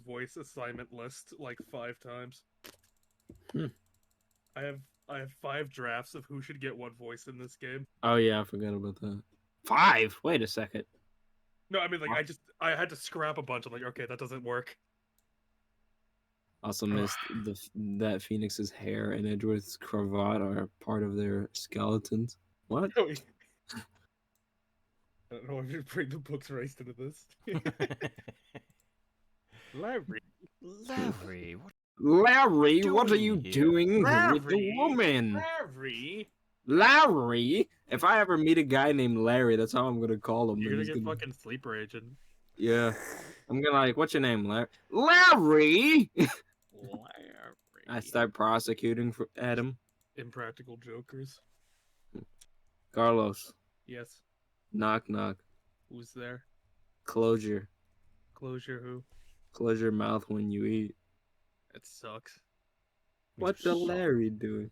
voice assignment list like 5 times. Hmm. I have 5 drafts of who should get what voice in this game. Oh yeah, I forgot about that. 5? Wait a second. No, I mean like I had to scrap a bunch. I'm like, okay, that doesn't work. Also missed that Phoenix's hair and Edward's cravat are part of their skeletons. What? I don't know if you bring the books raced into this. Larry. Larry, what Larry, what are doing you here? doing with the woman? Larry. Larry? If I ever meet a guy named Larry, that's how I'm gonna call him. You're and gonna he's get fucking sleeper agent. Yeah. I'm gonna like, what's your name, Larry? Larry! Larry. I start prosecuting at him. Impractical jokers. Carlos, Yes. knock knock. Who's there? Closure. Closure who? Close your mouth when you eat. It sucks. What's the Larry doing?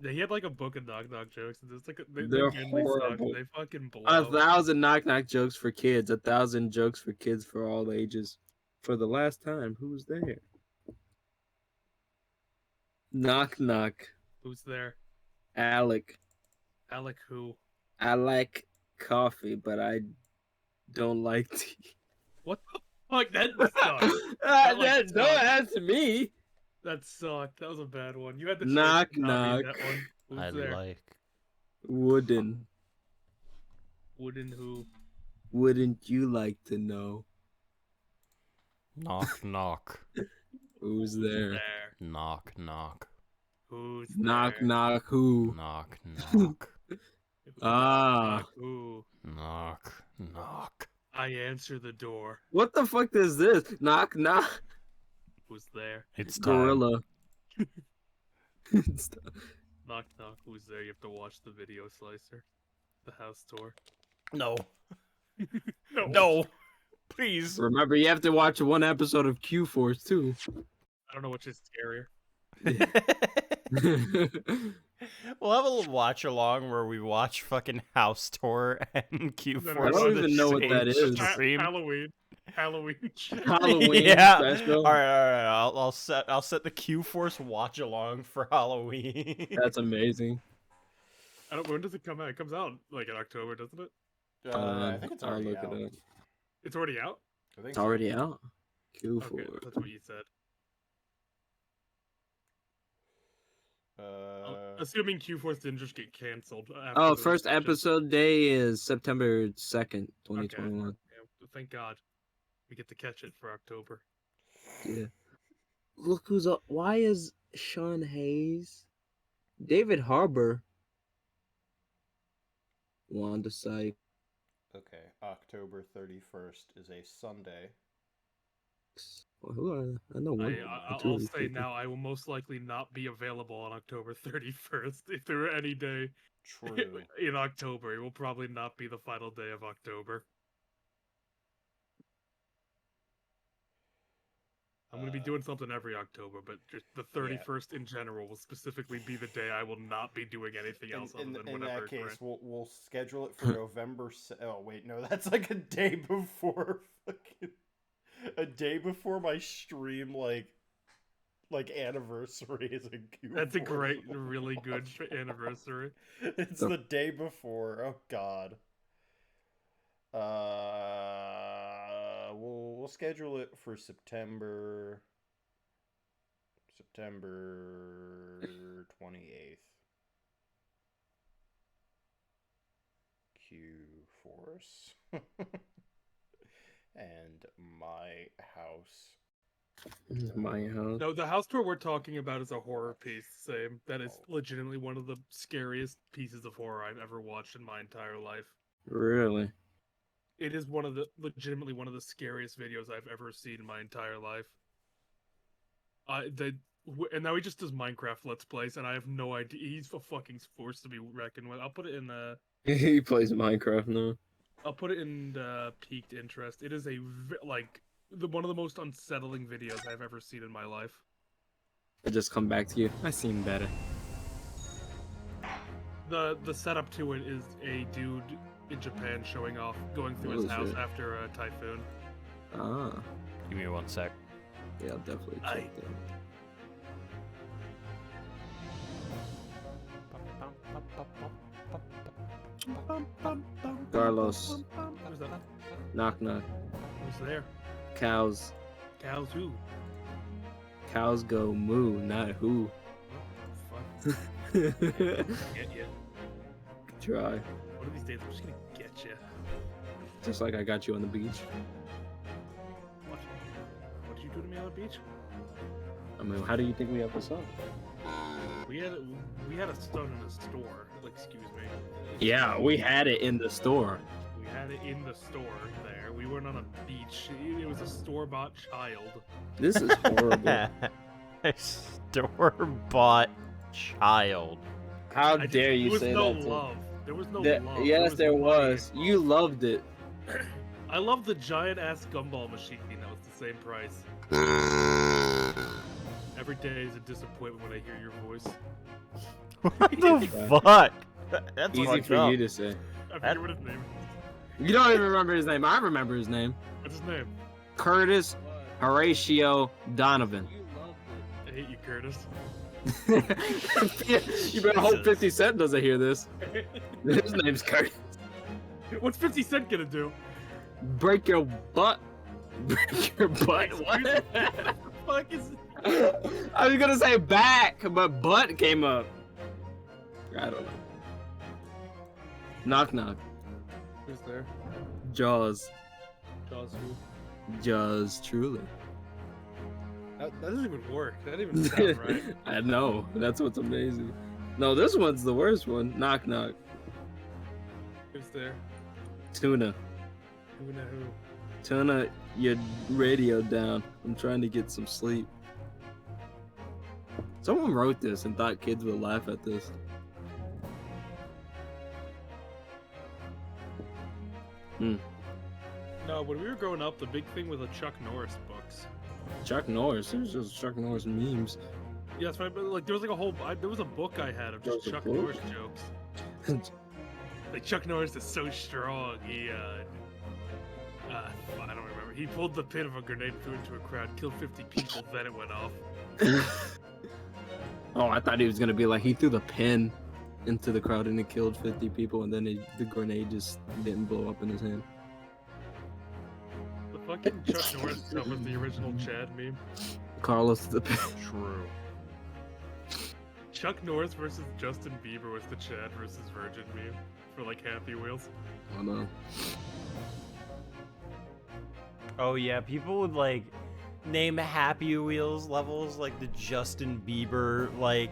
He had like a book of knock knock jokes. And it's like They're genuinely suck. horrible. They fucking blow. 1,000 knock knock jokes for kids. 1,000 jokes for kids for all ages. For the last time, who's there? Knock knock. Who's there? Alec. Alec who? I like coffee, but I don't like tea. What the fuck? That sucked. Don't answer me. That sucked. That was a bad one. You had the Knock, chance to not read knock. that one. Who's I there? like. Wooden. Wooden who? Wouldn't you like to know? Knock, knock. Who's there? There. Knock, knock. Who's Knock, there? knock, who? Knock, knock. Ah. Knock, who? Knock, knock. I answer the door. What the fuck is this? Knock, knock. Who's there? It's time. Gorilla. Knock, knock. Who's there? You have to watch the video slicer. The house tour. No. No. No. Please. Remember, you have to watch one episode of Q-Force, too. I don't know which is scarier. We'll have a little watch along where we watch fucking House Tour and Q4. I don't even know what that is. Halloween. Halloween. Halloween Yeah. special. All right. I'll set the Q-Force watch along for Halloween. That's amazing. When does it come out? It comes out like in October, doesn't it? I think it's I'll already look out. it up. It's already out? I think It's already out. Q4. Okay, that's what you said. Assuming Q4 didn't just get canceled. Oh, first episode day is September 2nd, 2021. Okay. Yeah, thank God. We get to catch it for October. Yeah. Look who's up. Why is Sean Hayes? David Harbour. Wanda Sykes. Okay, October 31st is a Sunday. Well, who are I know one. I'll say now, I will most likely not be available on October 31st. If there were any day True. in October, it will probably not be the final day of October. I'm going to be doing something every October, but just the 31st in general will specifically be the day I will not be doing anything else In whatever. that case, we'll schedule it for November. Oh wait, no, that's like a day before fucking. A day before my stream, like anniversary is a Q4. That's a great, really good anniversary. It's the day before. Oh God. We'll schedule it for September 28th. Q-Force. And my house. My house. No, the house tour we're talking about is a horror piece. Same. That is legitimately one of the scariest pieces of horror I've ever watched in my entire life. Really? It is legitimately one of the scariest videos I've ever seen in my entire life. And now he just does Minecraft Let's Plays, and I have no idea. He's a fucking force to be reckoned with. I'll put it in He plays Minecraft now. I'll put it in peaked interest. It is one of the most unsettling videos I've ever seen in my life. I just come back to you. I seem better. The setup to it is a dude in Japan going through his house after a typhoon. Ah. Give me 1 sec. Yeah, I'll definitely I- check that. Carlos. Who's that? Knock knock. Who's there? Cows. Cows who? Cows go moo, not who. Fuck. Get you. Try. One of these days, I'm just gonna get you. Just like I got you on the beach. What? What did you do to me on the beach? I mean, how do you think we have the sun? We had a stone in the store. Like, excuse me. Yeah, we had it in the store. We had it in the store there. We weren't on a beach. It was a store-bought child. This is horrible. A store-bought child. How dare you say There was that? no love. There was no That- love. yes, there money was. involved. You loved it. I love the giant-ass gumball machine that was the same price. Every day is a disappointment when I hear your voice. What the fuck? That's Easy fucked for up. you to say. I forget what his name is. You don't even remember his name. I remember his name. What's his name? Curtis Horatio Donovan. I hate you, Curtis. You better hope Jesus. 50 Cent doesn't hear this. His name's Curtis. What's 50 Cent gonna do? Break your butt. Break your butt? What? The fuck is... I was gonna say back, but butt came up. I don't know. Knock knock. Who's there? Jaws. Jaws who? Jaws truly. That doesn't even work. That doesn't even sound right. I know. That's what's amazing. No, this one's the worst one. Knock knock. Who's there? Tuna. Who know who? Tuna, your radio down. I'm trying to get some sleep. Someone wrote this and thought kids would laugh at this. No, when we were growing up, the big thing was the Chuck Norris books. Chuck Norris. There's just Chuck Norris memes. Yeah, that's right. But like, there was like a whole. There was a book I had of just There was a Chuck book? Norris jokes. Like Chuck Norris is so strong. He I don't remember. He pulled the pin of a grenade and threw it into a crowd, killed 50 people, then it went off. Oh, I thought he was gonna be like he threw the pin into the crowd and it killed 50 people, and then the grenade just didn't blow up in his hand. The fucking Chuck Norris stuff was the original Chad meme. Carlos the pin. True. Chuck Norris versus Justin Bieber was the Chad versus Virgin meme for like Happy Wheels. Oh no. Oh yeah, people would like name Happy Wheels levels like the Justin Bieber like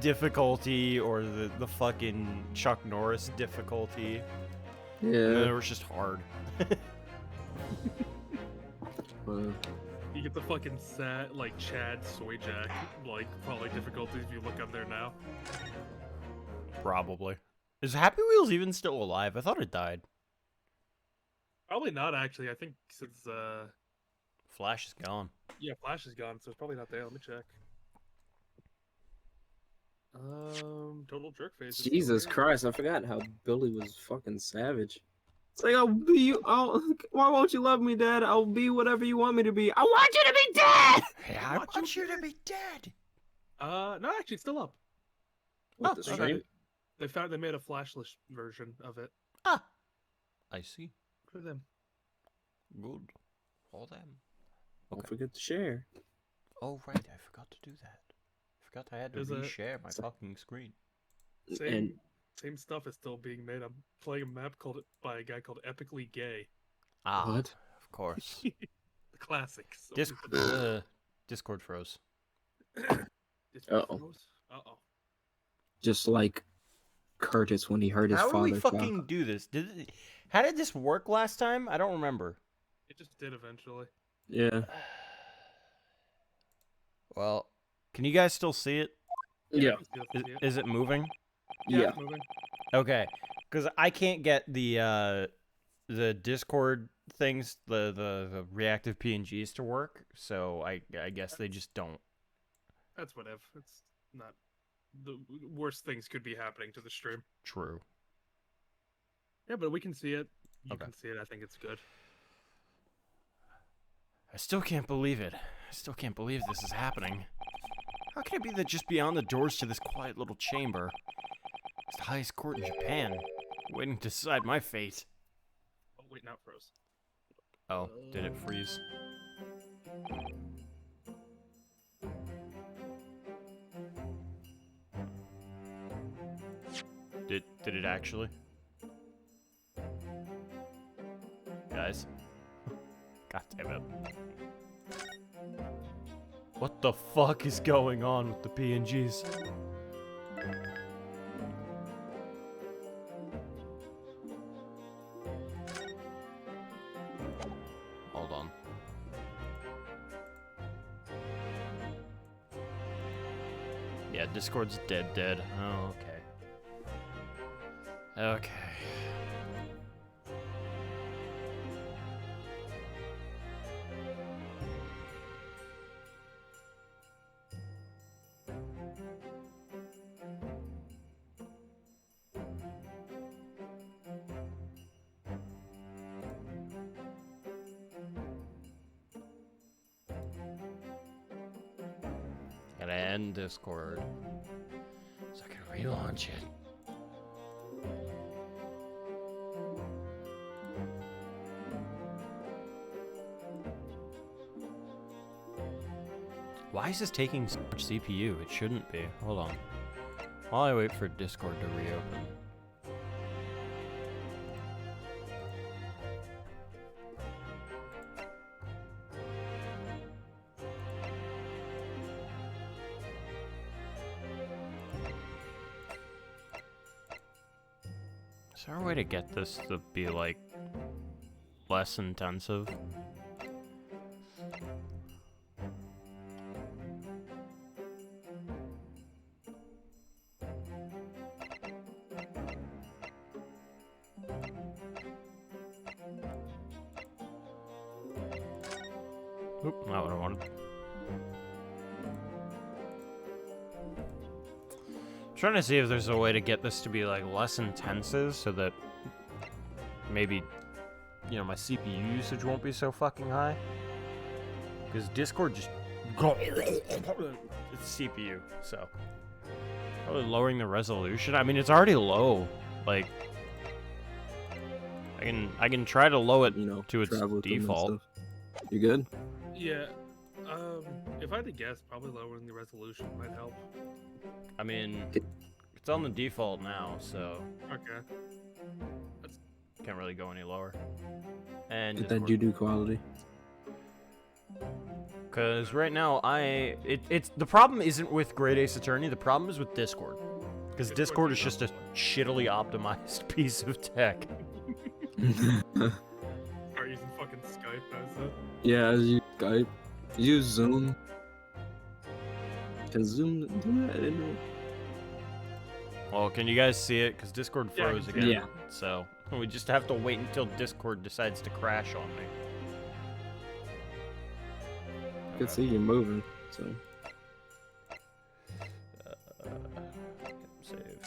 difficulty or the fucking Chuck Norris difficulty. And then Yeah. it was just hard. You get the fucking sad like Chad Soy Jack like probably difficulties if you look on there now. Probably. Is Happy Wheels even still alive? I thought it died. Probably not actually. I think since Flash is gone. yeah, Flash is gone, so it's probably not there. Let me check. Total jerk face. is still Jesus here. Christ, I forgot how Billy was fucking savage. It's like, I'll be you. Why won't you love me, Dad? I'll be whatever you want me to be. I want you to be dead! Hey, I want you to be dead. No, actually, it's still up. What, Oh, the okay. stream? They made a flashless version of it. Ah, I see. Good for them. Good. All them. Don't forget to share. Oh right, I forgot to do that. I forgot I had to There's a- reshare my fucking screen. Same same stuff is still being made. I'm playing a map by a guy called Epically Gay. Ah, What? of course. The classics. Discord froze. Uh-oh. Uh-oh. Just like Curtis when he heard his How father do we talk. fucking do this? How did this work last time? I don't remember. It just did eventually. Yeah. Well, can you guys still see it? Yeah. Is it moving? Yeah. It's moving. Okay, because I can't get the Discord things, the reactive PNGs to work, so I guess they just don't. That's what if. It's not. The worst things could be happening to the stream. True. Yeah, but we can see it. You Okay. can see it. I think it's good. I still can't believe it. I still can't believe this is happening. How can it be that just beyond the doors to this quiet little chamber is the highest court in Japan, waiting to decide my fate? Oh wait, not froze. Oh, did it freeze? Did it actually? Guys? God damn it. What the fuck is going on with the PNGs? Hold on. Yeah, Discord's dead. Oh, okay. Okay. Gotta end Discord so I can relaunch it. Why is this taking so much CPU? It shouldn't be. Hold on. While I wait for Discord to reopen. Is there a way to get this to be, like, less intensive? Oop, not what I wanted. Trying to see if there's a way to get this to be like less intensive so that maybe, you know, my CPU usage won't be so fucking high. Because Discord just it's CPU, so probably lowering the resolution. I mean, it's already low. Like, I can try to lower it, You know, to its travel with them and default. stuff. You good? Yeah. If I had to guess, probably lowering the resolution might help. I mean, it's on the default now, so Okay. can't really go any lower. And Get that doo-doo quality. because right now it's the problem isn't with Great Ace Attorney. The problem is with Discord, because Discord is just a shittily optimized piece of tech. Are using fucking Skype as it? Yeah, as you Skype, use Zoom. Can Zoom do that? Didn't it? Well, can you guys see it? Because Discord Yeah, I froze can see again. it. Yeah. So we just have to wait until Discord decides to crash on me. I can see you moving. So Save.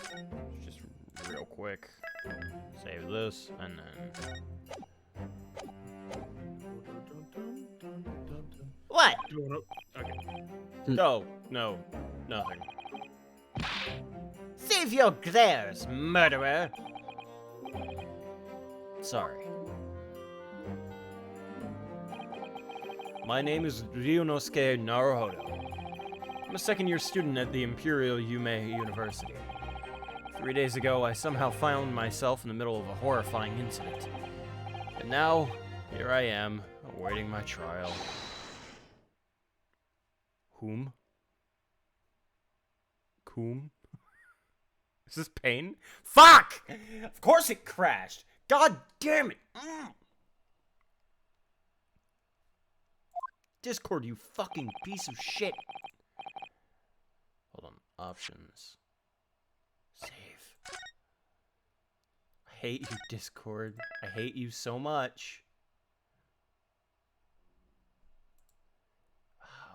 Just real quick. Save this, and then... What? Do you wanna... Okay. No, nothing. Save your glares, murderer! Sorry. My name is Ryunosuke Naruhodo. I'm a second-year student at the Imperial Yume University. 3 days ago, I somehow found myself in the middle of a horrifying incident. And now, here I am, awaiting my trial. Whom? Coom? Is this pain? Fuck! Of course it crashed! God damn it! Discord, you fucking piece of shit. Hold on. Options. Save. I hate you, Discord. I hate you so much.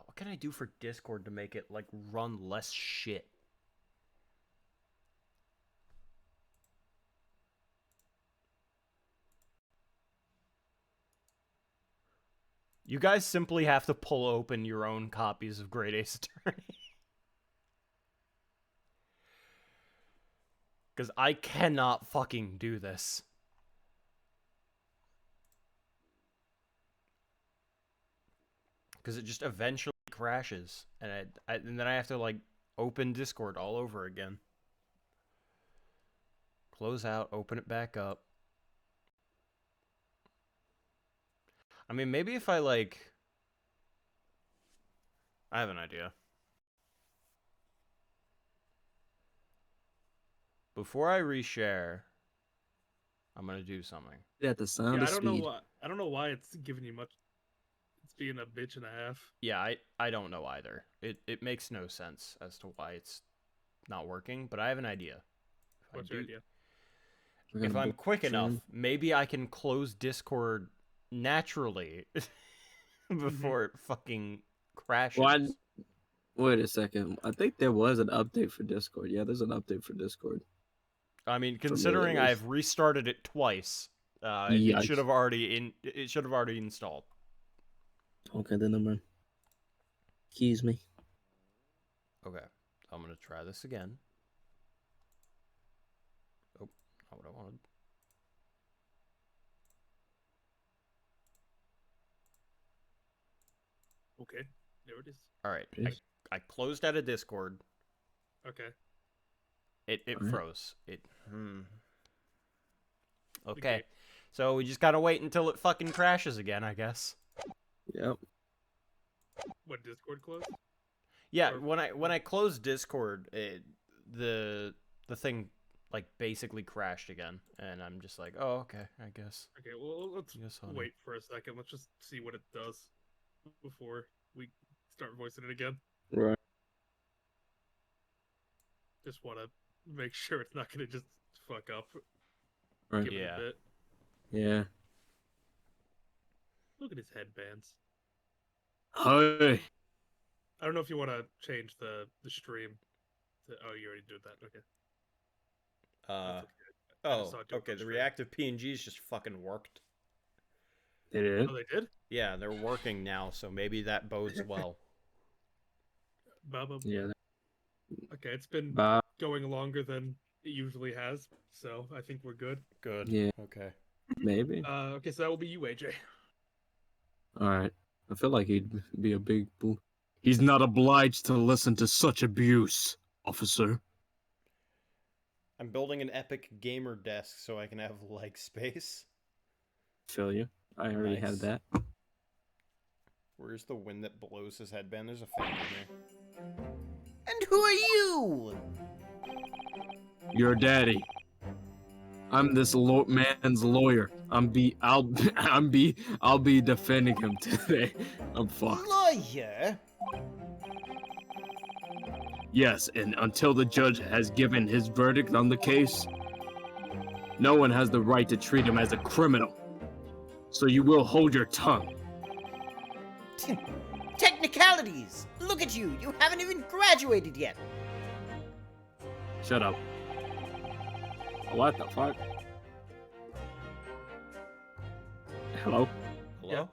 What can I do for Discord to make it, like, run less shit? You guys simply have to pull open your own copies of Great Ace Attorney. Because I cannot fucking do this. Because it just eventually crashes. And and then I have to, like, open Discord all over again. Close out, open it back up. I mean, maybe if I, like... I have an idea. Before I reshare, I'm gonna do something. At the sound Yeah, of I don't know speed. why. I don't know why it's giving you much. It's being a bitch and a half. Yeah, I don't know either. It makes no sense as to why it's not working, but I have an idea. What's your idea? If I'm quick enough, maybe I can close Discord naturally before it fucking crashes. Well, wait a second. I think there was an update for Discord. Yeah, there's an update for Discord. I mean, me, at considering least. I've restarted it twice, it Yikes. should have already installed. Okay, then never mind. Keys me. Okay, I'm gonna try this again. Oh, not what I wanted. Okay, there it is. All right, Jeez. I closed out of Discord. Okay. It Alright. froze. Okay. Okay. So we just gotta wait until it fucking crashes again, I guess. Yep. What, Discord closed? Yeah, Or- when I closed Discord, the thing like basically crashed again, and I'm just like, oh, okay, I guess. Okay, well, let's Yes, honey. wait for a second. Let's just see what it does before we start voicing it again. Right. Just want to make sure it's not going to just fuck up. Right. Give it Yeah. a bit. Yeah. Look at his headbands. Hey. I don't know if you want to change the stream. Oh, you already did that. Okay. That's okay. I just Oh, saw it do it okay. on The stream. reactive PNGs just fucking worked. They did. Oh, they did? Yeah, they're working now, so maybe that bodes well. Baba. Yeah. Okay, it's been Bye. going longer than it usually has, so I think we're good. Good. Yeah. Okay. Maybe. Okay, so that will be you, AJ. All right. I feel like he'd be a big fool. He's not obliged to listen to such abuse, officer. I'm building an epic gamer desk so I can have leg space. Feel you. I already Nice. had that. Where's the wind that blows his headband? There's a fan in here. And who are you? Your daddy. I'm this man's lawyer. I'll be defending him today. I'm fucked. Lawyer? Yes, and until the judge has given his verdict on the case, no one has the right to treat him as a criminal. So you will hold your tongue. Technicalities! Look at you! You haven't even graduated yet! Shut up. What the fuck? Hello? Hello?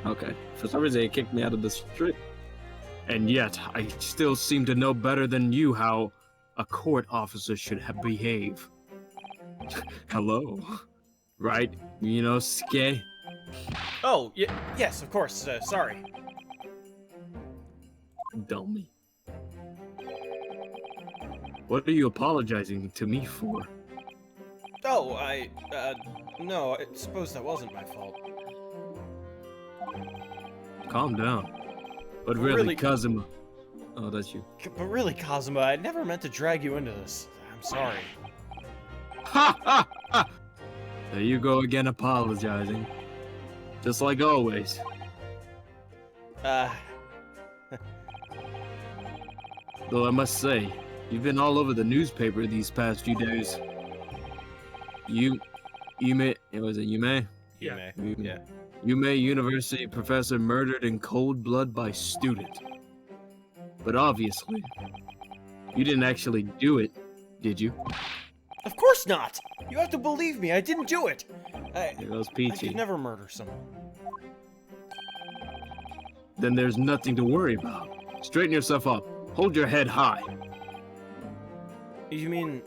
Okay. For some reason, it kicked me out of the street. And yet, I still seem to know better than you how a court officer should behave. Hello? Right? You know, Ske? Oh, yes, of course. Sorry. Dummy. What are you apologizing to me for? Oh, no, I suppose that wasn't my fault. Calm down. But Well, really, really- Kazuma. Oh, that's you. But really, Kazuma, I never meant to drag you into this. I'm sorry. Ha ha ha! There you go again apologizing. Just like always. Though I must say, you've been all over the newspaper these past few days. Yume, was it Yume? Yeah. Yeah. Yume University professor murdered in cold blood by student. But obviously, you didn't actually do it, did you? Of course not! You have to believe me, I didn't do it! There goes I Peachy. could never murder someone. then there's nothing to worry about. Straighten yourself up. Hold your head high. You mean...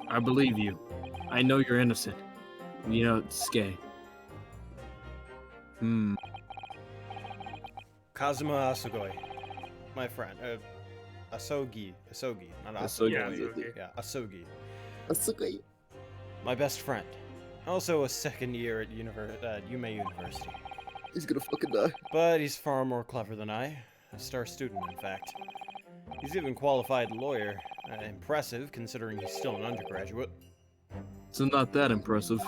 I believe you. I know you're innocent. You know, Skay. Kazuma Asugoi. My friend. Asogi. Not Asogi. Asugoi. Yeah, Asogi. Asuka. My best friend. Also a second year at Yume University. He's gonna fucking die. But he's far more clever than I. A star student, in fact. He's even qualified lawyer. Impressive, considering he's still an undergraduate. So not that impressive.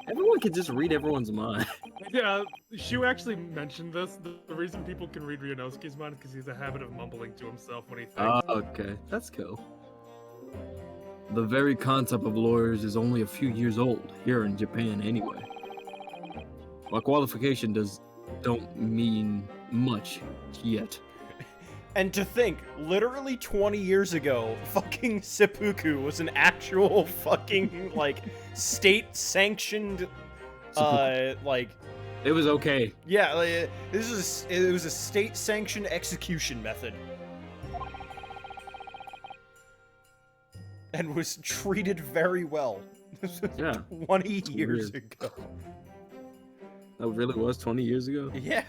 Everyone can just read everyone's mind. Yeah, Shu actually mentioned this. The reason people can read Ryunosuke's mind is because he's a habit of mumbling to himself when he thinks. Okay. That's cool. The very concept of lawyers is only a few years old here in Japan anyway. While qualification don't mean much yet. And to think, literally 20 years ago, fucking seppuku was an actual fucking, like, state-sanctioned, like... It was okay. Yeah, like, it was a state-sanctioned execution method. And was treated very well. This was Yeah. 20 years Weird. ago. That really was 20 years ago? Yeah.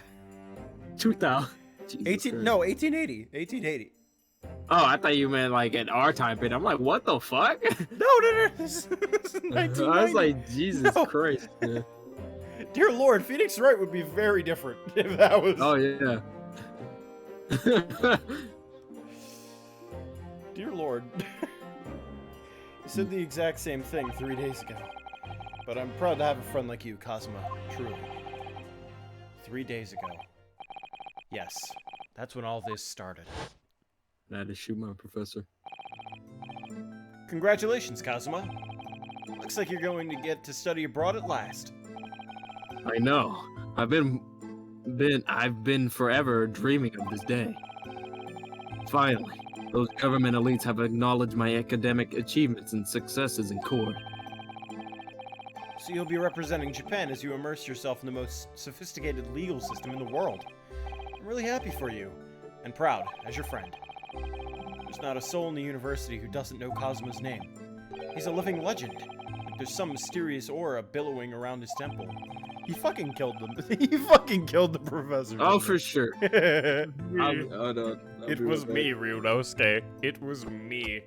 2000. Jesus 1880. 1880. Oh, I thought you meant like in our time period. I'm like, what the fuck? No. This is 1990. I was like, Jesus No. Christ. Yeah. Dear Lord, Phoenix Wright would be very different if that was... Oh, yeah. Dear Lord. You said the exact same thing 3 days ago. But I'm proud to have a friend like you, Kazuma. Truly. 3 days ago. Yes. That's when all this started. I had to shoot my professor. Congratulations, Kazuma. Looks like you're going to get to study abroad at last. I know. I've been forever dreaming of this day. Finally, those government elites have acknowledged my academic achievements and successes in court. So you'll be representing Japan as you immerse yourself in the most sophisticated legal system in the world. I'm really happy for you, and proud as your friend. There's not a soul in the university who doesn't know Kazuma's name. He's a living legend. Like there's some mysterious aura billowing around his temple. He fucking killed them. He fucking killed the professor. Oh, for sure. It was me, Ryunosuke. It was me.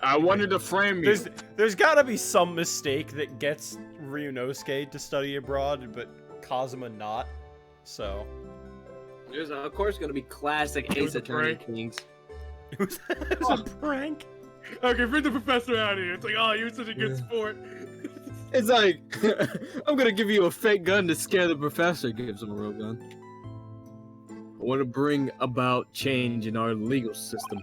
I wanted to frame you. There's gotta be some mistake that gets Ryunosuke to study abroad, but Kazuma not. So. There's of course gonna be classic It was Ace a Attorney prank. Kings. It was a prank. Okay, bring the professor out here. It's like, oh, you're such a good sport. It's like, I'm gonna give you a fake gun to scare the professor. Gives him a real gun. I want to bring about change in our legal system.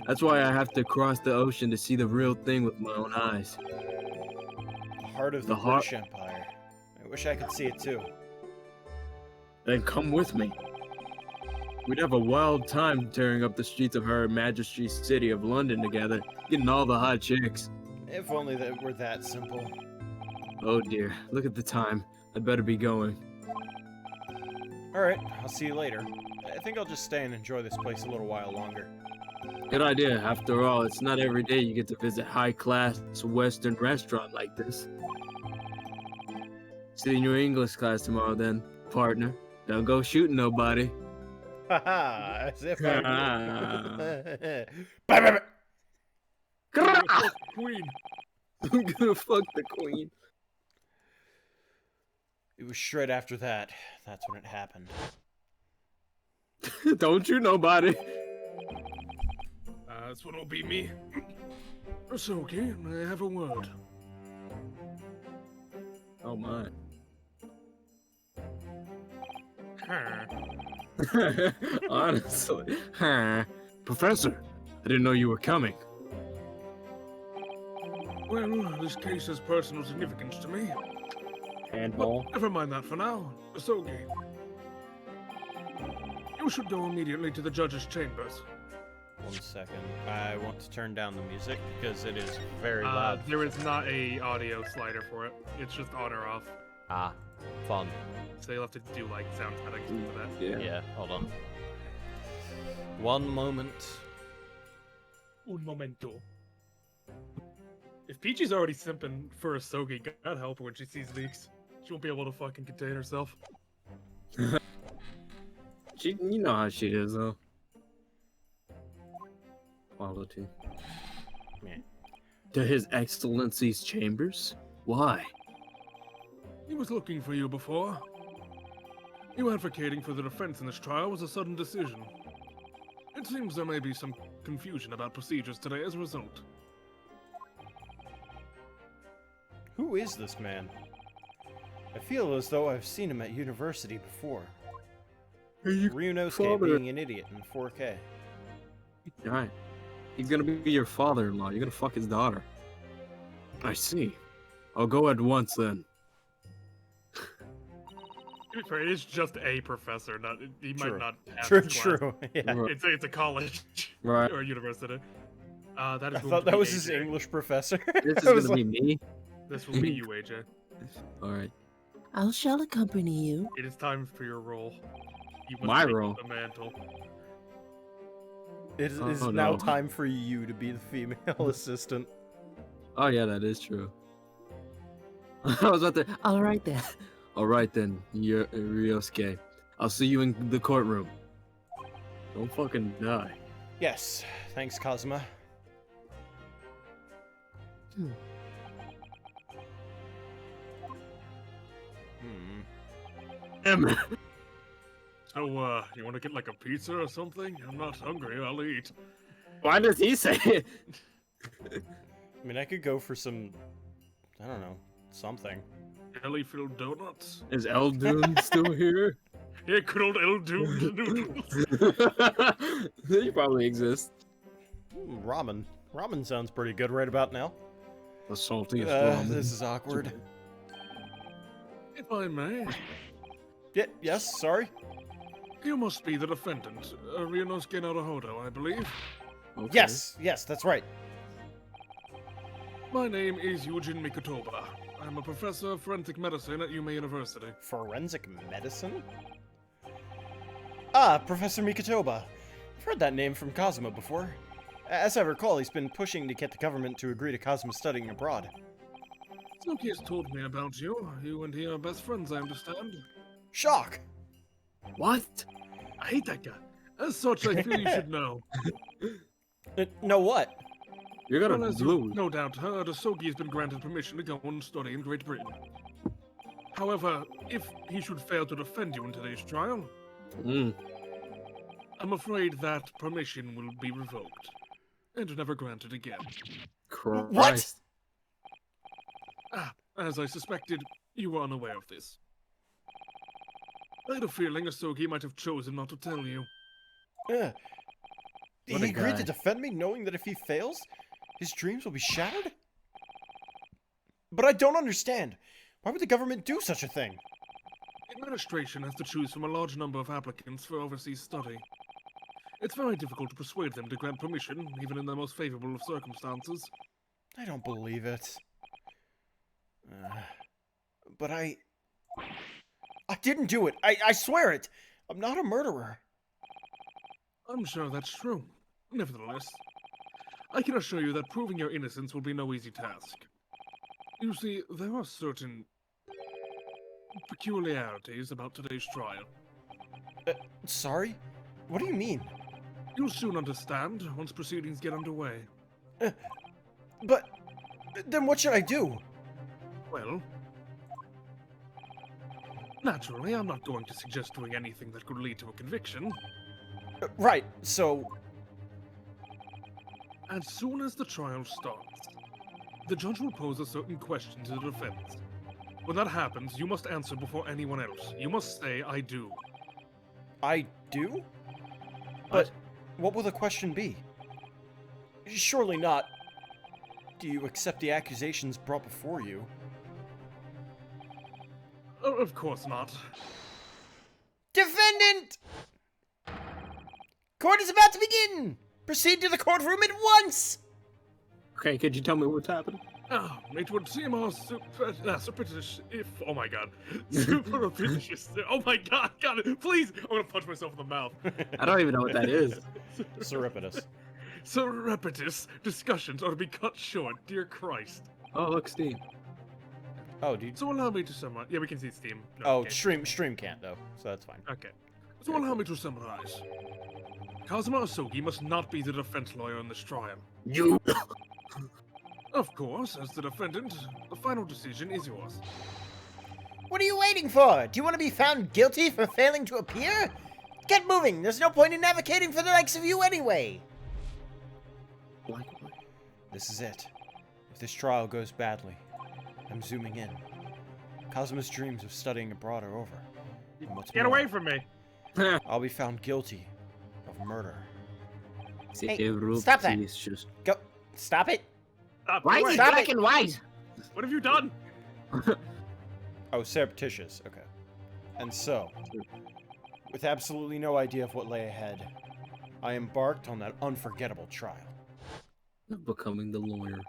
That's why I have to cross the ocean to see the real thing with my own eyes. The heart of the British Empire. I wish I could see it too. Then come with me. We'd have a wild time tearing up the streets of Her Majesty's city of London together, getting all the hot chicks. If only that were that simple. Oh dear, look at the time. I'd better be going. Alright, I'll see you later. I think I'll just stay and enjoy this place a little while longer. Good idea. After all, it's not every day you get to visit high-class Western restaurant like this. See you in your English class tomorrow then, partner. Don't go shooting nobody. Haha, as if I Queen. I'm gonna fuck the queen. It was straight after that. That's when it happened. Don't you nobody. This one will be me. It's okay, I have a word. Oh my. Huh. Honestly. Professor, I didn't know you were coming. Well, this case has personal significance to me. Handball. But never mind that for now. Asogi. You should go immediately to the judge's chambers. 1 second. I want to turn down the music because it is very loud. There is not a audio slider for it. It's just on or off. Ah, fun. So you'll have to do like sound settings for that. Yeah. Yeah, hold on. One moment. Un momento. If Peachy's already simping for a Sogi, God help her when she sees leaks. She won't be able to fucking contain herself. You know how she is, though. Quality. Yeah. To His Excellency's chambers? Why? He was looking for you before. You advocating for the defense in this trial was a sudden decision. It seems there may be some confusion about procedures today as a result. Who is this man? I feel as though I've seen him at university before. Ryunosuke father. being an idiot in 4K. Right. He's gonna be your father-in-law. You're gonna fuck his daughter. I see. I'll go at once then. To be fair, it is just a professor, not he True. might not pass True, his class. true. Yeah. It's a college Right. or a university. That is I going thought to that be was his AJ. English professor. This is I was gonna like, be me. This will be you, AJ. Alright. I shall accompany you. It is time for your role. You must My take role? the mantle. it is Oh, now no. time for you to be the female assistant. Oh yeah, that is true. I was about to. Alright then. Alright then, Ryosuke. I'll see you in the courtroom. Don't fucking die. Yes, thanks, Kazuma. Hmm. Hmm. So, you want to get like a pizza or something? I'm not hungry. I'll eat. Why does he say it? I mean, I could go for some, I don't know, something. Jelly-filled donuts. Is Eldun still here? Yeah, good old El Doomed noodles. He probably exists. Ramen. Ramen sounds pretty good right about now. The saltiest ramen. This is awkward. If I may, Yes, sorry. you must be the defendant, Ryunosuke Naruhodo, I believe. Okay. Yes, that's right. My name is Eugene Mikotoba. I'm a professor of forensic medicine at Yume University. Forensic medicine? Ah, Professor Mikotoba. I've heard that name from Kazuma before. As I recall, he's been pushing to get the government to agree to Kazuma studying abroad. Suki has told me about you. You and he are best friends, I understand. Shock! What? I hate that guy. As such, I feel you should know. No what? You're gonna Well, as you lose. no doubt heard, Asogi has been granted permission to go and study in Great Britain. However, if he should fail to defend you in today's trial, Mm. I'm afraid that permission will be revoked and never granted again. Christ. As I suspected, you were unaware of this. I had a feeling Asogi might have chosen not to tell you. He What a agreed to guy. defend me knowing that if he fails, his dreams will be shattered? But I don't understand. Why would the government do such a thing? The administration has to choose from a large number of applicants for overseas study. It's very difficult to persuade them to grant permission, even in the most favorable of circumstances. I don't believe it. But I didn't do it. I swear it. I'm not a murderer. I'm sure that's true. Nevertheless, I can assure you that proving your innocence will be no easy task. You see, there are certain peculiarities about today's trial. Sorry? What do you mean? You'll soon understand once proceedings get underway. But then what should I do? Well, naturally, I'm not going to suggest doing anything that could lead to a conviction. Right, so As soon as the trial starts, the judge will pose a certain question to the defense. When that happens, you must answer before anyone else. You must say, I do. I do? But what will the question be? Surely not. Do you accept the accusations brought before you? Oh, of course not. Defendant! Court is about to begin! Proceed to the courtroom at once! Okay, could you tell me what's happening? It would seem our superstitious if. Oh my god. Superstitious. Oh my god, please! I'm gonna punch myself in the mouth. I don't even know what that is. Surreptitious. Surreptitious discussions are to be cut short, dear Christ. Oh, look, Steam. Oh, dude. So allow me to summarize. Yeah, we can see Steam. No, Oh, okay. stream can't though, so that's fine. Okay. So allow me to summarize. Kazuma Asogi must not be the defense lawyer in this trial. You. Of course, as the defendant, the final decision is yours. What are you waiting for? Do you want to be found guilty for failing to appear? Get moving. There's no point in advocating for the likes of you anyway. This is it. If this trial goes badly, I'm zooming in. Kazuma's dreams of studying abroad are over. And what's Get more, away from me! I'll be found guilty of murder. Hey, stop that. Go. Stop it. Stop, Why go is away. he Stop black it. and white? What have you done? Oh, surreptitious. Okay. And so, with absolutely no idea of what lay ahead, I embarked on that unforgettable trial. Becoming the lawyer.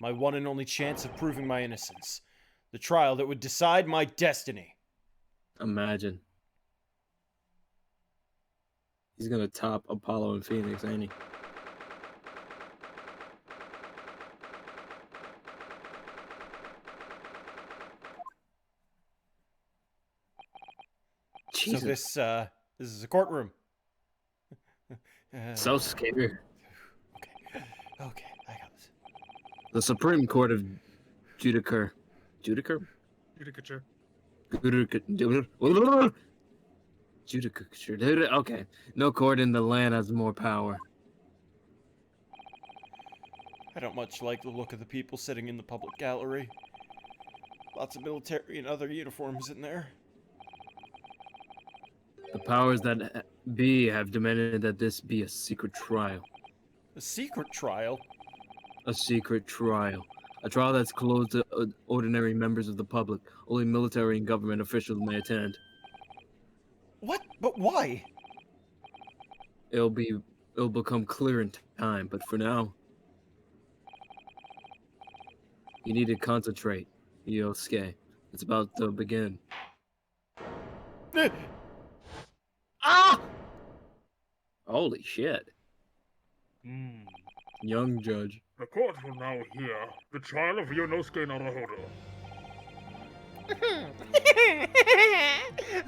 My one and only chance of proving my innocence. The trial that would decide my destiny. Imagine. He's gonna top Apollo and Phoenix, ain't he? Jesus. So this is a courtroom. So scary. Okay, I got this. The Supreme Court of Judicature. Judicature? Judicature. Judicature. Okay. No court in the land has more power. I don't much like the look of the people sitting in the public gallery. Lots of military and other uniforms in there. The powers that be have demanded that this be a secret trial. A secret trial? A secret trial. A trial that's closed to ordinary members of the public. Only military and government officials may attend. What? But why? It'll become clear in time, but for now, you need to concentrate, Yosuke. It's about to begin. Ah! Holy shit. Hmm. Young judge. The court will now hear the trial of Yonosuke Naruhodo.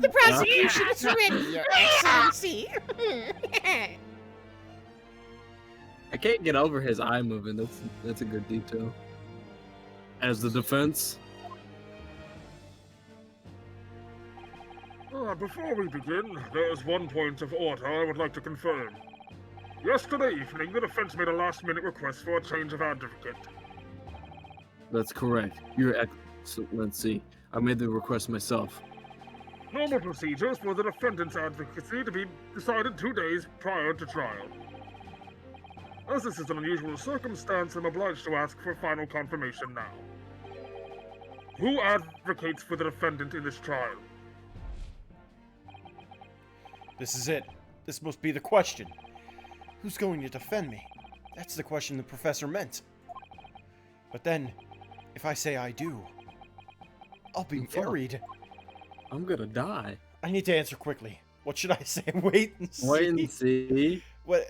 The prosecution is ready, Your Excellency. I can't get over his eye moving. That's a good detail. As the defense, Before we begin, there is one point of order I would like to confirm. Yesterday evening, the defense made a last-minute request for a change of advocate. that's correct. Your Excellency, I made the request myself. Normal procedures for the defendant's advocacy to be decided 2 days prior to trial. As this is an unusual circumstance, I'm obliged to ask for final confirmation now. Who advocates for the defendant in this trial? This is it. This must be the question. Who's going to defend me? That's the question the professor meant. But then, if I say I do, I'll be Fuck. buried. I'm gonna die. I need to answer quickly. What should I say? Wait and see. Wait and see. What?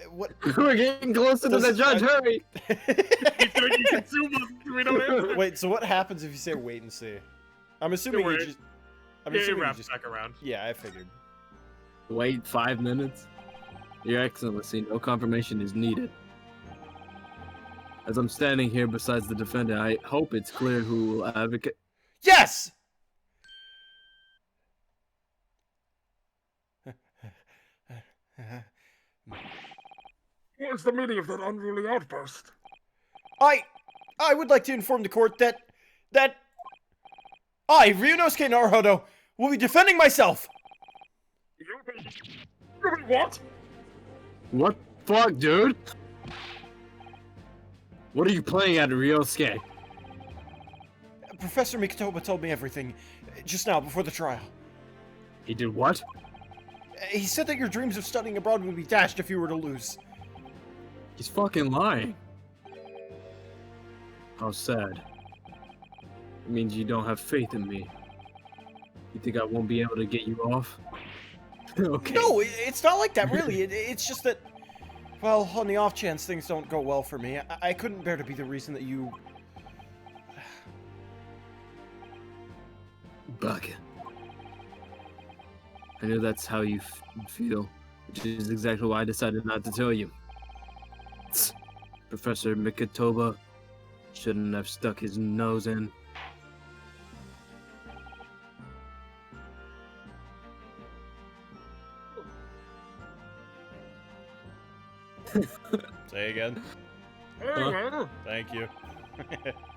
We're getting closer to the judge. Hurry! He's going to consume us if we don't answer. Wait, so what happens if you say wait and see? I'm assuming Don't you worry. just... I'm Yeah, it assuming you wraps just... back around. Yeah, I figured. Wait 5 minutes. Your Excellency, no confirmation is needed. As I'm standing here besides the defendant, I hope it's clear who will advocate. Yes! What is the meaning of that unruly outburst? I would like to inform the court that I, Ryunosuke Naruhodo, will be defending myself! What? What the fuck, dude? What are you playing at, Ryosuke? Professor Mikotoba told me everything just now before the trial. He did what? He said that your dreams of studying abroad would be dashed if you were to lose. He's fucking lying. How sad. It means you don't have faith in me. You think I won't be able to get you off? Okay. No, it's not like that, really. It's just that, well, on the off chance things don't go well for me, I couldn't bear to be the reason that you... Bug. I knew that's how you feel, which is exactly why I decided not to tell you. Professor Mikitoba shouldn't have stuck his nose in. Say again. Anyway, Thank you.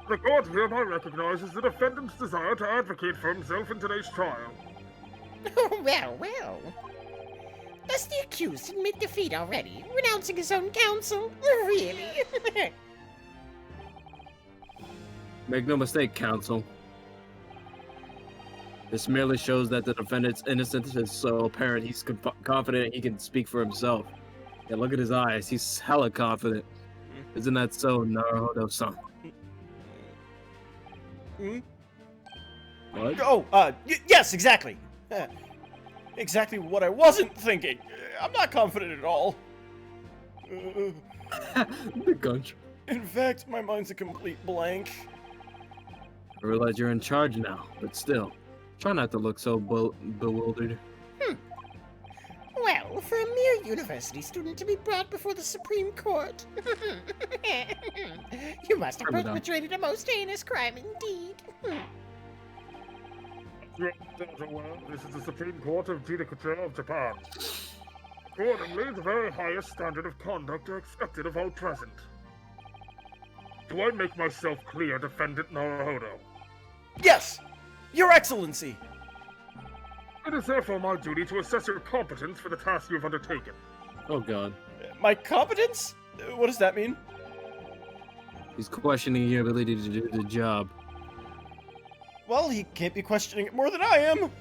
the court hereby recognizes the defendant's desire to advocate for himself in today's trial. Well, well. Does the accused admit defeat already, renouncing his own counsel? Really? Make no mistake, counsel. This merely shows that the defendant's innocence is so apparent he's confident he can speak for himself. Yeah, look at his eyes. He's hella confident. Isn't that so, Naruto-san? Hmm? What? Oh, yes, exactly. Exactly what I wasn't thinking. I'm not confident at all. The country. In fact, my mind's a complete blank. I realize you're in charge now, but still, try not to look so bewildered. Well, for a mere university student to be brought before the Supreme Court. You must have Calm down. perpetrated a most heinous crime indeed. Well, this is the Supreme Court of Judicature of Japan. Accordingly, the very highest standard of conduct are expected of all present. Do I make myself clear, Defendant Naruhodo? Yes, Your Excellency. It is therefore my duty to assess your competence for the task you have undertaken. Oh god. My competence? What does that mean? He's questioning your ability to do the job. Well, he can't be questioning it more than I am.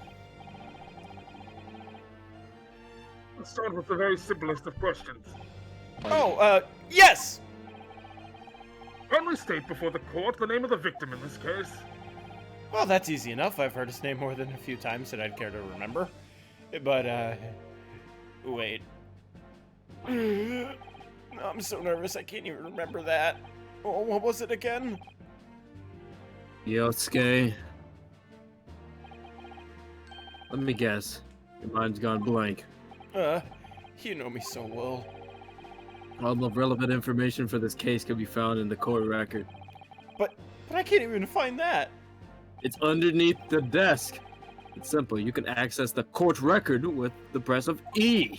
Let's start with the very simplest of questions. Oh, yes! Can we state before the court the name of the victim in this case? Well, that's easy enough. I've heard his name more than a few times that I'd care to remember. But, wait. I'm so nervous I can't even remember that. Oh, what was it again? Yosuke. Let me guess. Your mind's gone blank. You know me so well. All the relevant information for this case can be found in the court record. But I can't even find that. It's underneath the desk. It's simple. You can access the court record with the press of E.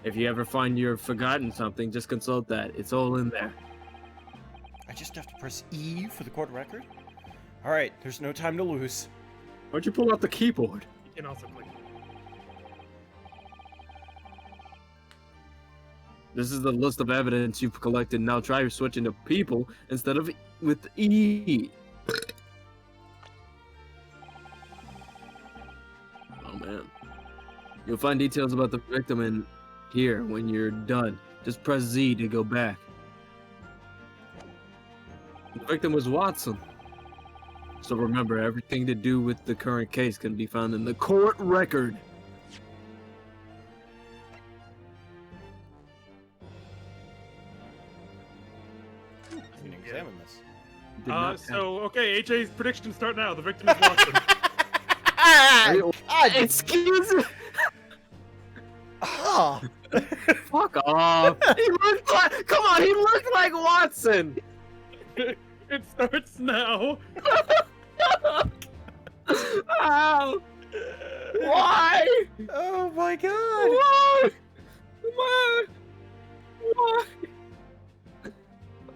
If you ever find you've forgotten something, just consult that. It's all in there. I just have to press E for the court record? Alright, there's no time to lose. Why don't you pull out the keyboard? You can also click. This is the list of evidence you've collected. Now try switching to people instead of with E. Oh man. You'll find details about the victim in here when you're done. Just press Z to go back. The victim was Watson. So remember, everything to do with the current case can be found in the court record. I can examine this. Did not Okay, HA's predictions start now. The victim is Watson. Excuse me. Ah! Fuck off. He looked like, come on, he looked like Watson. It starts now. Ow. Why? Oh my god! Why? Why? Why?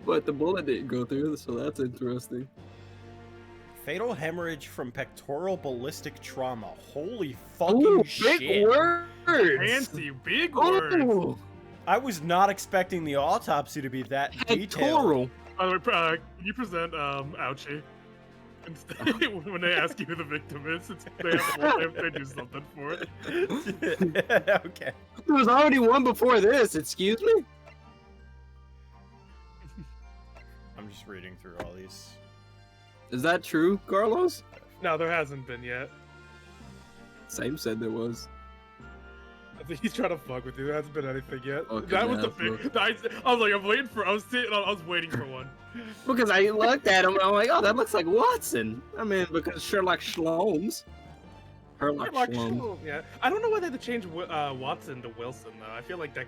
But the bullet didn't go through, so that's interesting. Fatal hemorrhage from pectoral ballistic trauma. Holy fucking Ooh, shit. big words. Fancy big words. Ooh, I was not expecting the autopsy to be that detailed. pectoral. By the way, can you present Ouchie? Instead, when they ask you who the victim is, they have to do something for it. Okay. There was already one before this. Excuse me. I'm just reading through all these. Is that true, Carlos? No, there hasn't been yet. Same said there was. I think he's trying to fuck with you. There hasn't been anything yet. Fucking That was the asshole. big. I was like, I'm waiting for. I was waiting for one. Because I looked at him, I'm like, oh, that looks like Watson. I mean, because Sherlock Sholmes. Sherlock Sholmes. Yeah, I don't know why they had to change Watson to Wilson though. I feel like that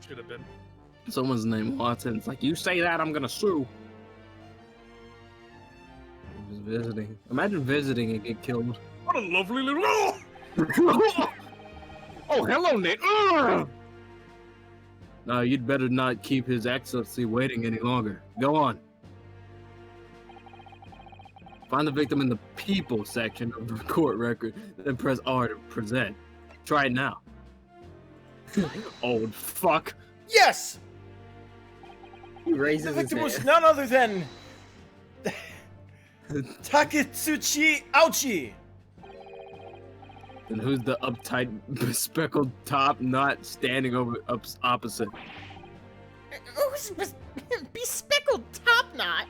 should have been. Someone's named Watson. It's like, you say that, I'm gonna sue. He was visiting. Imagine visiting and get killed. What a lovely little. Oh, hello, Nick. Ugh! No, you'd better not keep His Excellency waiting any longer. Go on. Find the victim in the people section of the court record, then press R to present. Try it now. Old fuck. Yes! He raises The his victim was hand. none other than Taketsuchi Ouchi. And who's the uptight, bespectacled top not standing over opposite? Who's bespeckled top knot?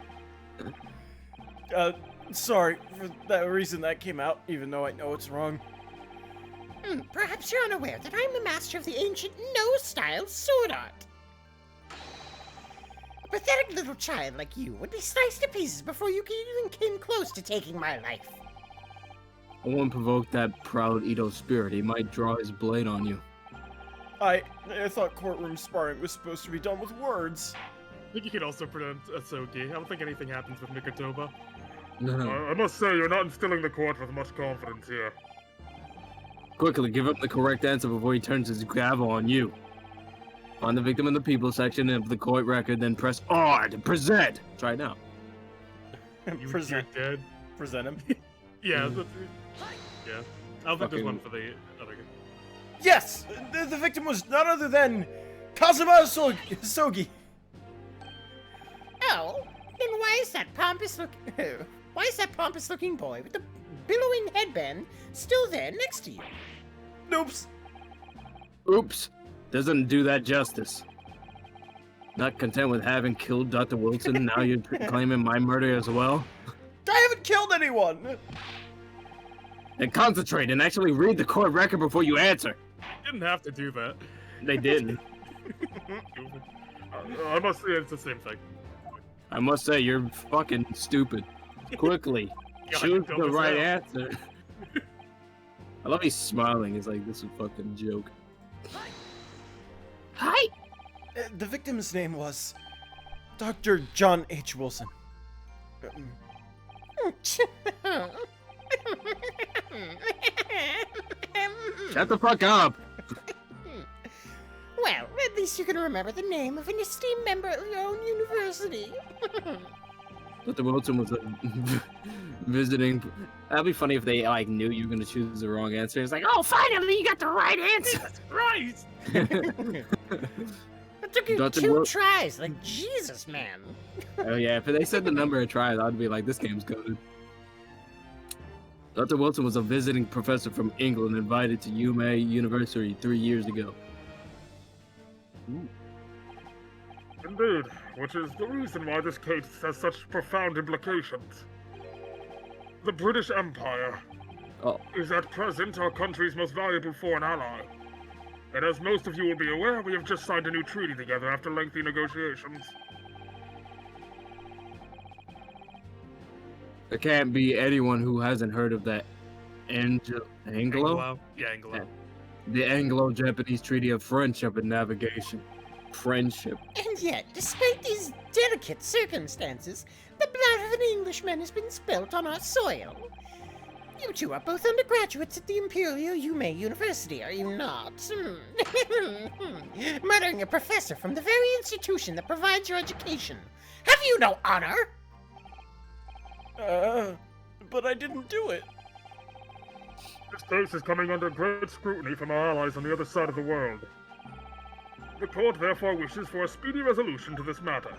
Sorry for that reason that came out, even though I know it's wrong. Perhaps you're unaware that I'm the master of the ancient no-style sword art. A pathetic little child like you would be sliced to pieces before you even came close to taking my life. I won't provoke that proud Ito spirit. He might draw his blade on you. I thought courtroom sparring was supposed to be done with words. I think you could also pronounce Asogi. I don't think anything happens with Mikotoba. No. I must say, you're not instilling the court with much confidence here. Quickly, give up the correct answer before he turns his gavel on you. Find the victim in the people section of the court record, then press R to present. Try it now. You Present dead. him. Yeah. Yeah. I don't think there's Fucking- one for the other guy. Yes! The victim was none other than Kazuma Sogi. Oh, then why is that pompous looking boy with the billowing headband still there next to you? Noops. Oops. Doesn't do that justice. Not content with having killed Dr. Wilson, now you're claiming my murder as well? I haven't killed anyone. Then concentrate and actually read the court record before you answer. Didn't have to do that. They didn't. I must say it's the same thing. I must say, you're fucking stupid. Quickly, God, choose dumb the as right hell. answer. I love he's smiling. He's like, this is a fucking joke. Hi! The victim's name was Dr. John H. Wilson. Shut the fuck up. Well, at least you can remember the name of an esteemed member of your own university. Dr. Wilson was a visiting. That'd be funny if they like knew you were gonna choose the wrong answer. It's like, oh, finally you got the right answer. Christ! It took you Dr. 2 tries, like Jesus, man. Oh yeah, if they said the number of tries, I'd be like, this game's good. Dr. Wilson was a visiting professor from England invited to UMA University 3 years ago. Indeed, which is the reason why this case has such profound implications. The British Empire Oh. is at present our country's most valuable foreign ally. And as most of you will be aware, we have just signed a new treaty together after lengthy negotiations. There can't be anyone who hasn't heard of the Anglo? Yeah, Anglo. The Anglo-Japanese Treaty of Friendship and Navigation. Friendship. And yet, despite these delicate circumstances, the blood of an Englishman has been spilt on our soil. You two are both undergraduates at the Imperial Yume University, are you not? Murdering a professor from the very institution that provides your education. Have you no honor? But I didn't do it. This case is coming under great scrutiny from our allies on the other side of the world. The court therefore wishes for a speedy resolution to this matter.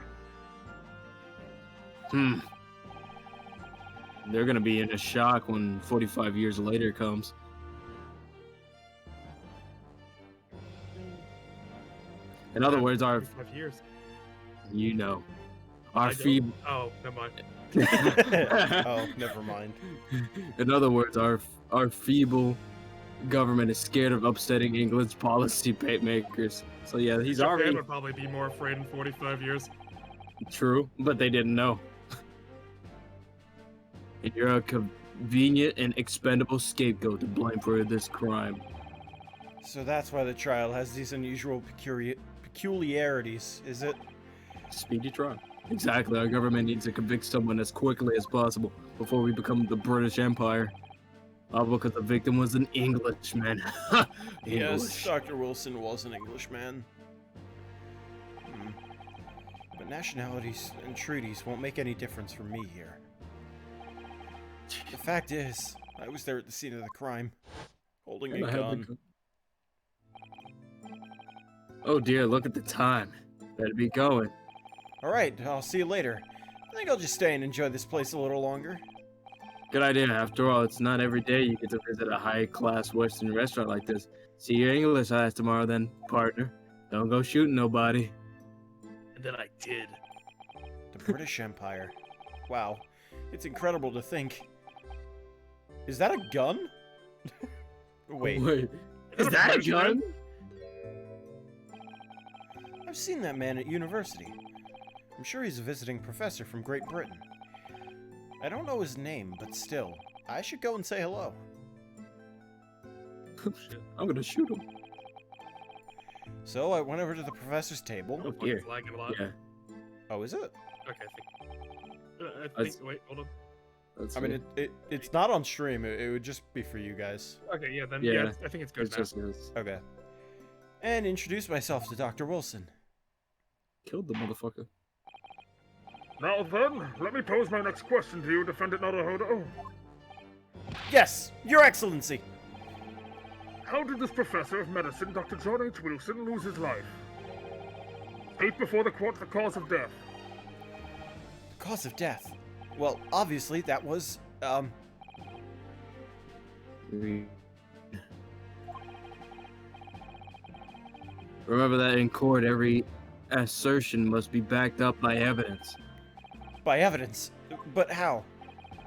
They're gonna be in a shock when 45 years later comes. In other words, our, 5 years. you know, Our I don't- feeble. Oh, never mind. Oh, never mind. In other words, our feeble government is scared of upsetting England's policy makers. So yeah, he's Japan already would probably be more afraid in 45 years. true, but they didn't know. And you're a convenient and expendable scapegoat to blame for this crime. So that's why the trial has these unusual peculiarities, is it? Speedy trial. Exactly. Our government needs to convict someone as quickly as possible before we become the British Empire. All because the victim was an Englishman. Yes, English. Dr. Wilson was an Englishman. But nationalities and treaties won't make any difference for me here. The fact is, I was there at the scene of the crime, holding And a I have the gun. gun. Oh dear, look at the time. Better be going. Alright, I'll see you later. I think I'll just stay and enjoy this place a little longer. Good idea. After all, it's not every day you get to visit a high-class Western restaurant like this. See your English class tomorrow then, partner. Don't go shooting nobody. And then I did. The British Empire. Wow, it's incredible to think. Is that a gun? Wait, Is that a gun? I've seen that man at university. I'm sure he's a visiting professor from Great Britain. I don't know his name, but still, I should go and say hello. I'm gonna shoot him. So I went over to the professor's table. Oh Fuck, dear. it's lagging a lot. Yeah. Oh, is it? Okay, I think. That's- Wait, hold on. That's I mean, it's not on stream. It would just be for you guys. Okay, yeah, then Yeah. yeah, I think it's good it's now. just yes. Okay. And introduce myself to Dr. Wilson. Killed the motherfucker. Now then, let me pose my next question to you, Defendant Naruhodo. Yes, Your Excellency. How did this professor of medicine, Dr. John H. Wilson, lose his life? State before the court the cause of death. The cause of death. Well, obviously that was, Remember that in court, every assertion must be backed up by evidence. by evidence. But how?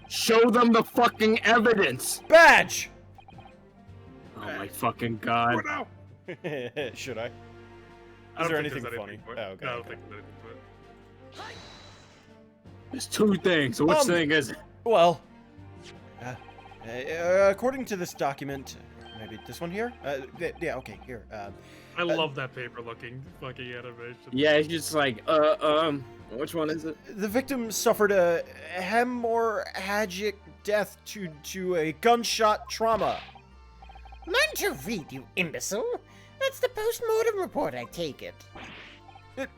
Show them the fucking evidence! Badge! Oh my fucking god. What now? Should I? I Is don't there think anything there's funny? for it. Oh, okay, No, I don't okay. think there's anything for it. There's two things. So which thing is it? Well, according to this document, maybe this one here? Yeah, okay, here. I love that paper looking fucking animation. Yeah, it's just like, which one is it? The victim suffered a hemorrhagic death to a gunshot trauma. Learn to read, you imbecile. That's the post-mortem report, I take it.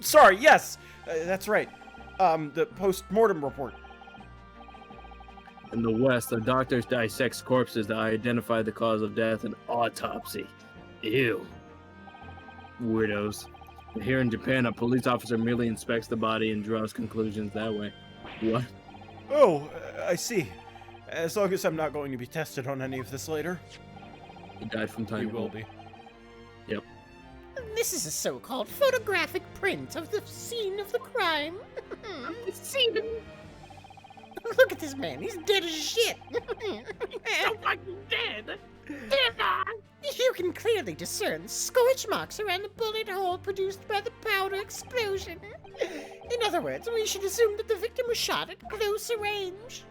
Sorry, yes, that's right. The post-mortem report. In the West, the doctors dissect corpses to identify the cause of death in autopsy. Ew. Weirdos. But here in Japan, a police officer merely inspects the body and draws conclusions that way. What? Oh, I see. As long as I'm not going to be tested on any of this later. He died from time. You will be. Yep. This is a so-called photographic print of the scene of the crime. Scene of Look at this man, he's dead as shit. so fucking dead. Dead on. You can clearly discern scorch marks around the bullet hole produced by the powder explosion. In other words, we should assume that the victim was shot at close range.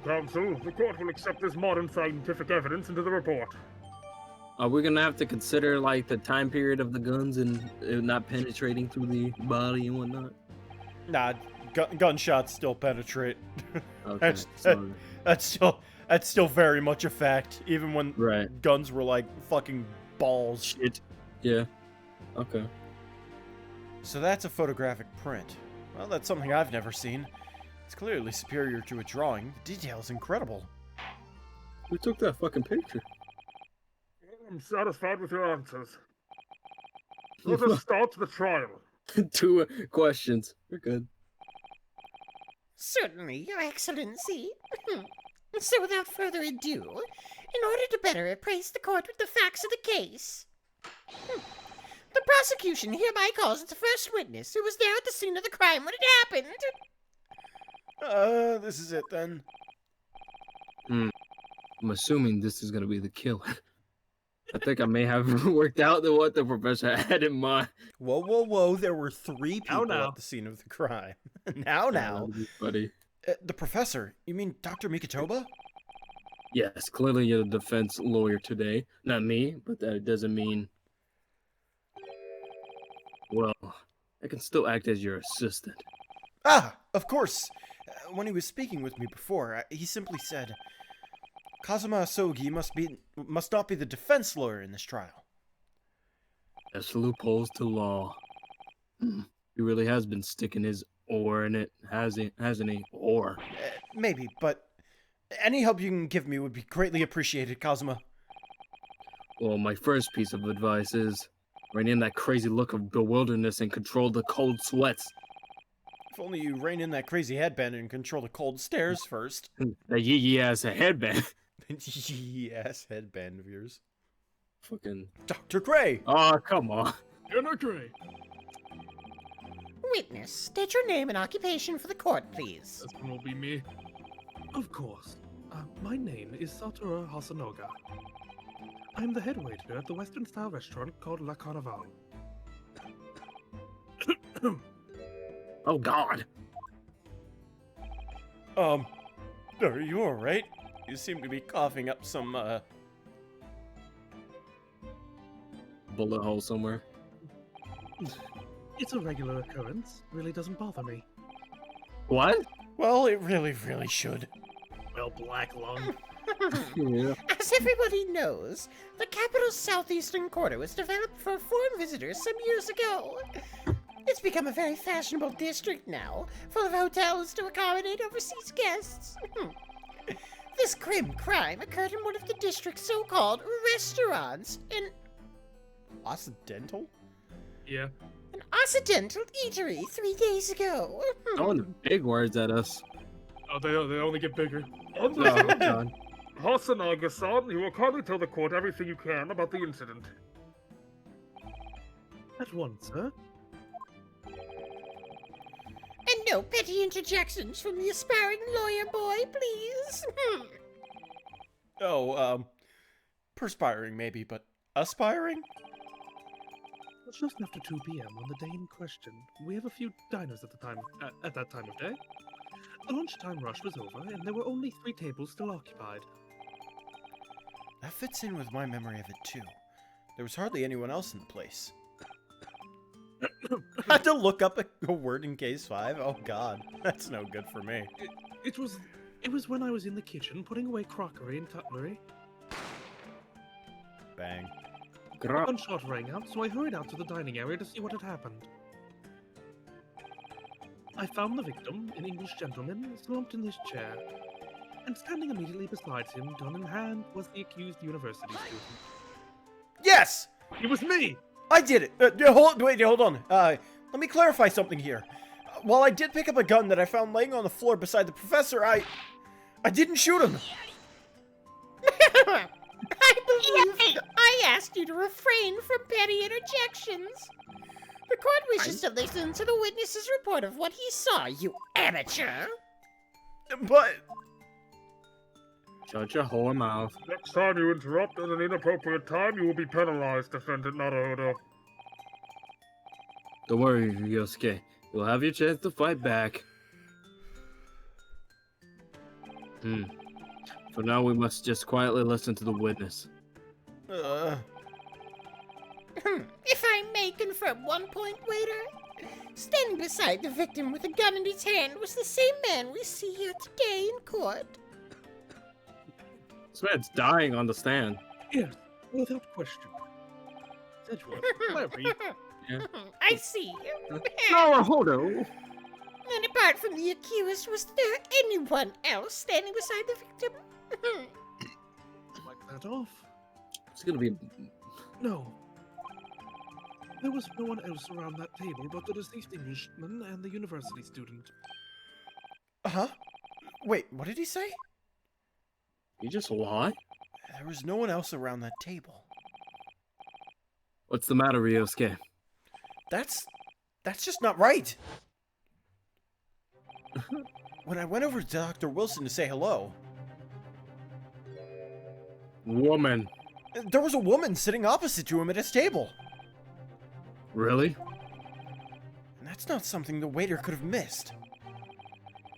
Counsel, the court will accept this modern scientific evidence into the report. Are we gonna have to consider like the time period of the guns and it not penetrating through the body and whatnot? Nah, gunshots still penetrate. Okay. That's- so- That's still very much a fact, even when right. guns were like fucking balls. Shit. Yeah. Okay. So that's a photographic print. Well, that's something I've never seen. It's clearly superior to a drawing. The detail's incredible. Who took that fucking picture? I'm satisfied with your answers. Let us start the trial. Two questions. We're good. Certainly, Your Excellency. So without further ado, in order to better appraise the court with the facts of the case, The prosecution hereby calls its first witness, who was there at the scene of the crime when it happened. This is it then. I'm assuming this is gonna be the killer. I think I may have worked out what the professor had in mind. Whoa, whoa, whoa! There were 3 people now. at the scene of the crime. now. That'd be funny. The professor? You mean Dr. Mikitoba? Yes, clearly you're the defense lawyer today. Not me, but that doesn't mean. Well, I can still act as your assistant. Ah, of course. When he was speaking with me before, he simply said, Kazuma Asogi must not be the defense lawyer in this trial. There's loopholes to law. He really has been sticking his oar in it, hasn't he? Or Maybe, but any help you can give me would be greatly appreciated, Kazuma. well, my first piece of advice is rein in that crazy look of bewilderness and control the cold sweats. If only you rein in that crazy headband and control the cold stares first. That yee ass headband. Yes, headband of yours. Fucking. Dr. Gray! Oh, come on. You're not great. Witness, state your name and occupation for the court, please. This one will be me. Of course. My name is Satoru Hasanoga. I'm the head waiter at the Western-style restaurant called La Carnival. Oh, God. Are you alright? You seem to be coughing up some, Bullet hole somewhere. It's a regular occurrence. Really doesn't bother me. What? Well, it really, really should. Well, black lung. Yeah. As everybody knows, the capital's southeastern quarter was developed for foreign visitors some years ago. It's become a very fashionable district now, full of hotels to accommodate overseas guests. This grim crime occurred in one of the district's so-called restaurants, Occidental? Yeah. an Occidental eatery 3 days ago. Throwing the big words at us. Oh, they only get bigger. Oh, God. Hasanaga-san, you will kindly tell the court everything you can about the incident. At once, sir. And no petty interjections from the aspiring lawyer boy, please. Perspiring maybe, but aspiring? It's just after 2 p.m. on the day in question. We have a few diners at that time of day. The lunchtime rush was over, and there were only 3 tables still occupied. That fits in with my memory of it too. There was hardly anyone else in the place. I had to look up a word in case 5. Oh god, that's no good for me. It was when I was in the kitchen putting away crockery and cutlery. Bang. A gunshot rang out, so I hurried out to the dining area to see what had happened. I found the victim, an English gentleman, slumped in his chair. And standing immediately beside him, gun in hand, was the accused university student. Yes! It was me! I did it! Hold on. Let me clarify something here. While I did pick up a gun that I found laying on the floor beside the professor, I didn't shoot him! I believe I asked you to refrain from petty interjections. The court wishes to listen to the witness's report of what he saw, you amateur. But... Shut your whore mouth. Next time you interrupt at an inappropriate time, you will be penalized, defendant Naruto. Don't worry, Yosuke. You'll have your chance to fight back. For now, we must just quietly listen to the witness. If I may confirm one point, waiter. Standing beside the victim with a gun in his hand was the same man we see here today in court. This man's dying on the stand. Yes, without question. Sedgeworth, where were you? I see. Naruto! And apart from the accused, was there anyone else standing beside the victim? Wipe that off. It's gonna be... No. There was no one else around that table but the deceased Englishman and the university student. Huh? Wait, what did he say? You just lie? There was no one else around that table. What's the matter, Ryosuke? That's just not right. When I went over to Dr. Wilson to say hello, Woman. there was a woman sitting opposite to him at his table. Really? And that's not something the waiter could have missed.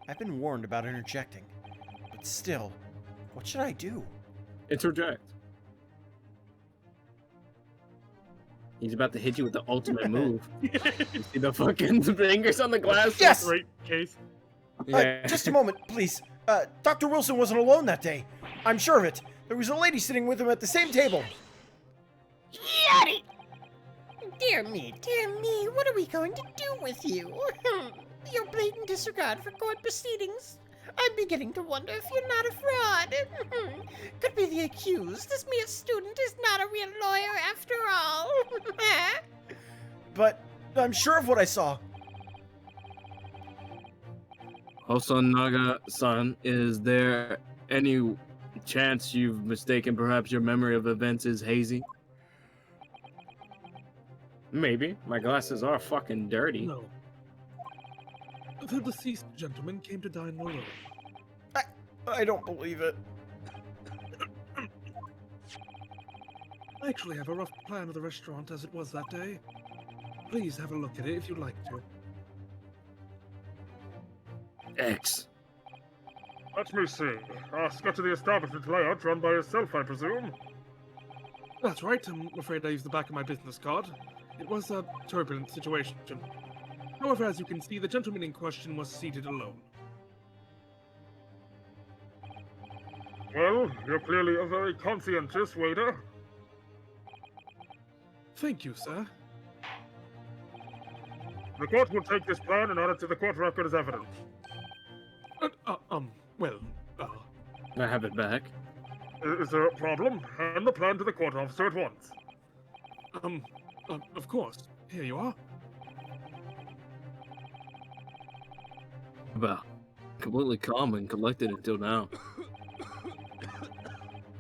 I've been warned about interjecting, but still, what should I do? Interject. He's about to hit you with the ultimate move. You see the fucking fingers on the glass? Yes! Great case. Yeah. Just a moment, please. Dr. Wilson wasn't alone that day. I'm sure of it. There was a lady sitting with him at the same table. Yeti! Dear me, what are we going to do with you? Your blatant disregard for court proceedings. I'm beginning to wonder if you're not a fraud. Could be the accused. This mere student is not a real lawyer after all. But I'm sure of what I saw. Hosonaga-san, is there any chance you've mistaken perhaps your memory of events is hazy? Maybe. My glasses are fucking dirty. No. The deceased gentleman came to dine alone. I don't believe it. I actually have a rough plan of the restaurant as it was that day. Please have a look at it if you'd like to. X. Let me see. Sketch of the establishment layout run by yourself, I presume? That's right. I'm afraid I used the back of my business card. It was a turbulent situation. However, as you can see, the gentleman in question was seated alone. Well, you're clearly a very conscientious waiter. Thank you, sir. The court will take this plan and add it to the court record as evidence. Well, I have it back. Is there a problem? Hand the plan to the court officer at once. Of course. Here you are. About completely calm and collected until now.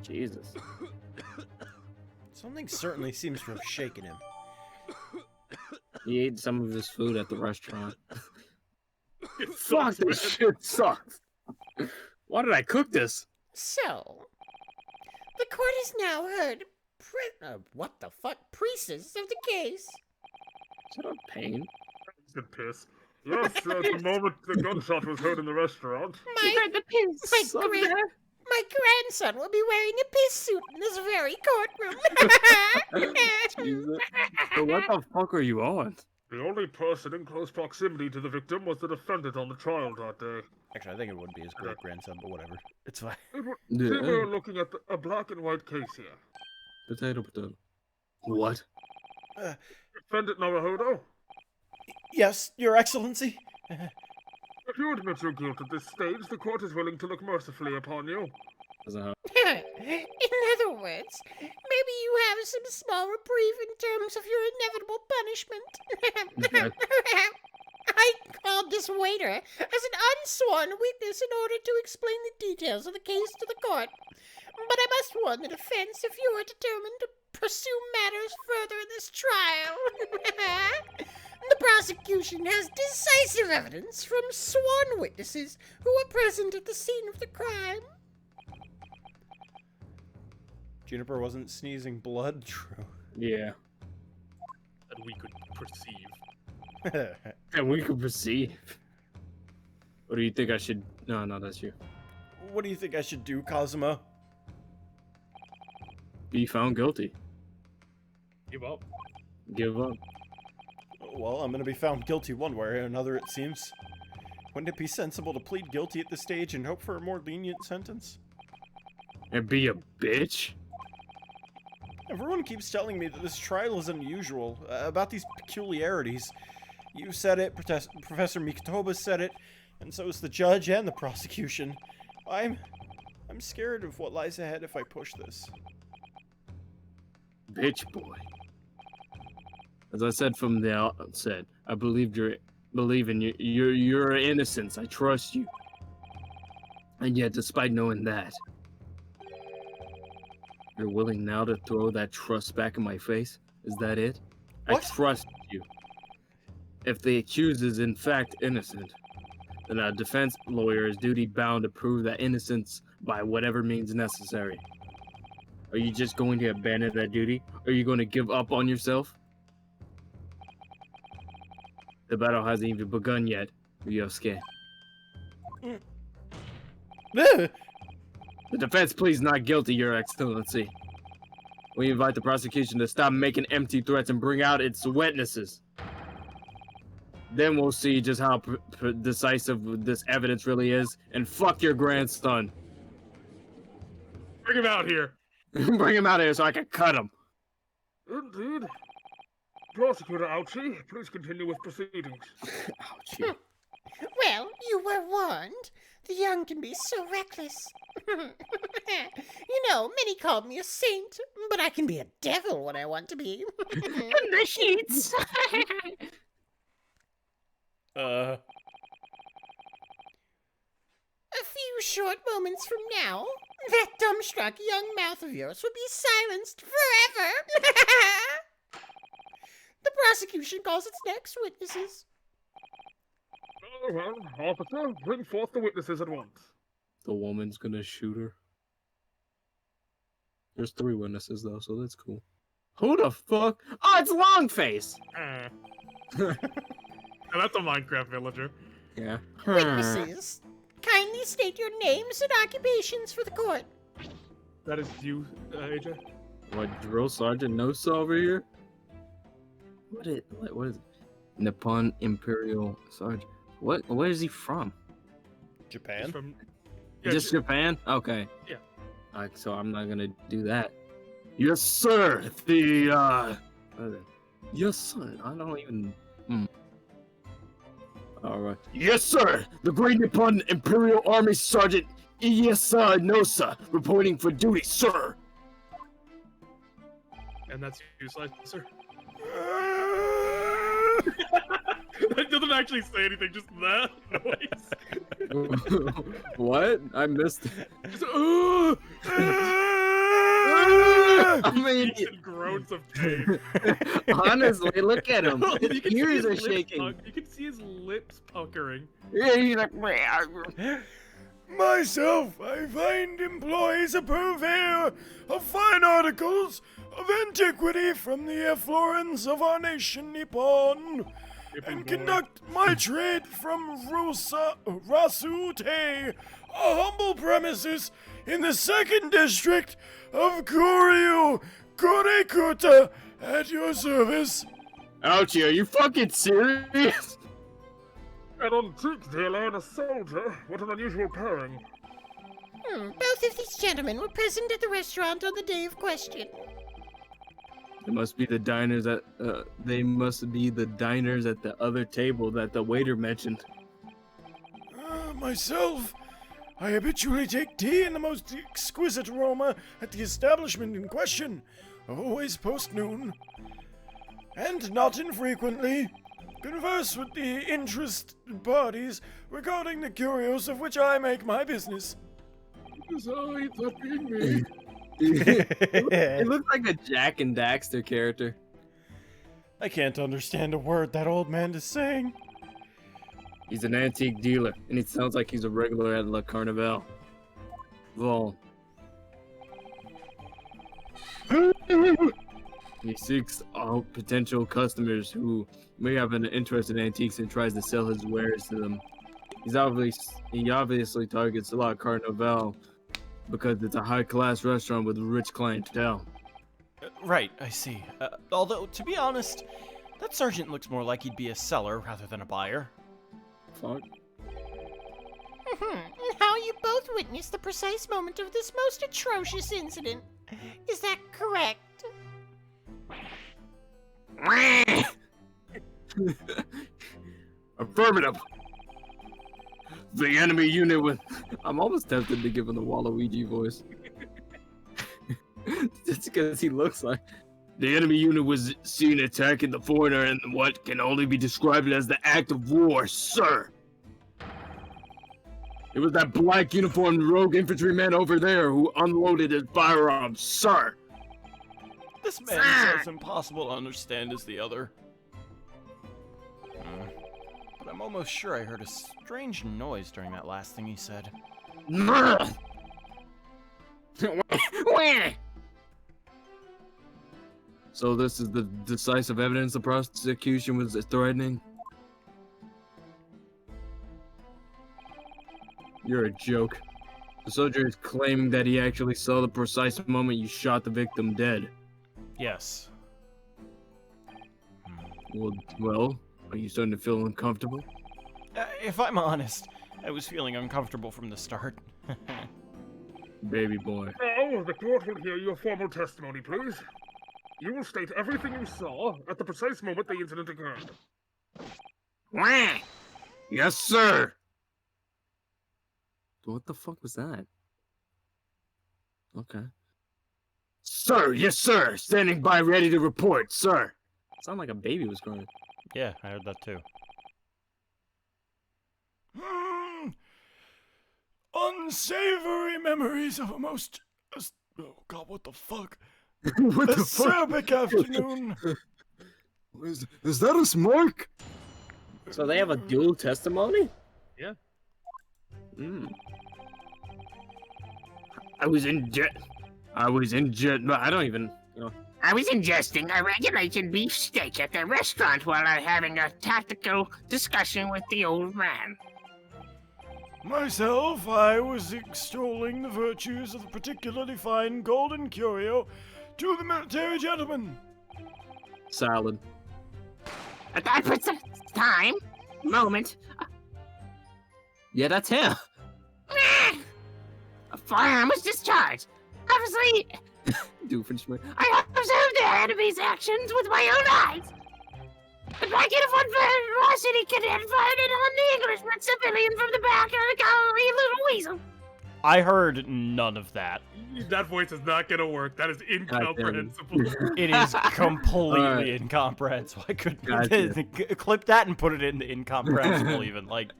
Jesus. Something certainly seems to have shaken him. He ate some of his food at the restaurant. Fuck, This shit sucks. Why did I cook this? So, the court has now heard what the fuck? Pieces of the case. Shut up, Pain. Good piss. Yes, at the moment the gunshot was heard in the restaurant. You heard the pins My grandson will be wearing a piss suit in this very courtroom. Jesus. So what the fuck are you on? The only person in close proximity to the victim was the defendant on the trial that day. Actually, I think it would be his great grandson, but whatever. It's fine. Yeah. See, we're looking at a black and white case here. Potato. What? Defendant Naruhodo, Yes, Your Excellency. if you admit your guilt at this stage, the court is willing to look mercifully upon you. In other words, maybe you have some small reprieve in terms of your inevitable punishment. I called this waiter as an unsworn witness in order to explain the details of the case to the court. But I must warn the defense if you are determined to pursue matters further in this trial. The prosecution has decisive evidence from sworn witnesses who were present at the scene of the crime. Juniper wasn't sneezing blood, true. Yeah. And we could perceive. And we could perceive. What do you think I should... No, that's you. What do you think I should do, Kazuma? Be found guilty. Give up. Give up. Well, I'm gonna be found guilty one way or another, it seems. Wouldn't it be sensible to plead guilty at this stage and hope for a more lenient sentence? And be a bitch? Everyone keeps telling me that this trial is unusual, about these peculiarities. You said it, Professor Mikotoba said it, and so is the judge and the prosecution. I'm scared of what lies ahead if I push this. Bitch boy. As I said from the outset, I believe in your innocence. I trust you. And yet, despite knowing that, you're willing now to throw that trust back in my face? Is that it? What? I trust you. If the accused is in fact innocent, then a defense lawyer is duty bound to prove that innocence by whatever means necessary. Are you just going to abandon that duty? Are you going to give up on yourself? The battle hasn't even begun yet, Ryosuke. Ugh. The defense pleads not guilty, Your Excellency. We invite the prosecution to stop making empty threats and bring out its witnesses. Then we'll see just how decisive this evidence really is, and fuck your grandson. Bring him out here. Bring him out here so I can cut him. Indeed. Prosecutor Ouchie, please continue with proceedings. Ouchie. Well, you were warned. The young can be so reckless. You know, many call me a saint, but I can be a devil when I want to be. The sheets. A few short moments from now, that dumbstruck young mouth of yours will be silenced forever. The prosecution calls its next witnesses. Very well, officer, bring forth the witnesses at once. The woman's gonna shoot her. There's 3 witnesses though, so that's cool. Who the fuck? Oh, it's Longface! Now that's a Minecraft villager. Yeah. Witnesses, kindly state your names and occupations for the court. That is you, AJ? What, Drill Sergeant Nosa over here? What is it? Nippon Imperial Sergeant. Where is he from? Japan? He's from... Just Japan? Okay. Yeah. So I'm not gonna do that. Yes, sir. Yes, sir. I don't even. All right. Yes, sir. The Great Nippon Imperial Army Sergeant Iyasa Nosa reporting for duty, sir. And that's you, sir. That doesn't actually say anything, just that noise. What? I missed it. Just, I mean, and groans of pain. honestly, look at him. You His can see ears his are lips shaking. You can see his lips puckering. Yeah, he's like, Myself, I find employs a purveyor of fine articles of antiquity from the effluence of our nation Nippon, and conduct my trade from Rasute, a humble premises in the 2nd district of Kuryu Kurekuta, at your service. Ouchie, are you fucking serious? An antique dealer and a soldier? What an unusual pairing. Both of these gentlemen were present at the restaurant on the day of question. They must be the diners at. They must be the diners at the other table that the waiter mentioned. Myself, I habitually take tea in the most exquisite aroma at the establishment in question, always post-noon, and not infrequently converse with the interested parties regarding the curios of which I make my business. Besides, that being me. It looks like a Jack and Daxter character. I can't understand a word that old man is saying. He's an antique dealer, and it sounds like he's a regular at La Carnival. Vol. He seeks out potential customers who may have an interest in antiques and tries to sell his wares to them. He obviously targets La Carnival because it's a high-class restaurant with rich clientele. Right, I see. Although, to be honest, that sergeant looks more like he'd be a seller rather than a buyer. Fuck. How you both witnessed the precise moment of this most atrocious incident. Is that correct? Affirmative. The enemy unit with... I'm almost tempted to give him the Waluigi voice. Just because he looks like... The enemy unit was seen attacking the foreigner in what can only be described as the act of war, sir. It was that black uniformed rogue infantryman over there who unloaded his firearms, sir. This man is as impossible to understand as the other. But I'm almost sure I heard a strange noise during that last thing he said. So this is the decisive evidence the prosecution was threatening? You're a joke. The soldier is claiming that he actually saw the precise moment you shot the victim dead. Yes. Well, are you starting to feel uncomfortable? If I'm honest, I was feeling uncomfortable from the start. Baby boy. Now, the court will hear your formal testimony, please. You will state everything you saw at the precise moment the incident occurred. Yes, sir! What the fuck was that? Okay. Sir, yes, sir! Standing by ready to report, sir! Sound like a baby was crying. Yeah, I heard that too. Unsavory memories of a most... Oh god, what the fuck? What the fuck? Acerbic afternoon! Is that a smirk? So they have a dual testimony? Yeah. I was in jet, but I don't even, I was ingesting a regulation beef steak at the restaurant while having a tactical discussion with the old man. Myself, I was extolling the virtues of the particularly fine golden curio to the military gentleman. salad. At that precise moment, Yeah, that's him. a firearm was discharged. Obviously, Doofenshmirtz. I observed the enemy's actions with my own eyes. The black uniformed varsity cadet fired it on the Englishman civilian from the back of the gallery, little weasel. I heard none of that. That voice is not gonna work. That is incomprehensible. It is completely Alright. incomprehensible. I couldn't Gotcha. clip that and put it into incomprehensible even. Like,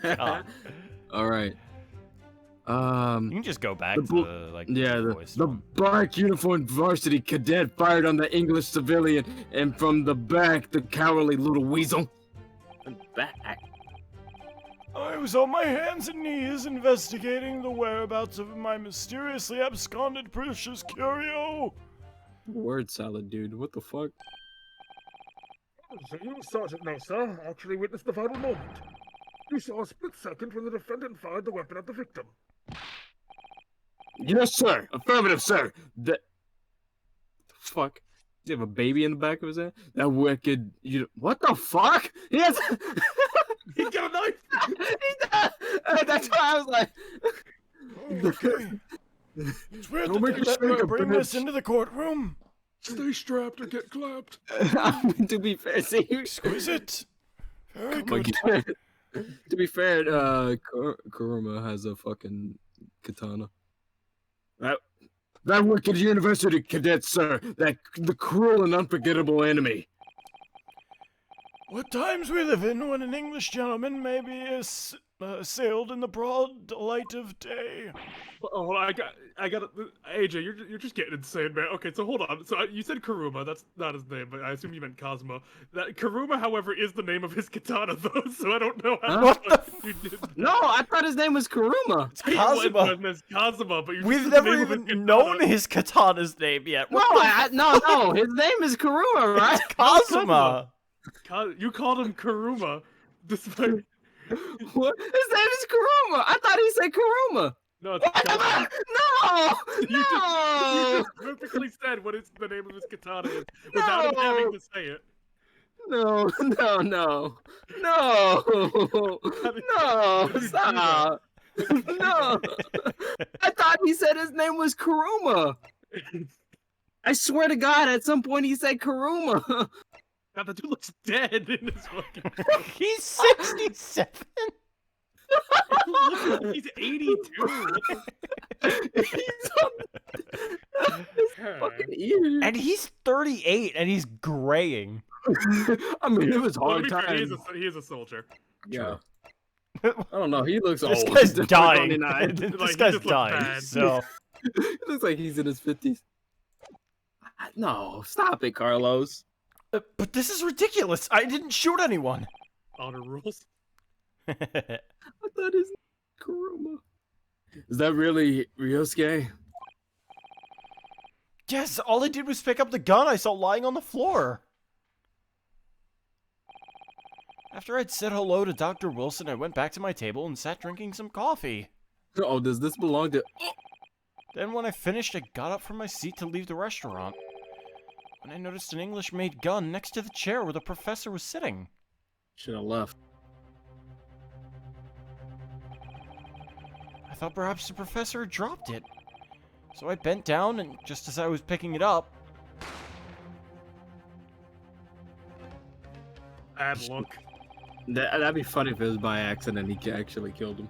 God. All right. You can just go back The to bl- the, like, Yeah, voice. the black uniformed varsity cadet fired on the English civilian, and from the back, the cowardly little weasel. Back. I was on my hands and knees investigating the whereabouts of my mysteriously absconded precious curio. Word salad, dude. What the fuck? So you, Sergeant Nosa, actually witnessed the vital moment. You saw a split second when the defendant fired the weapon at the victim. Yes, sir. Affirmative, sir. The fuck? Does he have a baby in the back of his head? That wicked. What the fuck? He has. He's got a knife! That's why I was like. Okay. It's weird Don't that make they a let me shaker, bring this bitch. into the courtroom. Stay strapped or get clapped. To be fair, see, Exquisite. Very oh my good. God. To be fair, Kuruma has a fucking katana. That wicked university cadet, sir. The cruel and unforgettable enemy. What times we live in when an English gentleman may be assailed in the broad light of day. Oh, hold on, I got AJ, you're just getting insane, man. Okay, so hold on. So you said Kuruma, that's not his name, but I assume you meant Kazuma. That Kuruma, however, is the name of his katana, though. So I don't know how What the you did. No, I thought his name was Kuruma. It's It Kazuma. wasn't as Kazuma, but you We've said the never name of his even katana. known his katana's name yet. No, no, his name is Kuruma, right? Kazuma. You called him Kuruma, despite What? His name is Kuruma. I thought he said Kuruma. no, it's Kazuma. No, You no, just perfectly said what is the name of his katana is without him having to say it. no, no, no, no, no, stop. No, I thought he said his name was Kuruma. I swear to God, at some point he said Kuruma. God, the dude looks dead in this fucking. He's 67. He's 82. He's on his fucking ears. And he's 38 and he's graying. I mean, it was Well, to hard be fair, time. he is a soldier. Yeah. I don't know. He looks This old. guy's He's like dying. 29. This Like, he guy's just looked dying. bad. So He looks like he's in his 50s. No, stop it, Carlos. But this is ridiculous. I didn't shoot anyone. Honor rules. I thought his Kuruma. Is that really Ryosuke? Yes, all I did was pick up the gun I saw lying on the floor. After I'd said hello to Dr. Wilson, I went back to my table and sat drinking some coffee. Oh, does this belong to... Then when I finished, I got up from my seat to leave the restaurant. When I noticed an English-made gun next to the chair where the professor was sitting. Should have left. I thought perhaps the professor had dropped it. So I bent down, and just as I was picking it up... Bad luck. That'd be funny if it was by accident he actually killed him.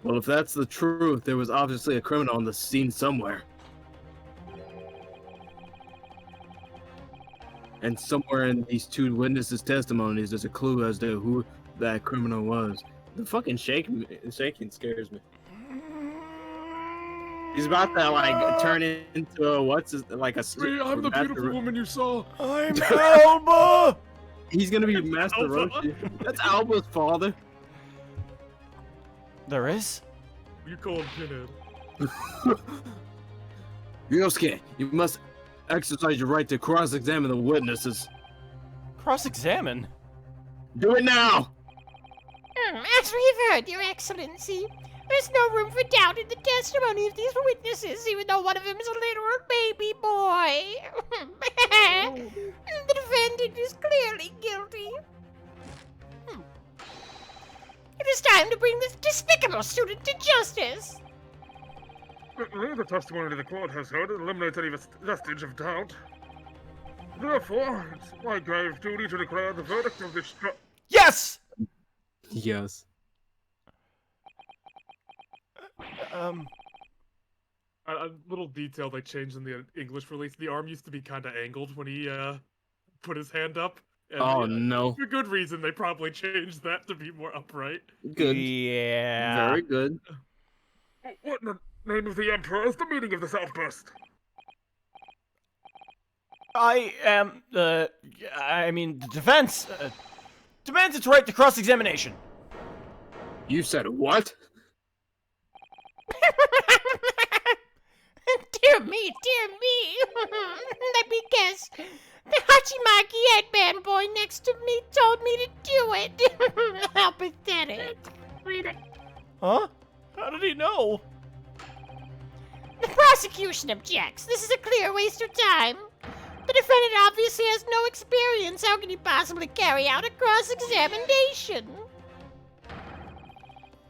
Well, if that's the truth, there was obviously a criminal on the scene somewhere. And somewhere in these two witnesses' testimonies, there's a clue as to who that criminal was. The fucking shaking scares me. He's about to like turn into a Hey, I'm the beautiful woman you saw. I'm Alba! He's gonna be Master Alpha. Roshi. That's Alba's father. There is? You call him Pinhead. Ryosuke, you must exercise your right to cross-examine the witnesses. Cross-examine? Do it now! As we've heard, Your Excellency, there's no room for doubt in the testimony of these witnesses, even though one of them is a literal baby boy. The defendant is clearly guilty. It is time to bring this despicable student to justice. The testimony the court has heard eliminates any vestige of doubt. Therefore, it's my grave duty to declare the verdict of this trial. Yes! Yes. A little detail they changed in the English release. The arm used to be kind of angled when he put his hand up. And Oh no. for good reason, they probably changed that to be more upright. Good. Yeah. Very good. What in the name of the Emperor is the meaning of this outburst? I am, the defense, demands its right to cross-examination. You said what? Dear me, dear me. Let me guess. The Hachimaki headband boy next to me told me to do it. How pathetic. Huh? How did he know? The prosecution objects. This is a clear waste of time. The defendant obviously has no experience. How can he possibly carry out a cross-examination?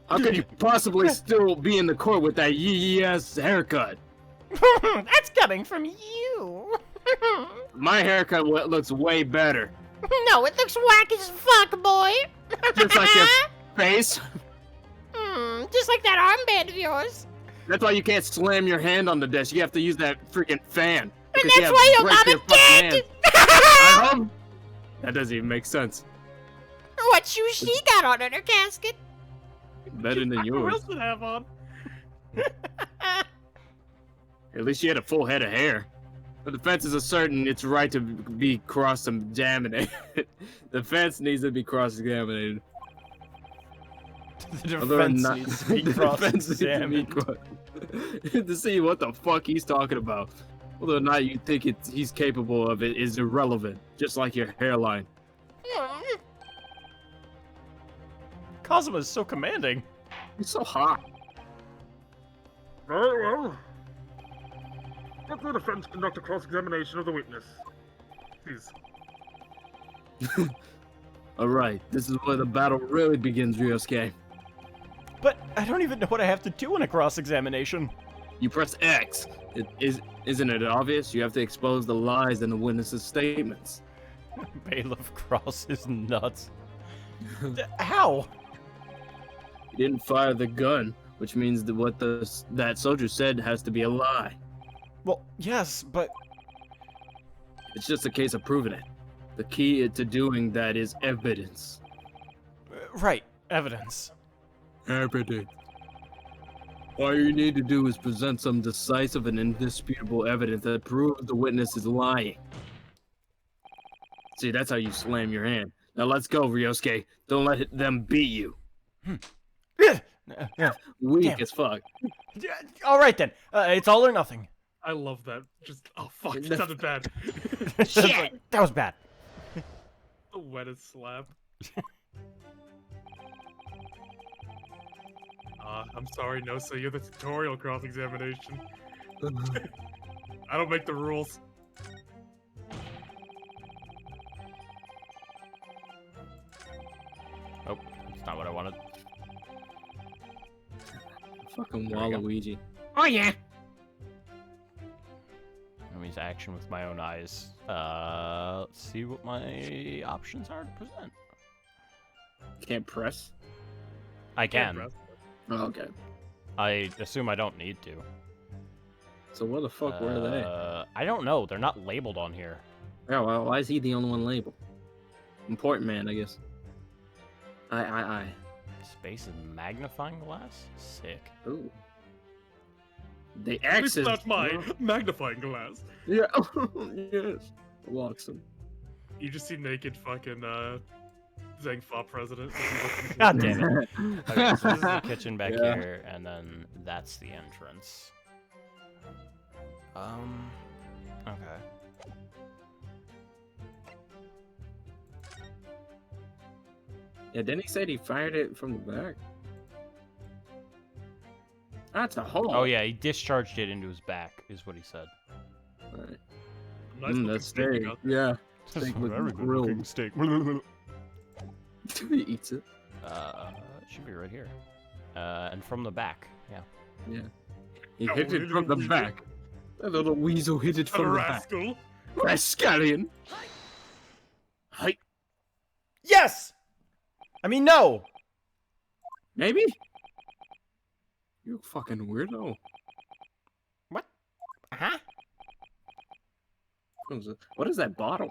How could you possibly still be in the court with that yee-ass haircut? That's coming from you. My haircut looks way better. No, it looks whack as fuck, boy. Just like your face. Just like that armband of yours. That's why you can't slam your hand on the desk. You have to use that freaking fan. And because you that's have why to your break mama fucking dead. hand. That doesn't even make sense. What shoes she got on in her casket? Better than What yours. else did I have on? At least she had a full head of hair. The defense is asserting its right to be cross-examined. The defense needs to be cross-examined. The Although defense not- needs to be the defense needs to be cross-examined. to see what the fuck he's talking about. Whether or not you think he's capable of it is irrelevant. Just like your hairline. Kazuma is so commanding. It's so hot. Very well. Let the defense conduct a cross-examination of the witness. Please. Alright, this is where the battle really begins, Ryosuke. But I don't even know what I have to do in a cross-examination. You press X. Isn't it obvious? You have to expose the lies in the witness's statements. Bailiff Cross is nuts. How? You didn't fire the gun, which means that what that soldier said has to be a lie. Well, yes, but... It's just a case of proving it. The key to doing that is evidence. Right, evidence. Evidence. All you need to do is present some decisive and indisputable evidence that proves the witness is lying. See, that's how you slam your hand. Now let's go, Ryosuke. Don't let them beat you. Weak Damn. as fuck. All right then. It's all or nothing. I love that. Just oh fuck, it sounded bad. Shit! That was bad. The wettest slap. I'm sorry, Nosa, you're the tutorial cross-examination. I don't make the rules. Oh, that's not what I wanted. Fucking There we go. Waluigi. Oh yeah. That means action with my own eyes. Let's see what my options are to present. Can't press. I Can't can. press. Oh, okay. I assume I don't need to. So what the fuck were they? I don't know. They're not labeled on here. Yeah, well, why is he the only one labeled? Important man, I guess. I. Space is magnifying glass? Sick. Ooh. The At least axis. that's my magnifying glass. Yeah. Yes. Watson. You just see naked fucking Zangfa president. God damn it. Okay, so this is the kitchen back Yeah. here, and then that's the entrance. Okay. Yeah, didn't he say he fired it from the back? That's a hole. Oh yeah, he discharged it into his back, is what he said. Right. Nice looking That's steak you steak. got. Yeah. Steak with grilled. steak. He eats it. It should be right here. And from the back, yeah. Yeah. He Oh, hit it little from the weasel. back. That little weasel hit it What a from the back. rascal. Rascallion. Hi. Yes. I mean, no. Maybe? You fucking weirdo. Huh? What is that bottle?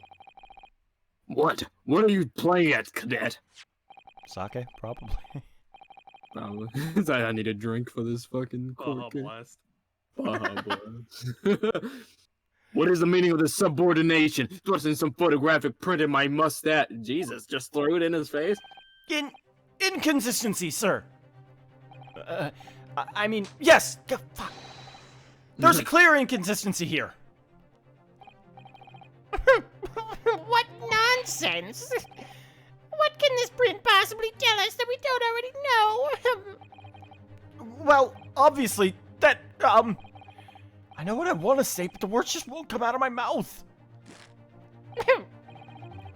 What? What are you playing at, cadet? Sake, probably. Probably. I need a drink for this fucking Oh, court case. blast. Baja Blast. What is the meaning of this subordination? Thrusting some photographic print in my mustache. Jesus, just threw it in his face? Inconsistency, sir. I mean, yes. Fuck. There's a clear inconsistency here. What nonsense! What can this print possibly tell us that we don't already know? Well, obviously, that, I know what I want to say, but the words just won't come out of my mouth.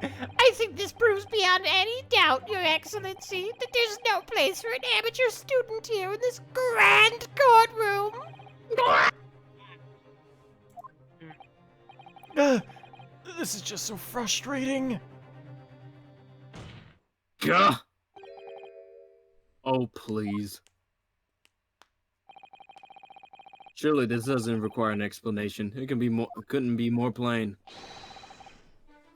I think this proves beyond any doubt, Your Excellency, that there's no place for an amateur student here in this grand courtroom. This is just so frustrating. Gah! Oh, please. Surely this doesn't require an explanation. It couldn't be more plain.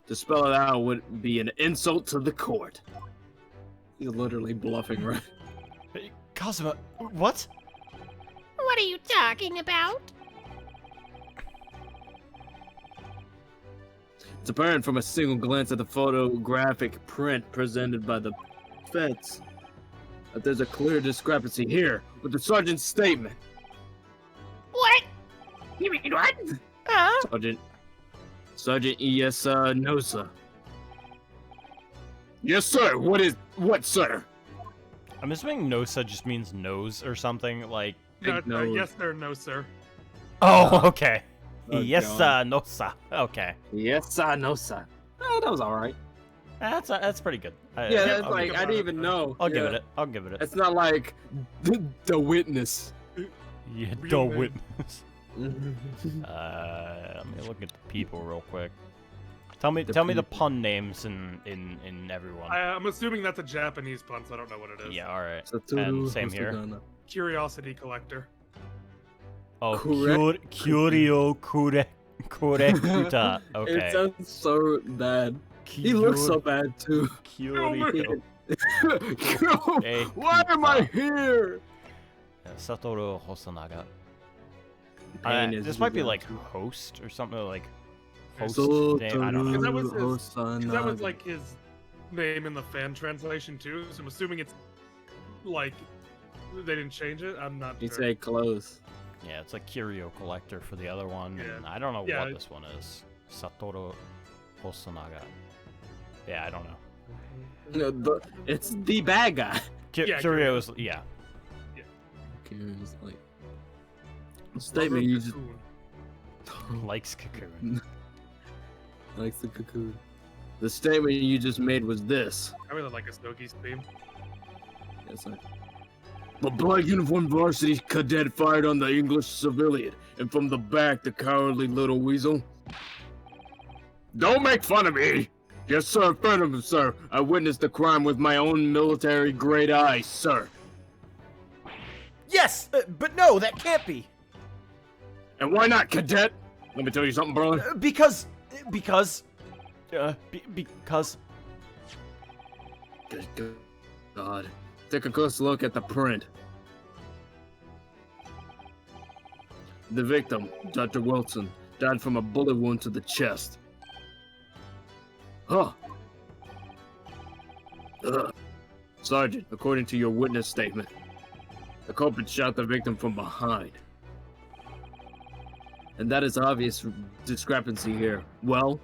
To spell it out would be an insult to the court. He's literally bluffing, right? Hey, Kazuma, what? What are you talking about? It's apparent from a single glance at the photographic print presented by the feds that there's a clear discrepancy here with the sergeant's statement. What? You mean what? Huh? Sergeant E.S. Nosa. Yes, sir. What, sir? I'm assuming Nosa just means nose or something, like... Big nose. Yes, sir, no, sir. Oh, okay. Oh, Yes, God. Nosa. Okay. Yes, Nosa. Oh, that was all right. That's pretty good. Yeah, that's I'll like think I about didn't it. even know. I'll give Yeah. it it. I'll give it it. It's not like the witness. Yeah, Real don't name. witness. Let me look at the people real quick. Tell me the people. pun names in everyone. I'm assuming that's a Japanese pun, so I don't know what it is. Yeah, all right. Satoru And same here. Hosogana. Curiosity collector. Oh, Correct. Curio Kurekuta. It Okay. sounds so bad. He looks so bad too. Curio. Why am I here? Satoru Hosonaga. Pain is This might be begun like to- host or something like host Satoru name. I don't know. That was his- 'Cause that was Hosonaga. like his name in the fan translation too, so I'm assuming it's like they didn't change it. I'm not You sure. say close. Yeah, it's like Curio Collector for the other one. Yeah. And I don't know Yeah. what this one is. Satoru Hosonaga. Yeah, I don't know. No, it's the bad guy. Yeah, Curio is yeah. It's like a Mother statement you just Cocoon. Likes Cocoon. likes the cocoon. The statement you just made was this. I really like Astogi's theme. Yes, sir. The black uniformed varsity cadet fired on the English civilian, and from the back, the cowardly little weasel. Don't make fun of me! Yes, sir, affirmative, sir. I witnessed the crime with my own military-grade eyes, sir. Yes, but no, that can't be. And why not, cadet? Let me tell you something, brother. Because. Good God. Take a close look at the print. The victim, Dr. Wilson, died from a bullet wound to the chest. Huh. Ugh. Sergeant, according to your witness statement, the culprit shot the victim from behind. And that is obvious discrepancy here. Well,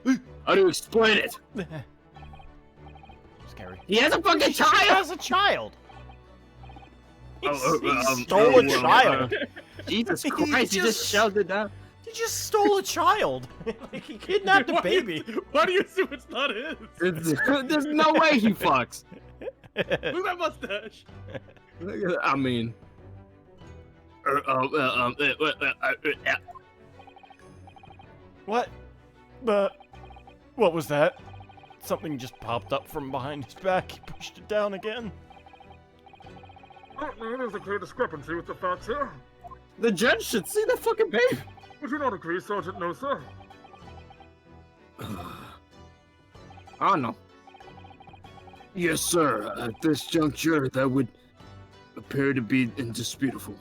how do you explain it? Scary. He has a fucking He child! has a child. He stole a child. Jesus He Christ, he just just- shoved it down. He just stole a child. Like he kidnapped a Why do you- baby. Why do you assume it's not his? There's no way he fucks. Look at that mustache. I mean, What? What was that? Something just popped up from behind his back. He pushed it down again. There's a clear discrepancy with the facts here. the judge should see the fucking baby. Would you not agree, Sergeant? No, sir. I don't know. Yes, sir. At this juncture, that would appear to be indisputable.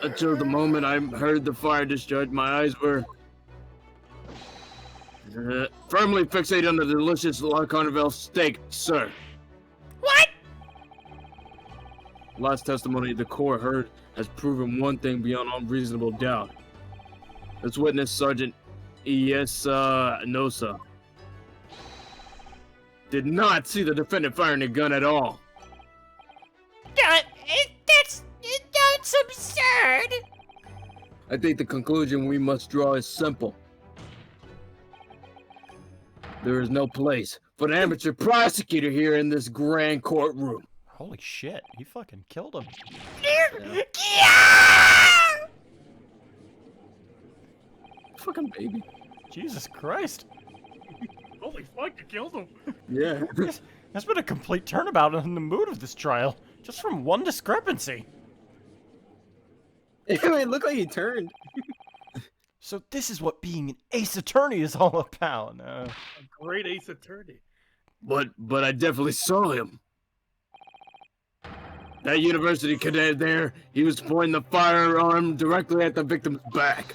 Until the moment I heard the fire discharge, my eyes were firmly fixated on the delicious La Carnival steak, sir. What? Last testimony the court heard has proven one thing beyond all reasonable doubt. Let's witness Sergeant Nosa did not see the defendant firing a gun at all. That's absurd. I think the conclusion we must draw is simple. There is no place for an amateur prosecutor here in this grand courtroom. Holy shit, he fucking killed him. Fucking baby. Jesus Christ. Holy fuck, you killed him. Yeah. That's been a complete turnabout in the mood of this trial, just from one discrepancy. It looked like he turned. So this is what being an ace attorney is all about. A great ace attorney. But I definitely saw him. That university cadet there, he was pointing the firearm directly at the victim's back.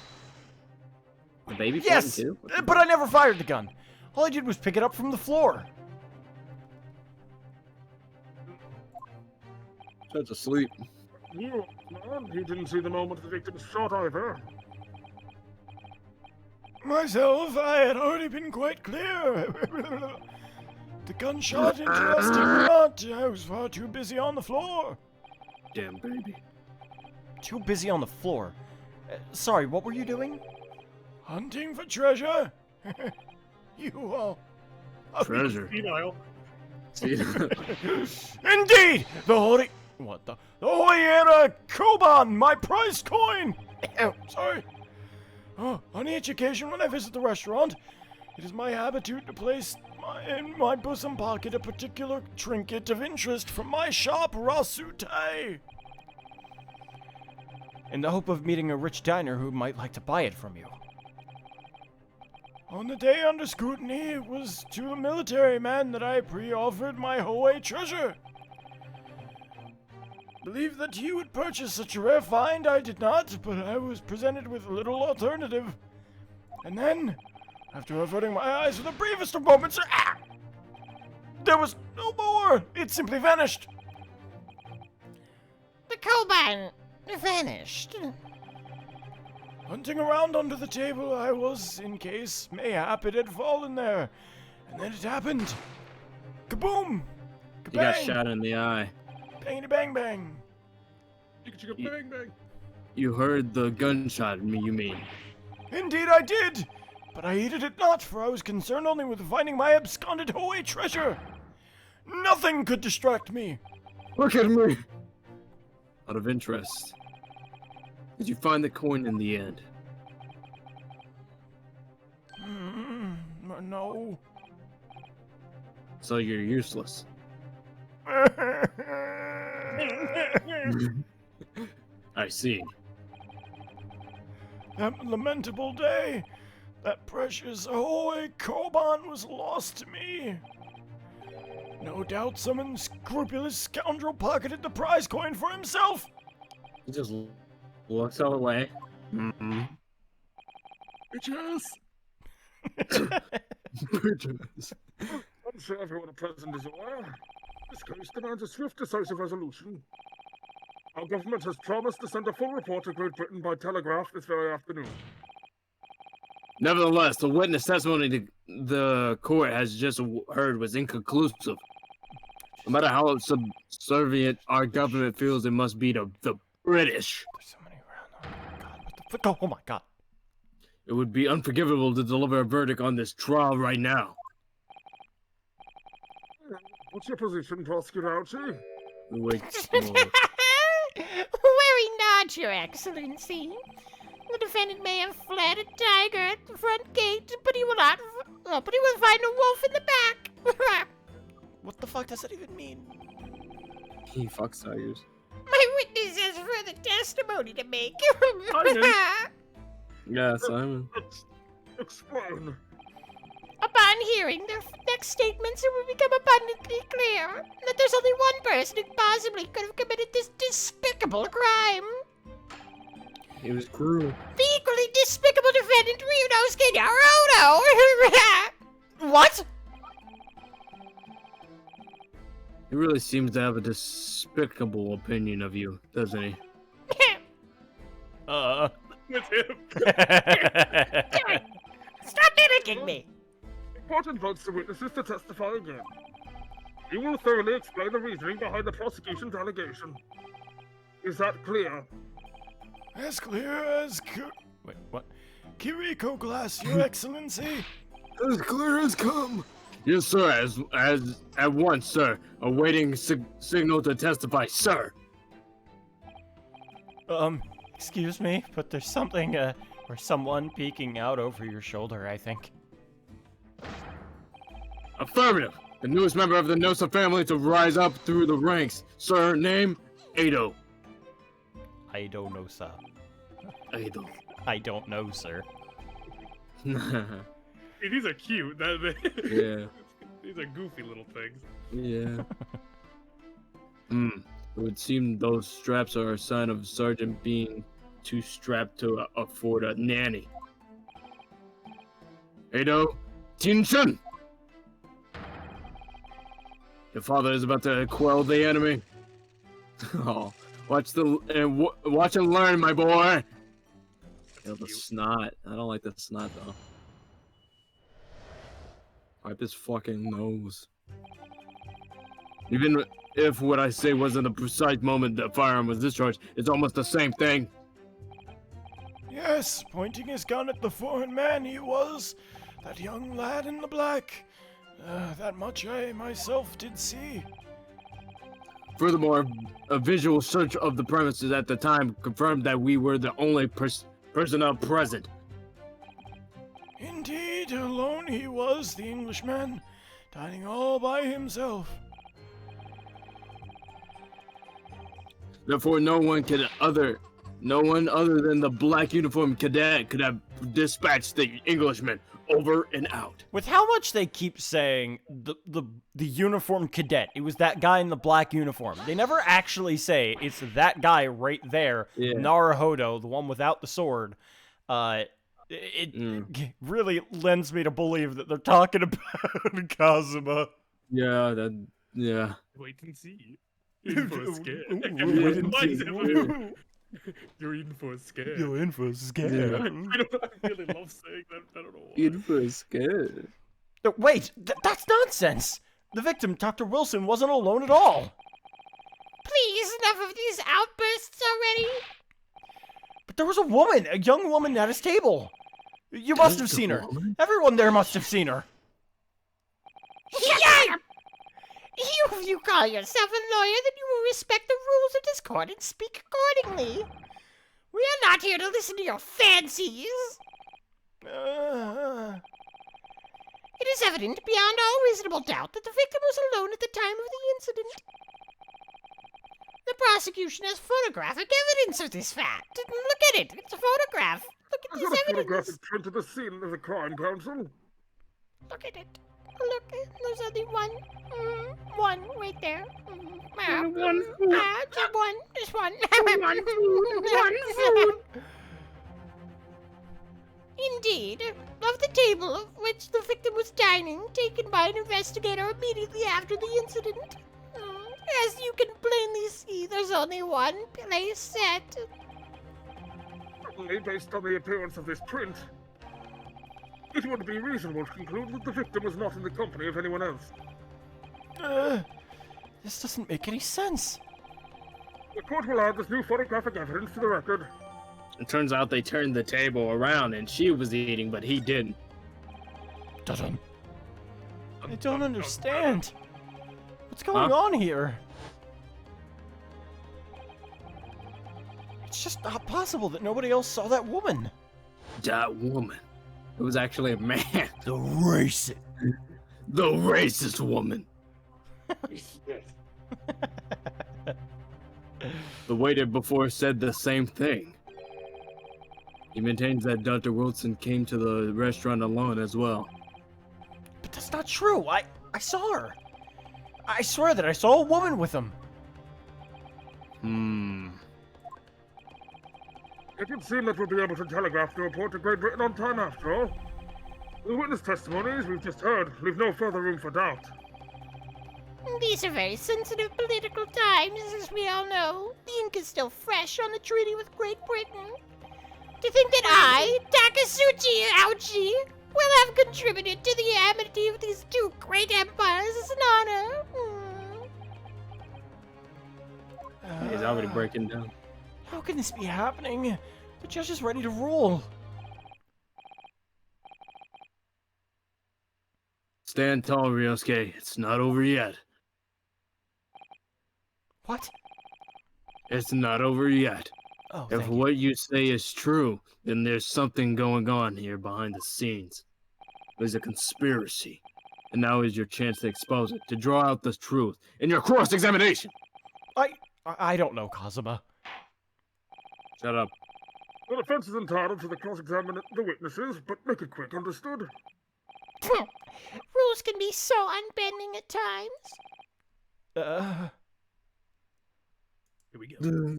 The baby Yes, too? but I never fired the gun. All I did was pick it up from the floor. Such asleep. You, man, he didn't see the moment the victim shot either. Myself, I had already been quite clear. The gunshot interested me not. I was far too busy on the floor. Damn baby. Too busy on the floor. Sorry, what were you doing? Hunting for treasure. You all. Treasure. Senile. Indeed! The holy. What the? The Hoyera Koban, my prized coin! Sorry. Oh, on each occasion when I visit the restaurant, it is my habitude to place in my bosom pocket a particular trinket of interest from my shop, Rasute. In the hope of meeting a rich diner who might like to buy it from you. On the day under scrutiny, it was to a military man that I pre-offered my Hoey treasure. believe that you would purchase such a rare find. I did not, but I was presented with little alternative. And then, after averting my eyes for the briefest of moments, there was no more. It simply vanished. The Coban vanished. Hunting around under the table, I was, in case mayhap it had fallen there. And then it happened. Kaboom! You got Kabang! shot in the eye. Bangity bang bang. Chicka chicka bang bang. You heard the gunshot, you mean? Indeed I did! But I heeded it not, for I was concerned only with finding my absconded away treasure. Nothing could distract me. Look at me! Out of interest, did you find the coin in the end? No. So you're useless. I see. That lamentable day, that precious Ahoy Koban was lost to me. No doubt some unscrupulous scoundrel pocketed the prize coin for himself. He just looks all away. Mm-mm. Bitches! I'm sure everyone present is aware. This case demands a swift, decisive resolution. Our government has promised to send a full report to Great Britain by telegraph this very afternoon. Nevertheless, the witness testimony the court has just heard was inconclusive. No matter how subservient our government feels, it must be the British. There's so many around. Oh my god, what the fuck? Oh my god. It would be unforgivable to deliver a verdict on this trial right now. What's your position, Prosecutor Archie? Wait. Very not, Your Excellency. The defendant may have fled a tiger at the front gate, but he will not. But he will find a wolf in the back. What the fuck does that even mean? He fucks tigers. My witness has further testimony to make. Yeah, Simon. Explain. Upon hearing their next statements, it will become abundantly clear that there's only one person who possibly could have committed this despicable crime. He was cruel. The equally despicable defendant, Ryunosuke Naruto. What? He really seems to have a despicable opinion of you, doesn't he? With him. Stop mimicking me. Court invites the witnesses to testify again. He will thoroughly explain the reasoning behind the prosecution's allegation. Is that clear? As clear as wait, what? Kiriko Glass, Your Excellency. As clear as come. Yes, sir. As at once, sir. Awaiting signal to testify, sir. Excuse me, but there's something, or someone peeking out over your shoulder, I think. Affirmative. The newest member of the Nosa family to rise up through the ranks. Sir, name, Ado. I don't know, sir. Ado. I don't know, sir. These are cute. Yeah. These are goofy little things. Yeah. It would seem those straps are a sign of Sergeant being too strapped to afford a nanny. Ado, attention! Your father is about to quell the enemy. Oh, watch and learn, my boy. Kill the snot. I don't like the snot though. Wipe his fucking nose. Even if what I say wasn't the precise moment the firearm was discharged, it's almost the same thing. Yes, pointing his gun at the foreign man he was, that young lad in the black. That much I myself did see. Furthermore, a visual search of the premises at the time confirmed that we were the only personnel present. Indeed, alone he was, the Englishman, dining all by himself. Therefore, no one could No one other than the black uniformed cadet could have dispatched the Englishman over and out. With how much they keep saying the uniformed cadet, it was that guy in the black uniform. They never actually say it's that guy right there, Yeah. Naruhodo, the one without the sword. It really lends me to believe that they're talking about Kazuma. Yeah, yeah. Wait and see. You're in for a scare. Wait and Why is see. everyone- You're in for a scare. You're in for a scare. Yeah. I really love saying that. I don't know why. It was good. No, wait, that's nonsense. The victim, Dr. Wilson, wasn't alone at all. Please, enough of these outbursts already. But there was a woman, a young woman at his table. You must have seen her. Everyone there must have seen her. Yay! If you call yourself a lawyer, then you will respect the rules of this court and speak accordingly. We are not here to listen to your fancies. It is evident beyond all reasonable doubt that the victim was alone at the time of the incident. The prosecution has photographic evidence of this fact. Look at it. It's a photograph. Look at Is this that a evidence. photographic print of the scene of the crime, Counsel? Look at it. Look, there's only one. One right there. Just one. Just one. One food. Indeed. Of the table of which the victim was dining, taken by an investigator immediately after the incident. As you can plainly see, there's only one place set. Certainly, based on the appearance of this print, it would be reasonable to conclude that the victim was not in the company of anyone else. This doesn't make any sense. The court will add this new photographic evidence to the record. It turns out they turned the table around and she was eating, but he didn't. I don't understand. What's going on here? It's just not possible that nobody else saw that woman. That woman. It was actually a man. The racist. The racist woman. The waiter before said the same thing. He maintains that Dr. Wilson came to the restaurant alone as well. But that's not true. I saw her. I swear that I saw a woman with him. It would seem that we'll be able to telegraph the report to Great Britain on time after all. The witness testimonies we've just heard leave no further room for doubt. These are very sensitive political times, as we all know. The ink is still fresh on the treaty with Great Britain. To think that I, Takasuchi Aochi, will have contributed to the amity of these two great empires is an honor. He's already breaking down. How can this be happening? The judge is ready to rule. Stand tall, Ryosuke. It's not over yet. What? It's not over yet. Oh, If thank you. what you say is true, then there's something going on here behind the scenes. There's a conspiracy. And now is your chance to expose it, to draw out the truth in your cross-examination. I don't know, Kazuma. Shut up. The defense is entitled to cross-examine the witnesses, but make it quick, understood? Rules can be so unbending at times. Here we go.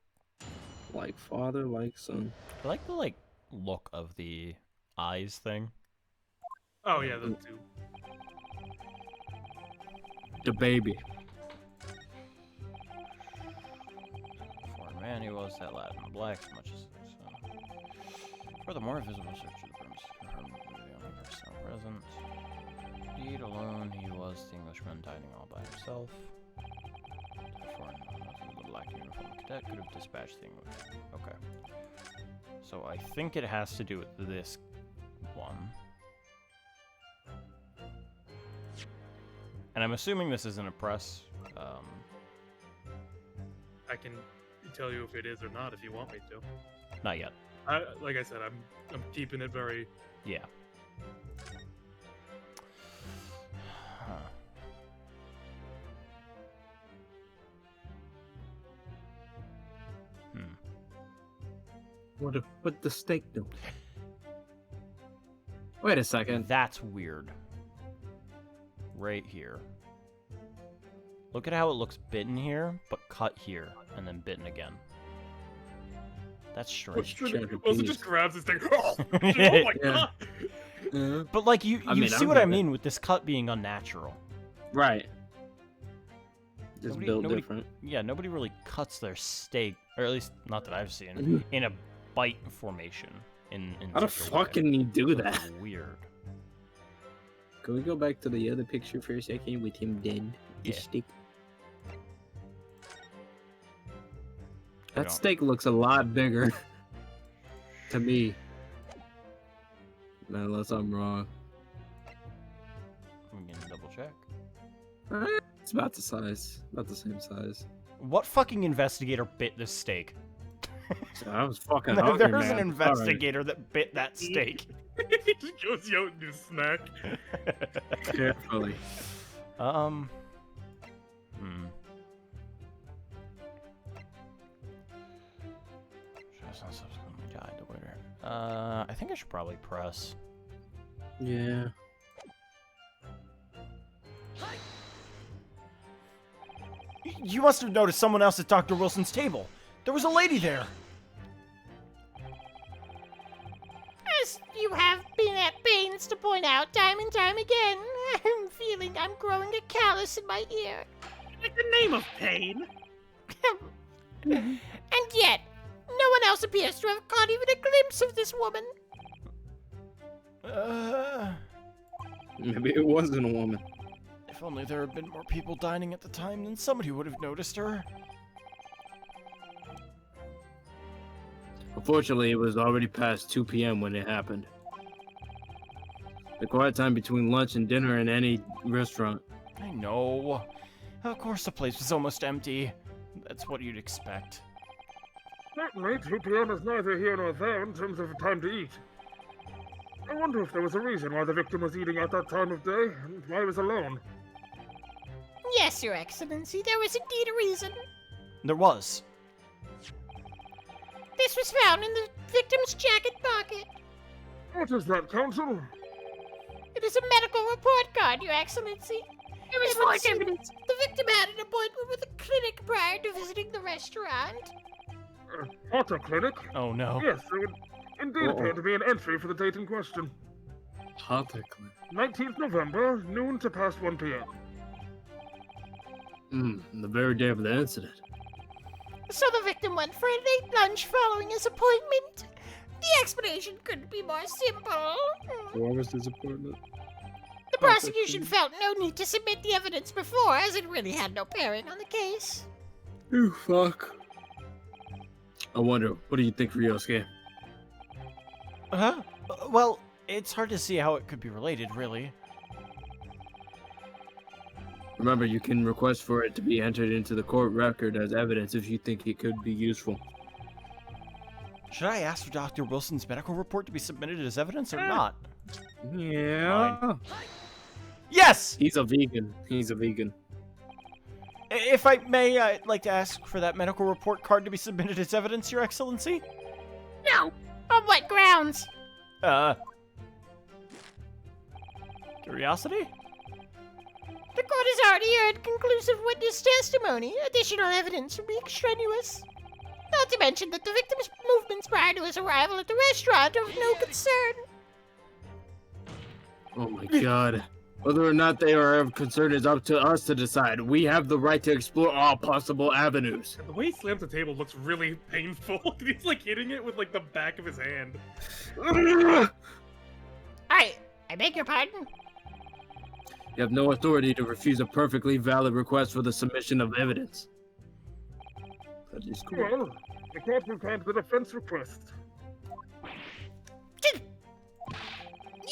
Like father, like son. I like the look of the eyes thing. Oh yeah, those two. The baby. For a man, he was that Latin black as much as his son. Furthermore, visible search of the premises confirmed that the only person present. Indeed, alone, he was the Englishman dining all by himself. Therefore, none of the black uniform cadet could have dispatched the English. Okay. So I think it has to do with this one. And I'm assuming this isn't a press. I can tell you if it is or not if you want me to. Not yet. Like I said, I'm keeping it very. Yeah. Huh. What the steak do? Wait a second. That's weird. Right here. Look at how it looks bitten here, but cut here, and then bitten again. That's strange. Also just grabs his thing. Oh my Yeah. god! But like you I mean, see I'm what I good. mean with this cut being unnatural. Right. Just Nobody- built nobody- different. Yeah, nobody really cuts their steak, or at least not that I've seen, Mhm. in a bite formation. In How the such a way. fuck can you do Looks that? Weird. Can we go back to the other picture for a second with him dead? The Yeah. steak. We That don't- steak looks a lot bigger to me. Unless I'm wrong. I'm gonna double check. It's about the size. About the same size. What fucking investigator bit this steak? So I was fucking hungry, There's man. an investigator that bit that steak. He just goes out and just snack. Alright. Carefully. Hmm. Shows not subsequently died. The waiter. I think I should probably press. Yeah. You must have noticed someone else at Dr. Wilson's table. There was a lady there. As you have been at pains to point out time and time again, I'm feeling I'm growing a callus in my ear. Like the name of pain. And yet, no one else appears to have caught even a glimpse of this woman. Maybe it wasn't a woman. If only there had been more people dining at the time, then somebody would have noticed her. Unfortunately, it was already past 2 p.m. when it happened. The quiet time between lunch and dinner in any restaurant. I know. Of course the place was almost empty. That's what you'd expect. Certainly, 2 p.m. is neither here nor there in terms of time to eat. I wonder if there was a reason why the victim was eating at that time of day, and why he was alone. Yes, Your Excellency, there was indeed a reason. There was. This was found in the victim's jacket pocket. What is that, Counsel? It is a medical report card, Your Excellency. It was would false seem evidence. The victim had an appointment with a clinic prior to visiting the restaurant. Auto clinic? Oh no. Yes, there would indeed Uh-oh. appear to be an entry for the date in question. Hotly. 19th November, noon to past 1 p.m. The very day of the incident. So the victim went for a late lunch following his appointment. The explanation couldn't be more simple. What was his appointment? The prosecution felt no need to submit the evidence before, as it really had no bearing on the case. Oh, fuck. I wonder, what do you think, Ryosuke? Huh? Well, it's hard to see how it could be related, really. Remember, you can request for it to be entered into the court record as evidence if you think it could be useful. Should I ask for Dr. Wilson's medical report to be submitted as evidence or not? Yeah. Yes! He's a vegan. He's a vegan. If I may, I'd like to ask for that medical report card to be submitted as evidence, Your Excellency. No. On what grounds? Curiosity? The court has already heard conclusive witness testimony. Additional evidence would be extraneous. Not to mention that the victim's movements prior to his arrival at the restaurant are of no concern. Oh my god. Whether or not they are of concern is up to us to decide. We have the right to explore all possible avenues. The way he slams the table looks really painful. He's like hitting it with like the back of his hand. I beg your pardon? You have no authority to refuse a perfectly valid request for the submission of evidence. That is cool. Well, the court will grant the defense request.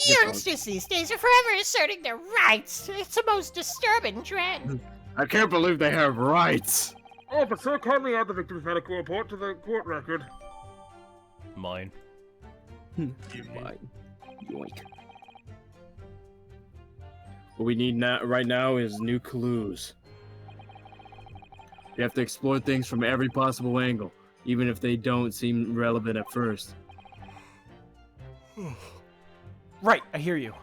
Youngsters these days are forever asserting their rights. It's a most disturbing trend. I can't believe they have rights. Officer, kindly add the victim's medical report to the court record. Mine. Fine. Yoink. What we need now, right now, is new clues. We have to explore things from every possible angle. even if they don't seem relevant at first. Right, I hear you.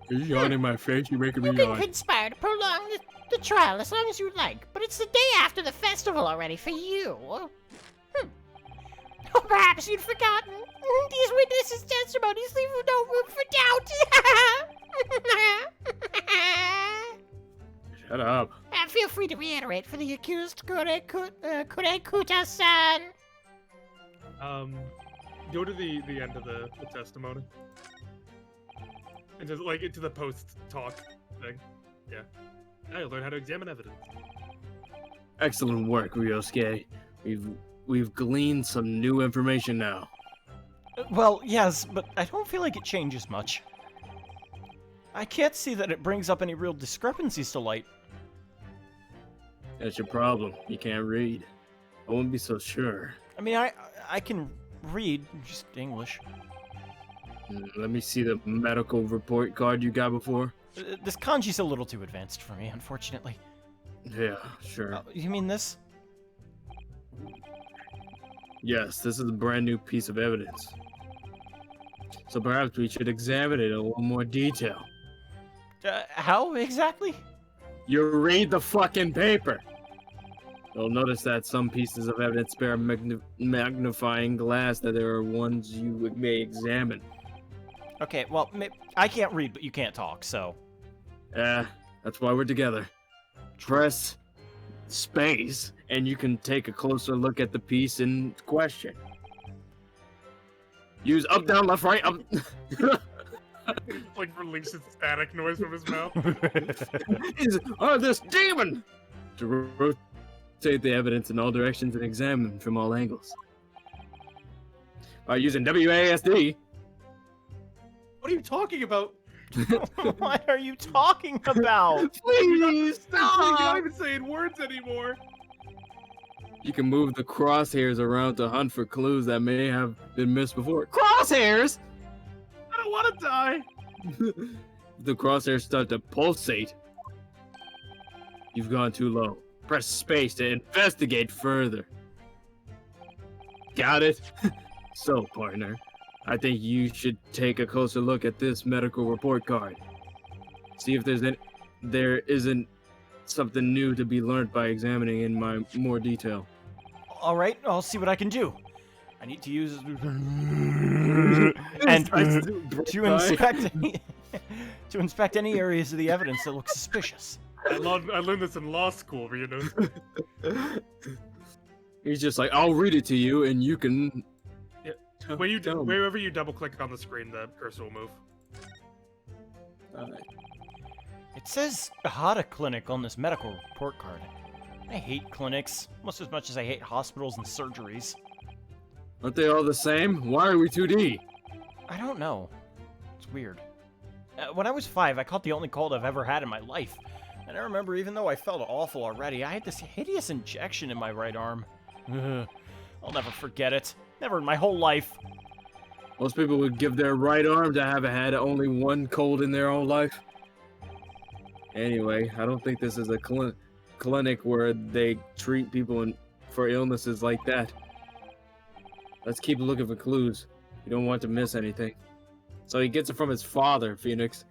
You're yawning in my face, you're making me You can yawn. conspire to prolong the trial as long as you like, but it's the day after the festival already for you. Or perhaps you'd forgotten. These witnesses' testimonies leave no room for doubt. Shut up. Feel free to reiterate for the accused, Kurekuta-san. Go to the end of the testimony. And just, like, into the post-talk thing. Yeah. Now you'll learn how to examine evidence. Excellent work, Ryosuke. We've gleaned some new information now. Well, yes, but I don't feel like it changes much. I can't see that it brings up any real discrepancies to light. That's your problem. You can't read. I wouldn't be so sure. I mean, I can read, just English. Let me see the medical report card you got before. This kanji's a little too advanced for me, unfortunately. Yeah, sure. You mean this? Yes, this is a brand new piece of evidence. So perhaps we should examine it in a little more detail. How exactly? You read the fucking paper! You'll notice that some pieces of evidence bear magnifying glass that there are ones you may examine. Okay, well, I can't read, but you can't talk, so... That's why we're together. Press space, and you can take a closer look at the piece in question. Use up, down, left, right, up... Like, releases static noise from his mouth. This demon! To rotate the evidence in all directions and examine from all angles. By using WASD... What are you talking about? What are you talking about? Please You're not stop! even saying words anymore. You can move the crosshairs around to hunt for clues that may have been missed before. Crosshairs! I don't want to die. If the crosshairs start to pulsate, you've gone too low. Press space to investigate further. Got it? So, partner, I think you should take a closer look at this medical report card. See if there isn't something new to be learned by examining in more detail. All right, I'll see what I can do. I need to use and to inspect any areas of the evidence that look suspicious. I learned this in law school, you know. He's just like, I'll read it to you, and you can. Wherever you double click on the screen, the cursor will move. It says Hada Clinic on this medical report card. I hate clinics, almost as much as I hate hospitals and surgeries. Aren't they all the same? Why are we 2D? I don't know. It's weird. When I was 5, I caught the only cold I've ever had in my life. And I remember, even though I felt awful already, I had this hideous injection in my right arm. I'll never forget it. Never in my whole life. Most people would give their right arm to have had only one cold in their whole life. Anyway, I don't think this is a clinic where they treat people for illnesses like that. Let's keep looking for clues. You don't want to miss anything. So he gets it from his father, Phoenix.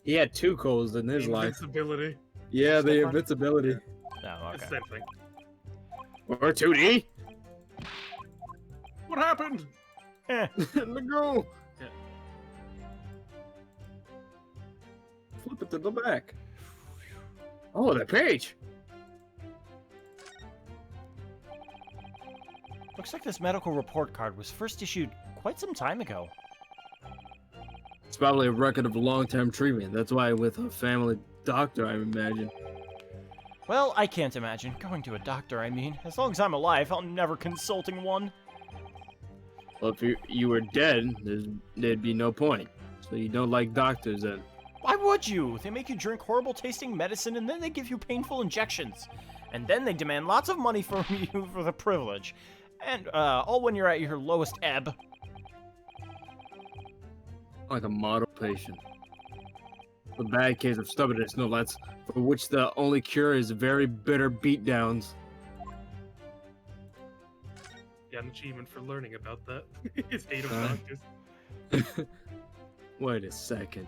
He had 2 colds in his life. Invincibility. Yeah, the invincibility. No, It's okay. the same thing. Or 2D? What happened? Eh. Let go. Yeah. Flip it to the back. Oh, that page. Looks like this medical report card was first issued quite some time ago. It's probably a record of long-term treatment. That's why with a family doctor, I imagine. Well, I can't imagine. Going to a doctor, I mean. As long as I'm alive, I'm never consulting one. Well, if you were dead, there'd be no point. So you don't like doctors then? Why would you? They make you drink horrible tasting medicine and then they give you painful injections. And then they demand lots of money from you for the privilege. And all when you're at your lowest ebb. Like a model patient. A bad case of stubbornness, no less, for which the only cure is very bitter beatdowns. achievement for learning about that. His hate of Huh? doctors. Wait a second.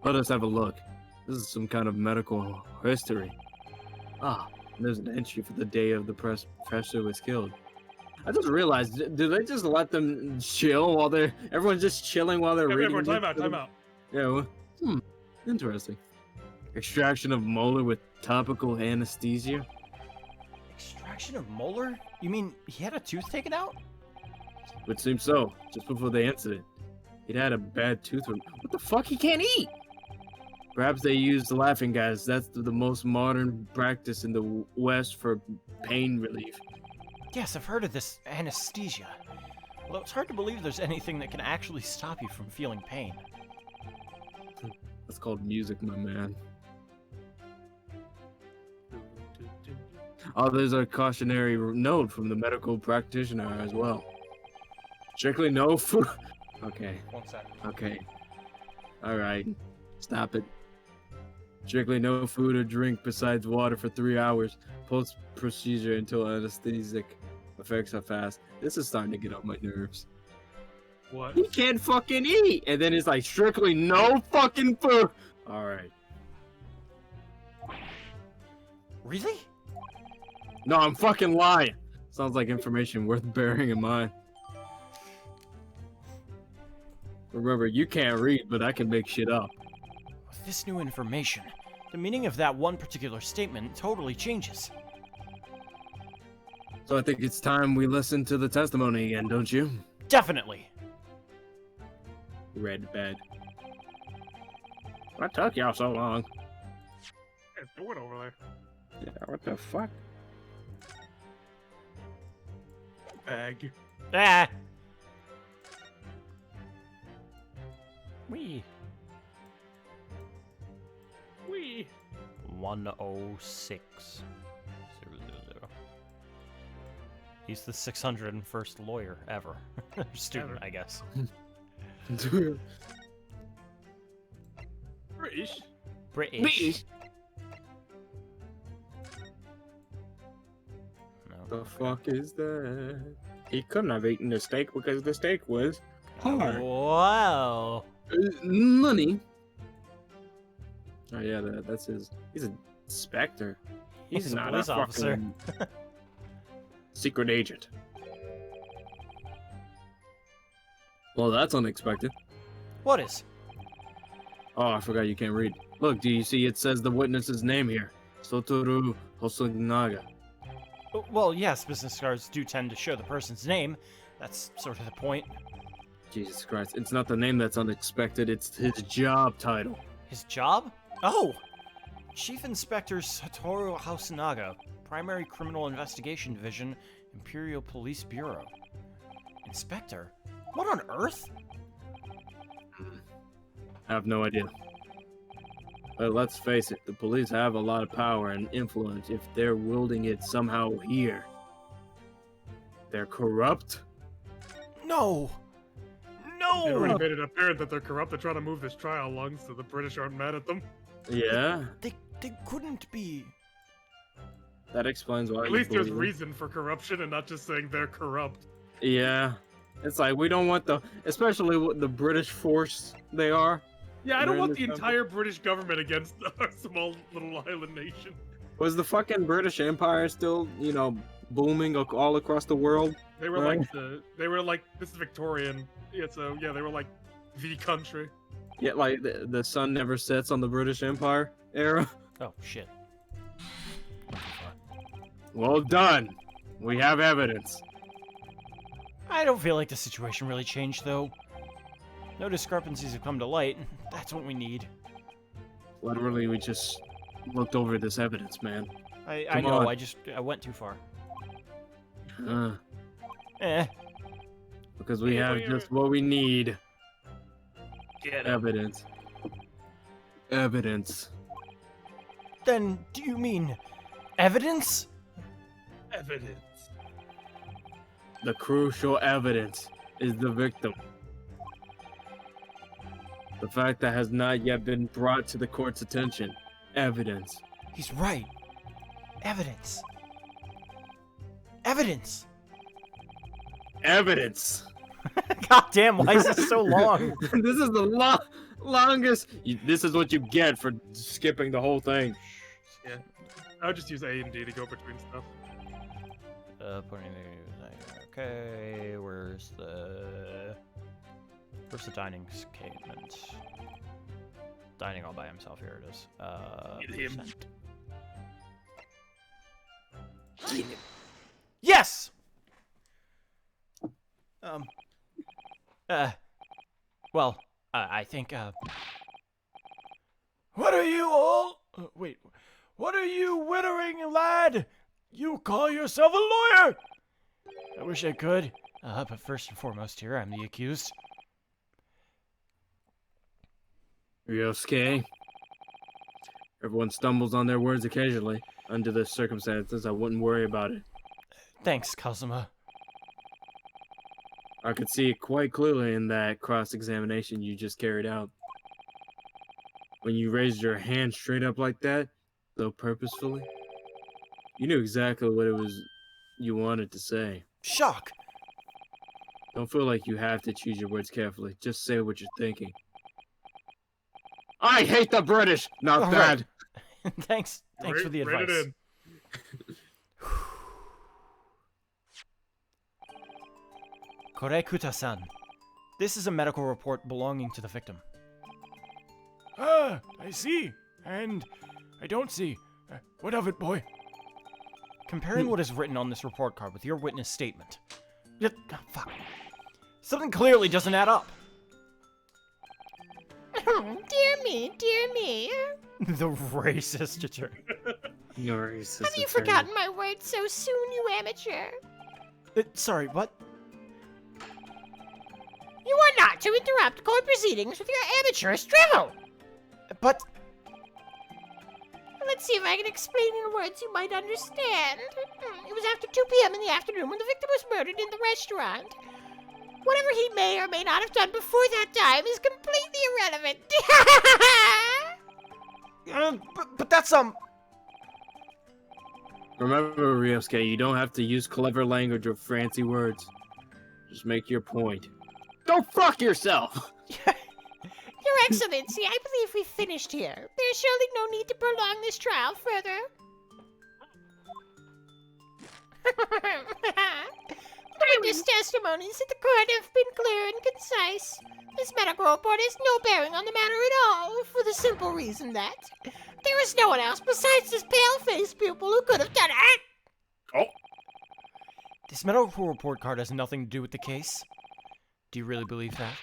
Let us have a look. This is some kind of medical history. Ah, there's an entry for the day of the professor was killed. I just realized, do they just let them chill while everyone's just chilling while they're reading? Everyone, time this? out, time out. Yeah, well, interesting. Extraction of molar with topical anesthesia? Extraction of molar? You mean he had a tooth taken out? Would seem so, just before the incident. He'd had a bad tooth. What the fuck? He can't eat! Perhaps they used the laughing gas. That's the most modern practice in the West for pain relief. Yes, I've heard of this anesthesia. Although it's hard to believe there's anything that can actually stop you from feeling pain. That's called music, my man. Oh, there's a cautionary note from the medical practitioner as well. Strictly no food. Okay. 1 second. Okay. All right. Stop it. Strictly no food or drink besides water for 3 hours. Post-procedure until anesthetic effects are fast. This is starting to get on my nerves. What? He can't fucking eat! And then it's like strictly no fucking food! Alright. Really? No, I'm fucking lying. Sounds like information worth bearing in mind. Remember, you can't read, but I can make shit up. With this new information, the meaning of that one particular statement totally changes. So I think it's time we listen to the testimony again, don't you? Definitely. Red bed. What took y'all so long? It's doing over there. Yeah, what the fuck? Bag. Ah! Wee. Wee. 106. 000. He's the 601st lawyer ever. Student, Ever. I guess. British. British. No. The fuck is that? He couldn't have eaten the steak because the steak was hard. Wow. Money. Oh yeah, that's his. He's a inspector. He's a not police a officer. fucking secret agent. Well, that's unexpected. What is? Oh, I forgot you can't read. Look, do you see it says the witness's name here? Satoru Hosonaga. Well, yes, business cards do tend to show the person's name. That's sort of the point. Jesus Christ, it's not the name that's unexpected, it's his job title. His job? Oh! Chief Inspector Satoru Hosonaga, Primary Criminal Investigation Division, Imperial Police Bureau. Inspector? What on earth? I have no idea. But let's face it, the police have a lot of power and influence if they're wielding it somehow here. They're corrupt? No! They already No! made it apparent that they're corrupt. They're trying to move this trial along so the British aren't mad at them. Yeah, They couldn't be. that explains why. At you least there's believe them. reason for corruption and not just saying they're corrupt. Yeah. It's like, we don't want especially what the British force they are. Yeah, I They're don't in want this the country. entire British government against our small little island nation. Was the fucking British Empire still, booming all across the world? They were Right. like this is Victorian. Yeah, so yeah, they were like the country. Yet, like, the sun never sets on the British Empire era? Oh, shit. Well done. We have evidence. I don't feel like the situation really changed, though. No discrepancies have come to light. That's what we need. Literally, we just looked over this evidence, man. I Come know, on. I went too far. Uh, Eh. because we Yeah, have we are- just what we need. Get Evidence. Evidence. Then, do you mean evidence? evidence. The crucial evidence is the victim. The fact that has not yet been brought to the court's attention. Evidence. He's right. Evidence. Evidence. Evidence. God damn, why is this so long? This is the longest. This is what you get for skipping the whole thing. Yeah. I'll just use A and D to go between stuff. Okay, where's the dining statement? Dining all by himself. Here it is. Get him. Percent. Yes. Well, I think. What are you all? Wait. What are you wittering, lad? You call yourself a lawyer? I wish I could. But first and foremost here, I'm the accused. Ryosuke. Everyone stumbles on their words occasionally. Under the circumstances, I wouldn't worry about it. Thanks, Kazuma. I could see it quite clearly in that cross-examination you just carried out. When you raised your hand straight up like that, so purposefully, you knew exactly what it was you wanted to say. Shock! Don't feel like you have to choose your words carefully. Just say what you're thinking. I hate the British! Not All that! right. Thanks for the Rate it advice. in. Korekuta-san. This is a medical report belonging to the victim. Ah, I see. And I don't see. What of it, boy? Comparing what is written on this report card with your witness statement. Fuck. Something clearly doesn't add up. Dear me, dear me. The racist attorney. You're racist. Have you forgotten my words so soon, you amateur? Sorry, what? You are not to interrupt court proceedings with your amateurish drivel. But... Let's see if I can explain in words you might understand. It was after 2 p.m. in the afternoon when the victim was murdered in the restaurant. Whatever he may or may not have done before that time is completely irrelevant. but that's, Remember, Ryosuke, you don't have to use clever language or fancy words. Just make your point. Go fuck yourself! Your Excellency, I believe we've finished here. There's surely no need to prolong this trial further. Witness testimonies at the court have been clear and concise. This medical report has no bearing on the matter at all, for the simple reason that there is no one else besides this pale-faced pupil who could have done it. Oh. This medical report card has nothing to do with the case. Do you really believe that?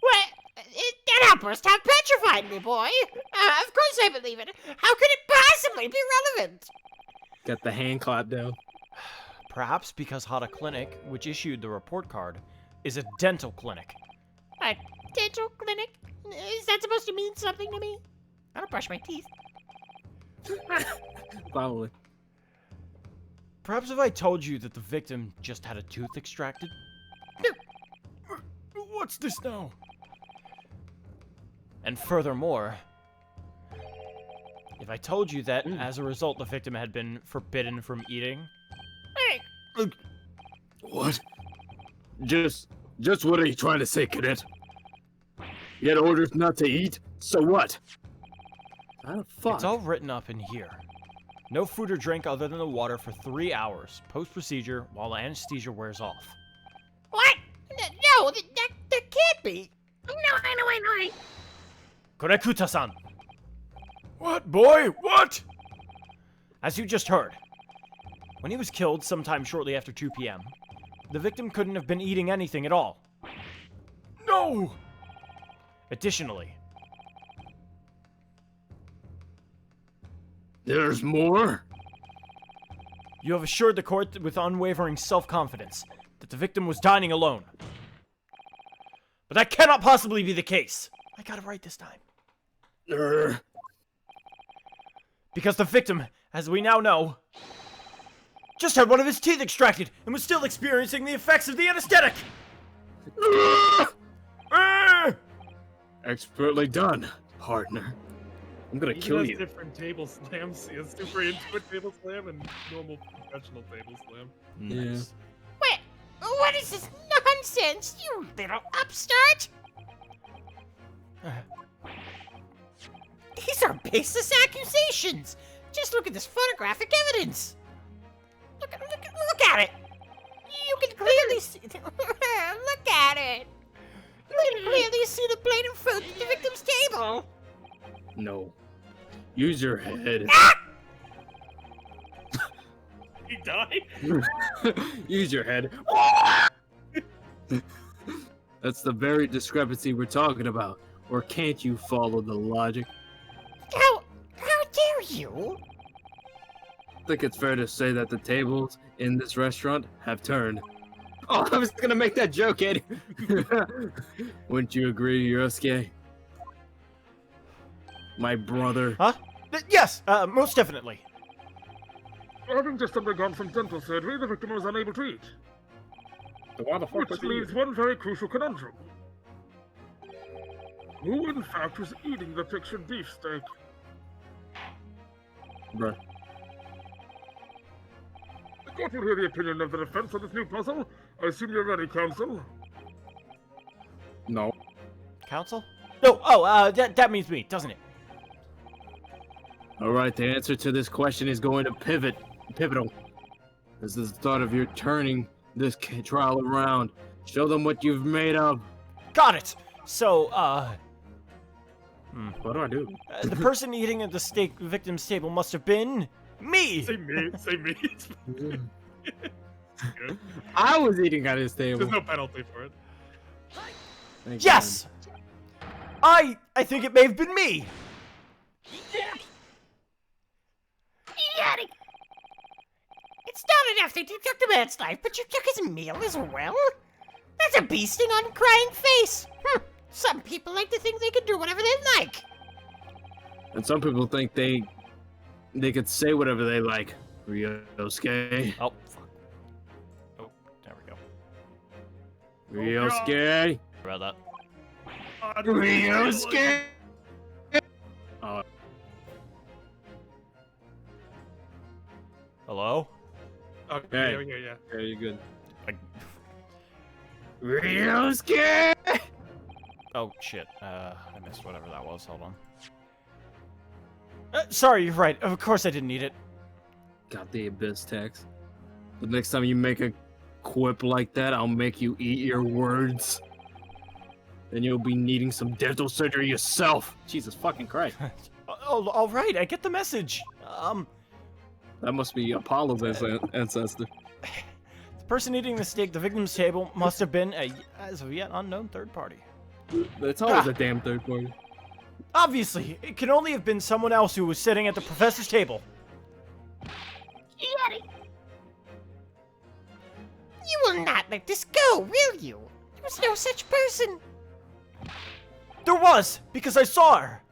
What? That outburst have petrified me, boy. Of course I believe it. How could it possibly be relevant? Got the hand clap down. Perhaps because Hata Clinic, which issued the report card, is a dental clinic. A dental clinic? Is that supposed to mean something to me? I don't brush my teeth. Probably. Perhaps if I told you that the victim just had a tooth extracted? What's this now? And furthermore, if I told you that as a result the victim had been forbidden from eating? What? Just what are you trying to say, cadet? You had orders not to eat? So what? How the fuck? It's all written up in here. No food or drink other than the water for 3 hours, post-procedure, while anesthesia wears off. What? No, that can't be. No, I know. Korekuta-san! What, boy? What? As you just heard, when he was killed sometime shortly after 2 p.m., the victim couldn't have been eating anything at all. No! Additionally, There's more? you have assured the court with unwavering self-confidence that the victim was dining alone. But that cannot possibly be the case. I got it right this time. Because the victim, as we now know, just had one of his teeth extracted and was still experiencing the effects of the anesthetic. Expertly done, partner. I'm gonna He kill has you. different table slams. He has super intuit table slam and normal professional table slam. Nice. Wait, what is this nonsense, you little upstart? These are baseless accusations. Just look at this photographic evidence. Look at it. You can clearly see. Look at it. You can clearly see the plate of food at the victim's table. No. Use your head. He died? Use your head. That's the very discrepancy we're talking about. Or can't you follow the logic? How dare you? I think it's fair to say that the tables in this restaurant have turned. Oh, I was gonna make that joke, Eddie. Wouldn't you agree, Yosuke? My brother. Huh? Yes, most definitely. Having just undergone some dental surgery, the victim was unable to eat. Why the fuck Which leaves one very crucial conundrum. Who, in fact, was eating the pictured beefsteak? Bruh. The court will hear the opinion of the defense on this new puzzle. I assume you're ready, counsel. No. Counsel? No, that means me, doesn't it? Alright, the answer to this question is going to pivotal. This is the start of your turning this trial around. Show them what you've made of. Got it! So, What do I do? the person eating at the steak victim's table must have been me! Say me. Say me. Good. I was eating at his table. There's no penalty for it. Thank Yes! I think it may have been me! Yeti! It's not enough that you took the man's life, but you took his meal as well? That's a bee sting on a crying face. Some people like to think they can do whatever they like. God. And some people think they could say whatever they like. Ryosuke. Oh, fuck. Oh, there we go. Ryosuke. About that. Ryosuke. Hello? Okay, Hey. yeah. Yeah, you're good. I... Ryosuke. Oh, shit. I missed whatever that was. Hold on. Sorry, you're right. Of course I didn't eat it. Got the abyss tax. The next time you make a quip like that, I'll make you eat your words. Then you'll be needing some dental surgery yourself. Jesus fucking Christ. Oh, all right. I get the message. That must be Apollo's ancestor. The person eating the steak, the victim's table, must have been a, as of yet, unknown third party. It's always a damn third party. Obviously, it can only have been someone else who was sitting at the professor's table. Yeti! You will not let this go, will you? There was no such person. There was, because I saw her.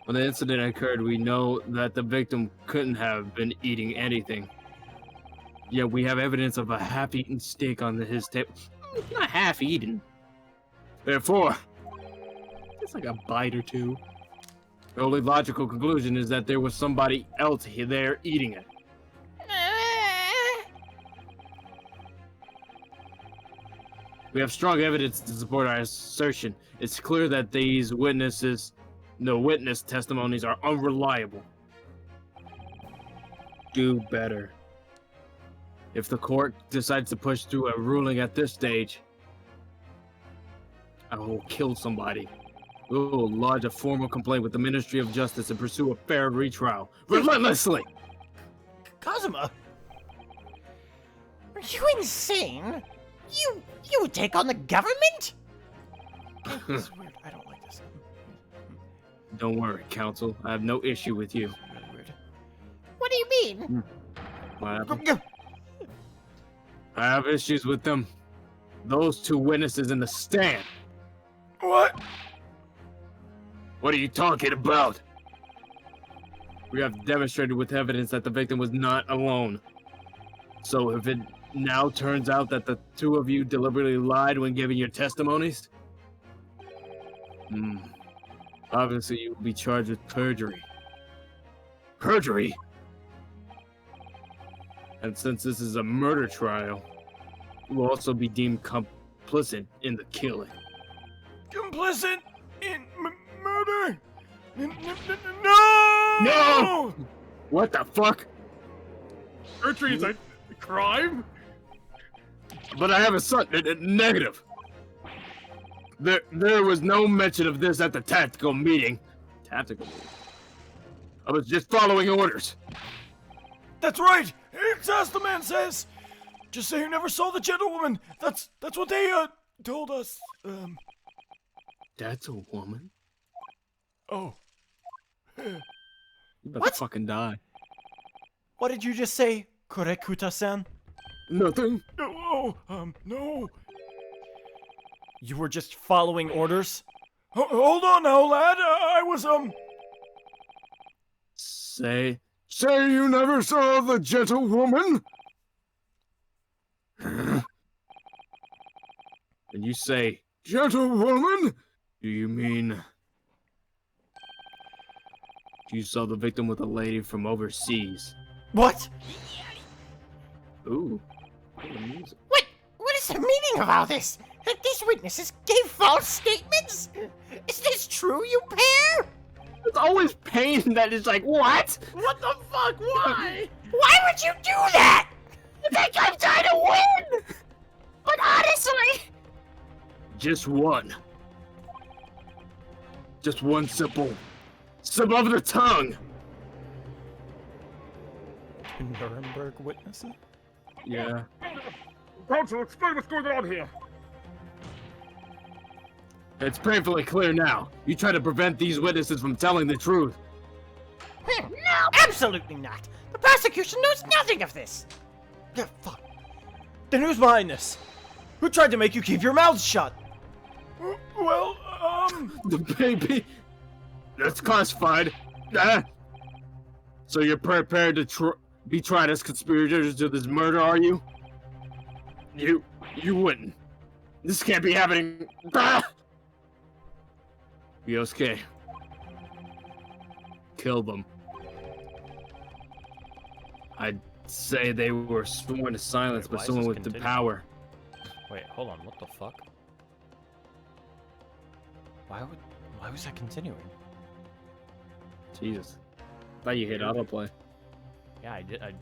When the incident occurred, we know that the victim couldn't have been eating anything. Yet we have evidence of a half-eaten steak on his table. Not half-eaten. Therefore, it's like a bite or two. The only logical conclusion is that there was somebody else there eating it. We have strong evidence to support our assertion. It's clear that these witness testimonies are unreliable. Do better. If the court decides to push through a ruling at this stage, I will kill somebody. We will lodge a formal complaint with the Ministry of Justice and pursue a fair retrial. Relentlessly! Kazuma? Are you insane? You would take on the government? This is weird. I don't like this. Don't worry, counsel. I have no issue with you. Really weird. What do you mean? What happened? I have issues with them. Those two witnesses in the stand. What? What are you talking about? We have demonstrated with evidence that the victim was not alone. So if it now turns out that the two of you deliberately lied when giving your testimonies, Obviously, you will be charged with perjury. Perjury? And since this is a murder trial, you will also be deemed complicit in the killing. Complicit in murder? No! No! What the fuck? Perjury's a crime? But I have a son. Negative. There was no mention of this at the tactical meeting. Tactical meeting? I was just following orders. That's right! It's as the man says! Just say you never saw the gentlewoman! That's what they, told us. That's a woman? Oh. You better What? fucking die. What did you just say, Korekuta-san? Nothing. No, no. You were just following orders? Hold on now, lad. I was, Say you never saw the gentlewoman? When you say gentlewoman, do you mean you saw the victim with a lady from overseas? What? Ooh. What music. What is the meaning of all this? That these witnesses gave false statements? Is this true, you pair? It's always pain that is like, what? What the fuck? Why? Why would you do that? I think I'm trying to win! But honestly, Just one. Just one simple slip of the tongue. Nuremberg witnesses? Yeah. Counsel, explain what's going on here. It's painfully clear now. You try to prevent these witnesses from telling the truth. No, absolutely not. The prosecution knows nothing of this. Yeah, fuck. Then who's behind this? Who tried to make you keep your mouths shut? well, The baby. That's classified. Ah. So you're prepared to be tried as conspirators to this murder, are you? You wouldn't. This can't be happening. Ah. Yosuke. Kill them. I'd say they were sworn to silence, Wait, but why is someone this with the continuing? power. Wait, hold on. What the fuck? Why was that continuing? Jesus. Thought you hit autoplay. Yeah, I did. I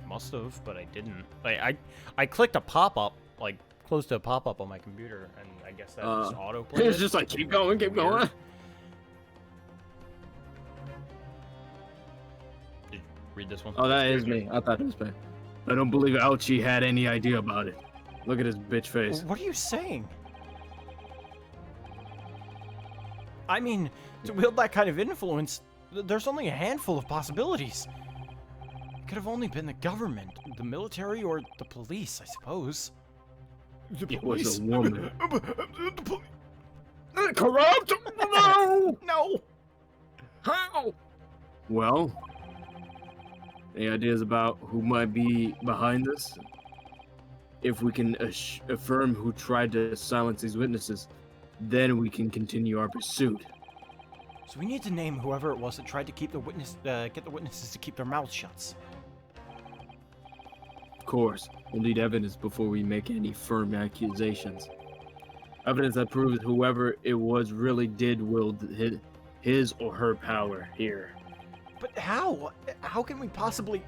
must have, but I didn't. Like, I clicked a pop-up, like close to a pop-up on my computer, and I guess that just autoplayed. It's just like, keep going, keep going. Did you read this one? Oh, that is me. I thought it was me. I don't believe Ouchie had any idea about it. Look at his bitch face. What are you saying? I mean, to wield that kind of influence, there's only a handful of possibilities. It could have only been the government, the military, or the police, I suppose. the It was police. a woman. The police. Corrupt? No! No! How? Well, any ideas about who might be behind this? If we can affirm who tried to silence these witnesses, then we can continue our pursuit. So we need to name whoever it was that tried to keep the get the witnesses to keep their mouths shut. Of course, we'll need evidence before we make any firm accusations. Evidence that proves whoever it was really did wield his or her power here. But how? How can we possibly...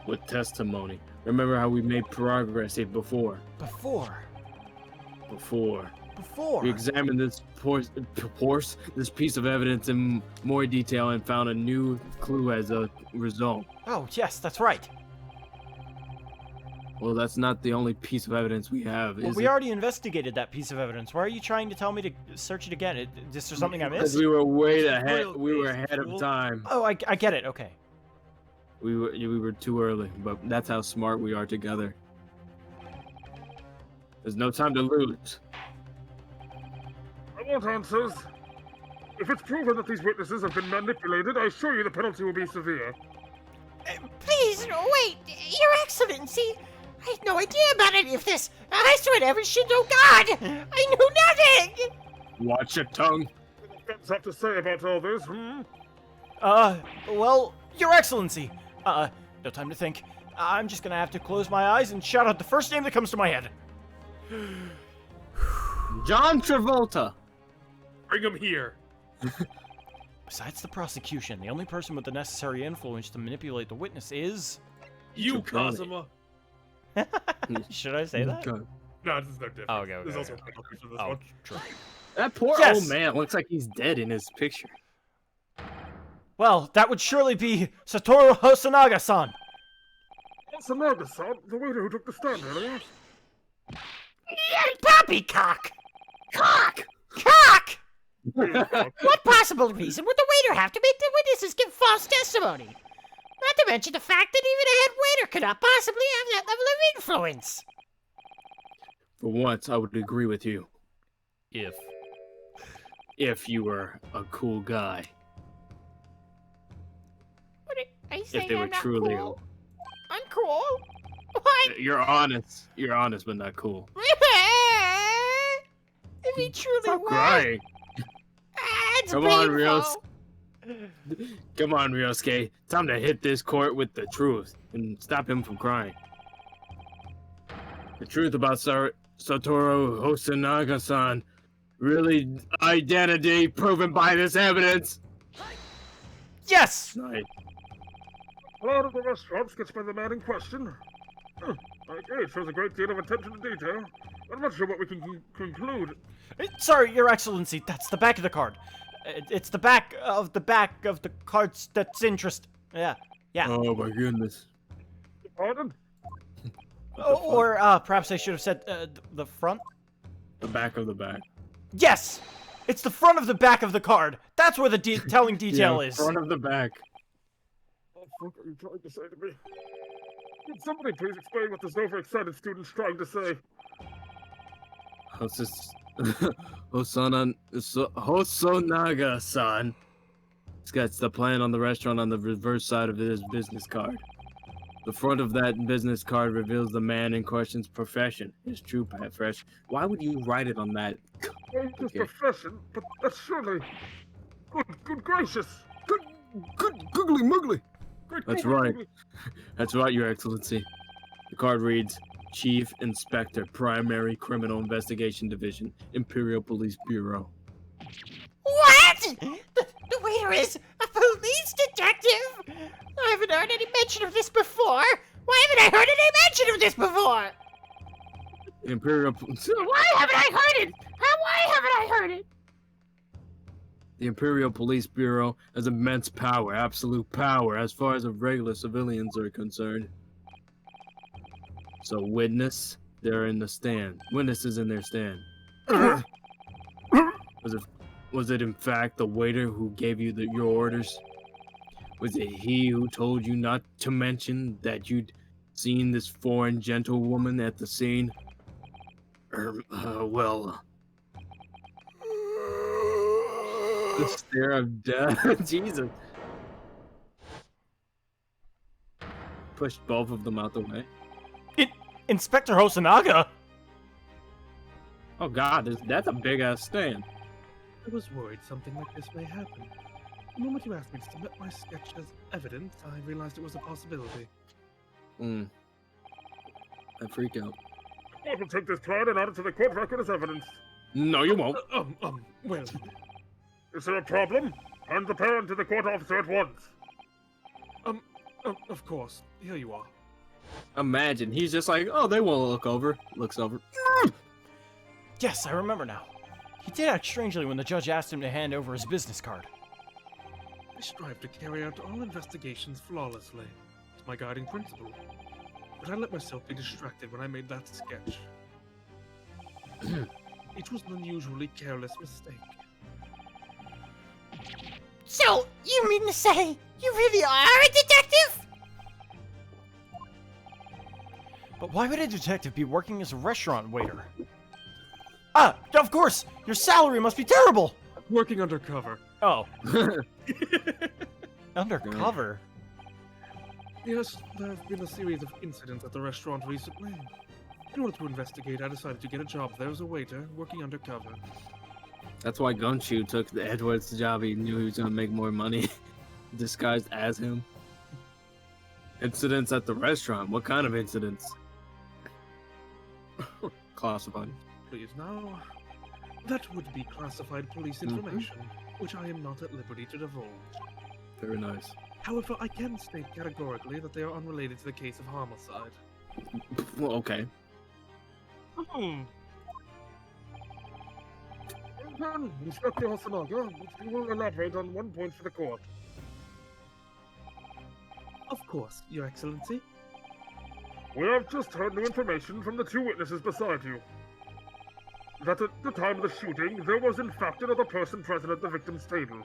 With testimony. Remember how we made progress here before? Before? We examined this this piece of evidence in more detail and found a new clue as a result. Oh, yes, that's right. Well, that's not the only piece of evidence we have, Well, is we it? already investigated that piece of evidence. Why are you trying to tell me to search it again? Is there something I Because missed? we were way ahead. Real We were base, ahead of fool. time. Oh, I get it. Okay. We were too early, but that's how smart we are together. There's no time to lose. I want answers. If it's proven that these witnesses have been manipulated, I assure you the penalty will be severe. Please, wait, Your Excellency. I had no idea about any of this. I swear to heaven, Shindo God, I knew nothing. Watch your tongue. What's have to say about all this, hmm? Well, Your Excellency. No time to think. I'm just gonna have to close my eyes and shout out the first name that comes to my head. John Travolta. Bring him here. Besides the prosecution, the only person with the necessary influence to manipulate the witness is... You, Trelawney. Cosima. Should I say that? Okay. No, this is no different. Oh, okay, There's okay, also okay. a penalty for this Oh, one. true. That poor Yes! old man looks like he's dead in his picture. Well, that would surely be Satoru Hosonaga-san. It's a Naga-san, the waiter who took the stand earlier. Poppycock! Cock! Cock! What possible reason would the waiter have to make the witnesses give false testimony? Not to mention the fact that even a head waiter could not possibly have that level of influence. For once, I would agree with you. If you were a cool guy. What are you saying? If they were I'm not truly... cool? I'm cool? What? You're honest. You're honest, but not cool. If he truly Stop was. crying. It's Come on, painful. Rios. Come on, Ryosuke. Time to hit this court with the truth and stop him from crying. The truth about Satoru Hosonaga-san. Really identity proven by this evidence. Yes! Nice. A lot of the restaurant sketched by the man in question. My age shows a great deal of attention to detail. I'm not sure what we can conclude. Sorry, Your Excellency, that's the back of the card. It's the back of the cards that's interest. Yeah. Oh my goodness. Pardon? Or perhaps I should have said the front? The back of the back. Yes! It's the front of the back of the card. That's where the telling detail Yeah, is. front of the back. What the fuck are you trying to say to me? Can somebody please explain what this overexcited student's trying to say? Hosonaga-san sketched the plan on the restaurant on the reverse side of his business card. The front of that business card reveals the man in question's profession, his true profession. Why would you write it on that? Well, his Okay. profession, but that's surely... Good gracious! Good googly muggly! Great That's googly right. muggly. That's right, Your Excellency. The card reads, Chief Inspector, Primary Criminal Investigation Division, Imperial Police Bureau. What? The waiter is a police detective? I haven't heard any mention of this before. Why haven't I heard any mention of this before? Imperial... Why haven't I heard it? Why haven't I heard it? The Imperial Police Bureau has immense power, absolute power, as far as regular civilians are concerned. So witness, they're in the stand. Witnesses in their stand. Was it in fact the waiter who gave you your orders? Was it he who told you not to mention that you'd seen this foreign gentlewoman at the scene? Well... The stare of death. Jesus. Pushed both of them out the way. Inspector Hosonaga? Oh god, that's a big ass stand. I was worried something like this may happen. The moment you asked me to submit my sketch as evidence, I realized it was a possibility. I freak out. I will take this card and add it to the court record as evidence. No, you won't. Well... Is there a problem? Hand the parent to the court officer at once. Of course. Here you are. Imagine, he's just like, oh, they won't look over. Looks over. Yes, I remember now. He did act strangely when the judge asked him to hand over his business card. I strive to carry out all investigations flawlessly. It's my guiding principle. But I let myself be distracted when I made that sketch. It was an unusually careless mistake. So, you mean to say you really are a detective? But why would a detective be working as a restaurant waiter? Ah, of course! Your salary must be terrible! Working undercover. Oh. Undercover? Yes, there have been a series of incidents at the restaurant recently. In order to investigate, I decided to get a job there as a waiter, working undercover. That's why Gumshoe took the Edward's job. He knew he was gonna make more money, disguised as him. Incidents at the restaurant. What kind of incidents? Classified. Please now. That would be classified police information, which I am not at liberty to divulge. Very nice. However, I can state categorically that they are unrelated to the case of homicide. Well, okay. Inspector Hasanaga, you will elaborate on one point for the court. Of course, Your Excellency. We have just heard new information from the two witnesses beside you. That at the time of the shooting, there was in fact another person present at the victim's table.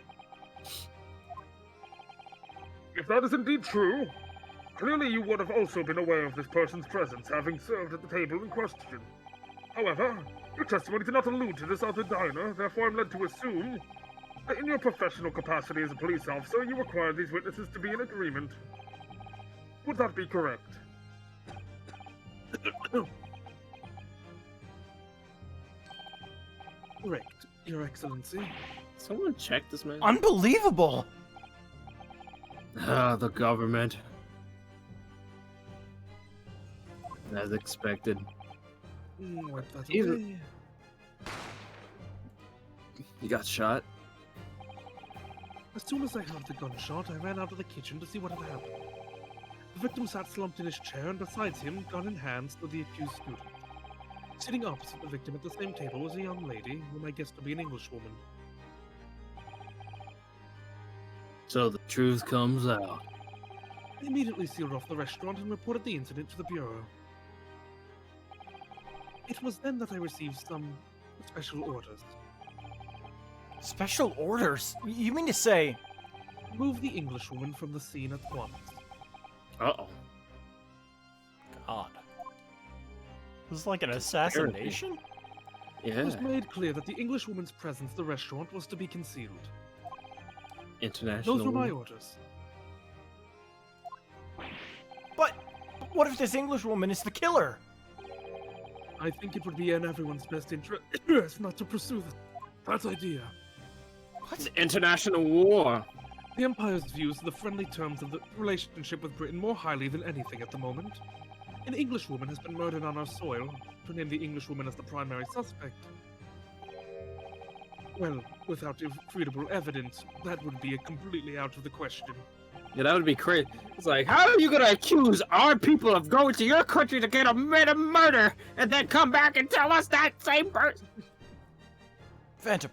If that is indeed true, clearly you would have also been aware of this person's presence, having served at the table in question. However, your testimony did not allude to this other diner, therefore I'm led to assume that in your professional capacity as a police officer, you required these witnesses to be in agreement. Would that be correct? Correct, Your Excellency. Someone check this man. Unbelievable! Ah, the government. As expected. Wipe that Either- away. He got shot. As soon as I heard the gunshot, I ran out of the kitchen to see what had happened. The victim sat slumped in his chair, and besides him, gun in hand, stood the accused student. Sitting opposite the victim at the same table was a young lady, whom I guessed to be an Englishwoman. So the truth comes out. I immediately sealed off the restaurant and reported the incident to the Bureau. It was then that I received some special orders. Special orders? You mean to say... Move the Englishwoman from the scene at once. Uh-oh. God. This is like an assassination? It Yeah. was made clear that the Englishwoman's presence at the restaurant was to be concealed. International. Those were my orders. But what if this English woman is the killer? I think it would be in everyone's best interest not to pursue that idea. What? International war. The Empire's views the friendly terms of the relationship with Britain more highly than anything at the moment. An Englishwoman has been murdered on our soil. To name the Englishwoman as the primary suspect. Well, without irrefutable evidence, that would be completely out of the question. Yeah, that would be crazy. It's like, how are you gonna accuse our people of going to your country to get a murder and then come back and tell us that same person? Phantom.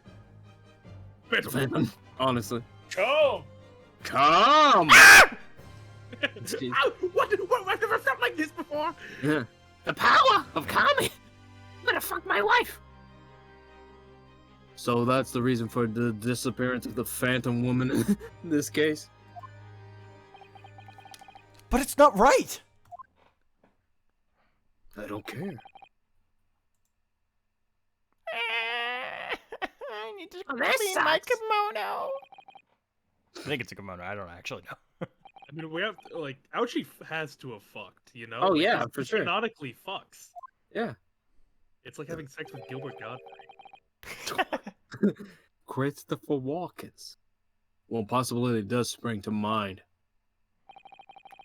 Phantom, honestly. Come! Come! Jeez. Ow! I've never felt like this before! Yeah. The power of comedy. I'm gonna fuck my wife. So that's the reason for the disappearance of the Phantom Woman in this case? But it's not right! I don't care. I need to Well, this clean my sucks. kimono. I think it's a kimono. I don't actually know. I mean, we have, like, Ouchie has to have fucked, you know? Oh, Like, yeah, he for sure. canonically fucks. Yeah. It's like having sex with Gilbert Godfrey. Christopher Walken's. Well, possibility does spring to mind.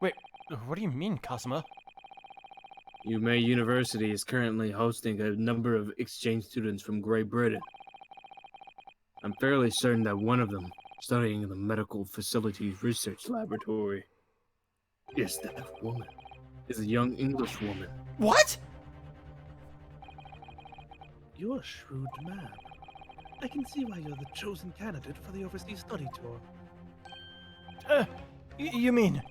Wait, what do you mean, Cosima? UMay University is currently hosting a number of exchange students from Great Britain. I'm fairly certain that one of them, studying in the Medical Facilities Research Laboratory, is that woman. Is a young English woman. What? You're a shrewd man. I can see why you're the chosen candidate for the overseas study tour. You mean...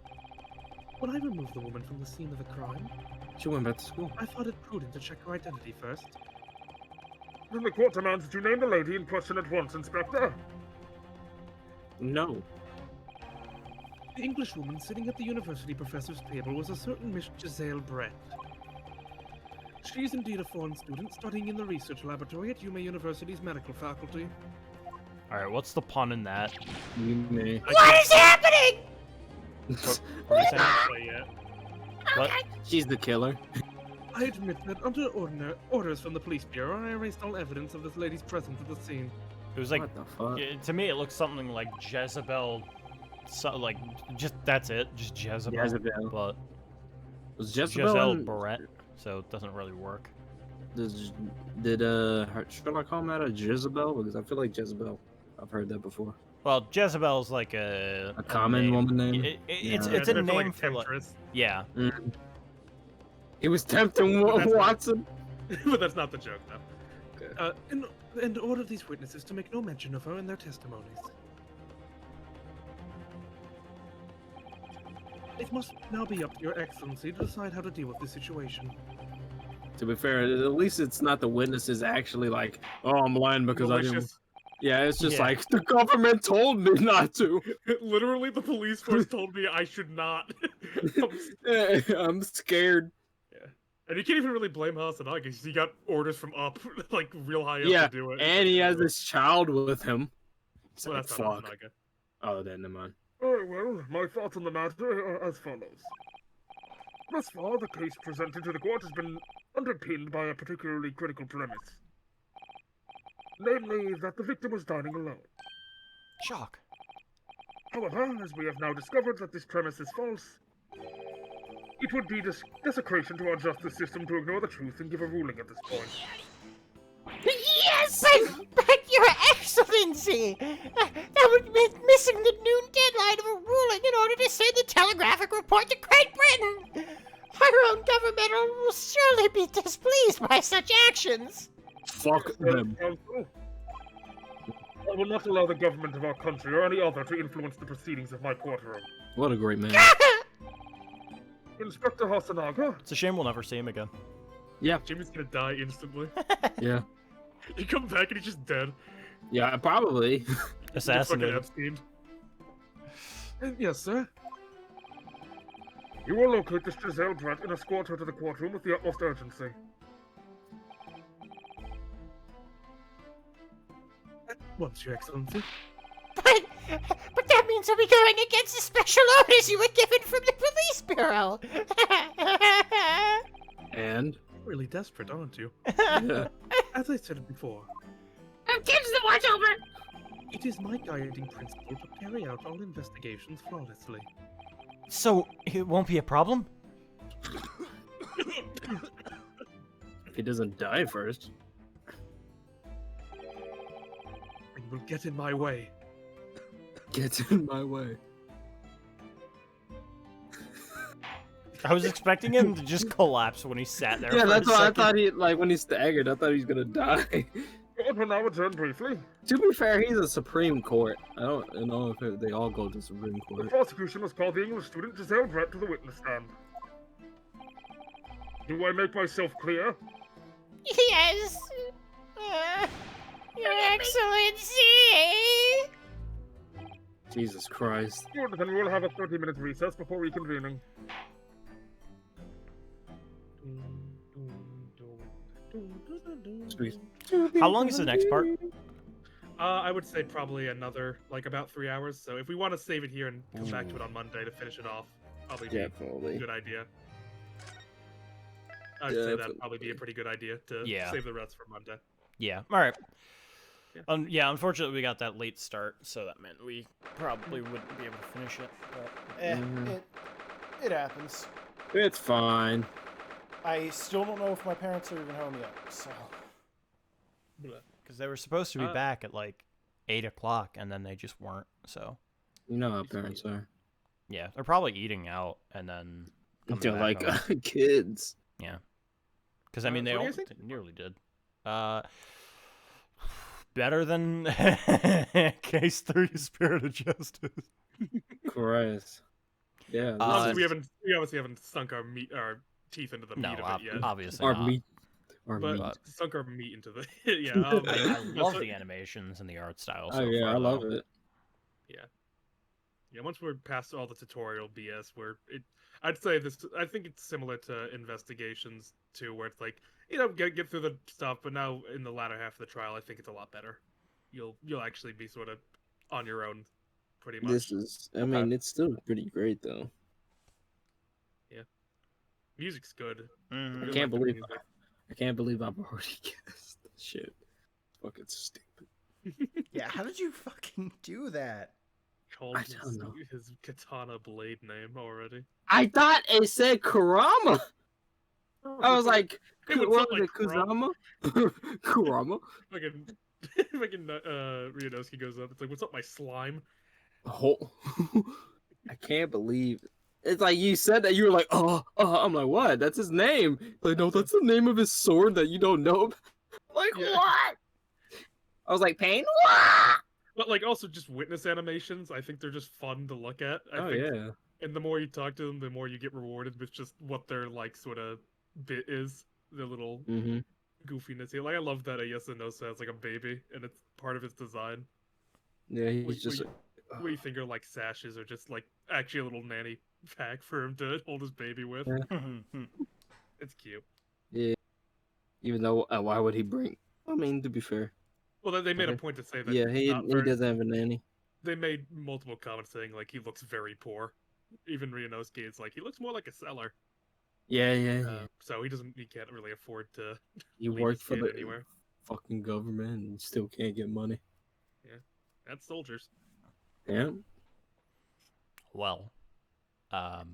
When I removed the woman from the scene of the crime, She went back to school. I thought it prudent to check her identity first. Then the court demands that you name the lady in question at once, Inspector. No. The Englishwoman sitting at the university professor's table was a certain Miss Giselle Brett. She is indeed a foreign student studying in the research laboratory at UMay University's medical faculty. Alright, what's the pun in that? UMay. What is happening? What were you saying? Say yet. What? Okay. She's the killer. I admit that under orders from the police bureau, I erased all evidence of this lady's presence at the scene. It was like, What the fuck? to me, it looks something like Jezebel. So, like, just that's it, just Jezebel. Jezebel. But Was Jezebel Giselle in- Barrett, so it doesn't really work. Did Sherlock Holmes had a Jezebel? Because I feel like Jezebel. I've heard that before. Well, Jezebel's like a common name. woman name? It's Yeah. it's a Yeah, name like for like, temptress. yeah. He was tempting That's- Watson. But that's not the joke, though. And order these witnesses to make no mention of her in their testimonies. It must now be up to your excellency to decide how to deal with this situation. To be fair, at least it's not the witnesses actually like, oh, I'm lying because I didn't. Malicious. Yeah, it's just Yeah. like the government told me not to. Literally, the police force told me I should not. I'm scared. And you can't even really blame Hasanagi because he got orders from up, like real high up Yeah, to do it. and he has this child with him. It's Well, like, that's not fuck. Hasanagi. Oh, then never mind. Oh, well, my thoughts on the matter are as follows. Thus far, the case presented to the court has been underpinned by a particularly critical premise. Namely, that the victim was dining alone. Shock. However, as we have now discovered that this premise is false, it would be desecration to our justice system to ignore the truth and give a ruling at this point. Yes! But Your Excellency! That would mean missing the noon deadline of a ruling in order to send the telegraphic report to Great Britain! Our own government will surely be displeased by such actions! Fuck them. Counsel, I will not allow the government of our country or any other to influence the proceedings of my courtroom. What a great man. Inspector Hasanaga? It's a shame we'll never see him again. Yeah, Jimmy's gonna die instantly. yeah. You come back and he's just dead. Yeah, probably. Just fucking Assassinated. Epstein. Yes, sir. You will locate this Giselle Brett and escort her to the courtroom with the utmost urgency. At once, Your Excellency. But that means we'll be going against the special orders you were given from the police bureau! And Really desperate, aren't you? yeah. As I said before, Who keeps the watch over? it is my guiding principle to carry out all investigations flawlessly. So it won't be a problem? If he doesn't die first. And will get in my way. Gets in my way. I was expecting him to just collapse when he sat there. Yeah, for that's a why I second. thought he like when he staggered, I thought he was gonna die. Court will now adjourn briefly. To be fair, he's a Supreme Court. I don't know if they all go to Supreme The Court. prosecution has called the English student Giselle Brett to the witness stand. Do I make myself clear? Yes! Your Excellency! Jesus Christ. Good, then we'll have a 30-minute recess before reconvening. Sweet. How long is the next part? I would say probably another, like, about 3 hours. So if we want to save it here and come back to it on Monday to finish it off, probably be a Definitely. good idea. I'd say Definitely. that'd probably be a pretty good idea to Yeah. save the rest for Monday. Yeah. All right. Yeah. Yeah. Unfortunately, we got that late start, so that meant we probably wouldn't be able to finish it. But It happens. It's fine. I still don't know if my parents are even home yet, so. because they were supposed to be Uh, back at like 8 o'clock, and then they just weren't. So You know how parents are. yeah, they're probably eating out and then. coming They're back like home. kids. Yeah. Because I mean, they what do you all think? nearly did. Better than Case 3 Spirit of Justice. Christ. Yeah. Uh, this we is obviously haven't sunk our teeth into the No, meat of it yet. obviously our not. meat. Our But meat. sunk our meat into the yeah. I no, love so- the animations and the art style. Oh So yeah, far, I love though. it. Yeah, once we're past all the tutorial BS, I'd say this. I think it's similar to investigations too, where it's like get through the stuff, but now in the latter half of the trial, I think it's a lot better. You'll actually be sort of on your own, pretty much. This is. I mean, it's still pretty great though. Music's good. Mhm. Really can't like the believe- music. I can't believe I've already guessed. Shit. Fucking stupid. Yeah, how did you fucking do that? Called I don't know. his katana blade name already. I thought it said Kurama. I was like, It would what sound was like it, Kuzama? Kurama? fucking fucking Ryunosuke goes up. It's like, what's up, my slime? Oh. I can't believe it. It's like you said that you were like, I'm like, what? That's his name. Like, no, that's the name of his sword that you don't know. Like, Yeah. what? I was like, Pain? What? But like also just witness animations, I think they're just fun to look at. I think, Yeah. and the more you talk to them, the more you get rewarded with just what their like sort of bit is, their little Mm-hmm. goofiness here. Like I love that Ayasanosa has like a baby, and it's part of his design. Yeah, he's What, just. what you think are like sashes or just like actually a little nanny pack for him to hold his baby with. Yeah. It's cute. Yeah. Even though, why would he bring? I mean, to be fair. Well, they made a Okay. point to say that. Yeah, it's he not very- doesn't have a nanny. They made multiple comments saying like he looks very poor. Even Ryunosuke is like he looks more like a seller. Yeah. So he can't really afford to. You leave work his for kid the anywhere. fucking government and still can't get money. That's soldiers. Yeah. Well, to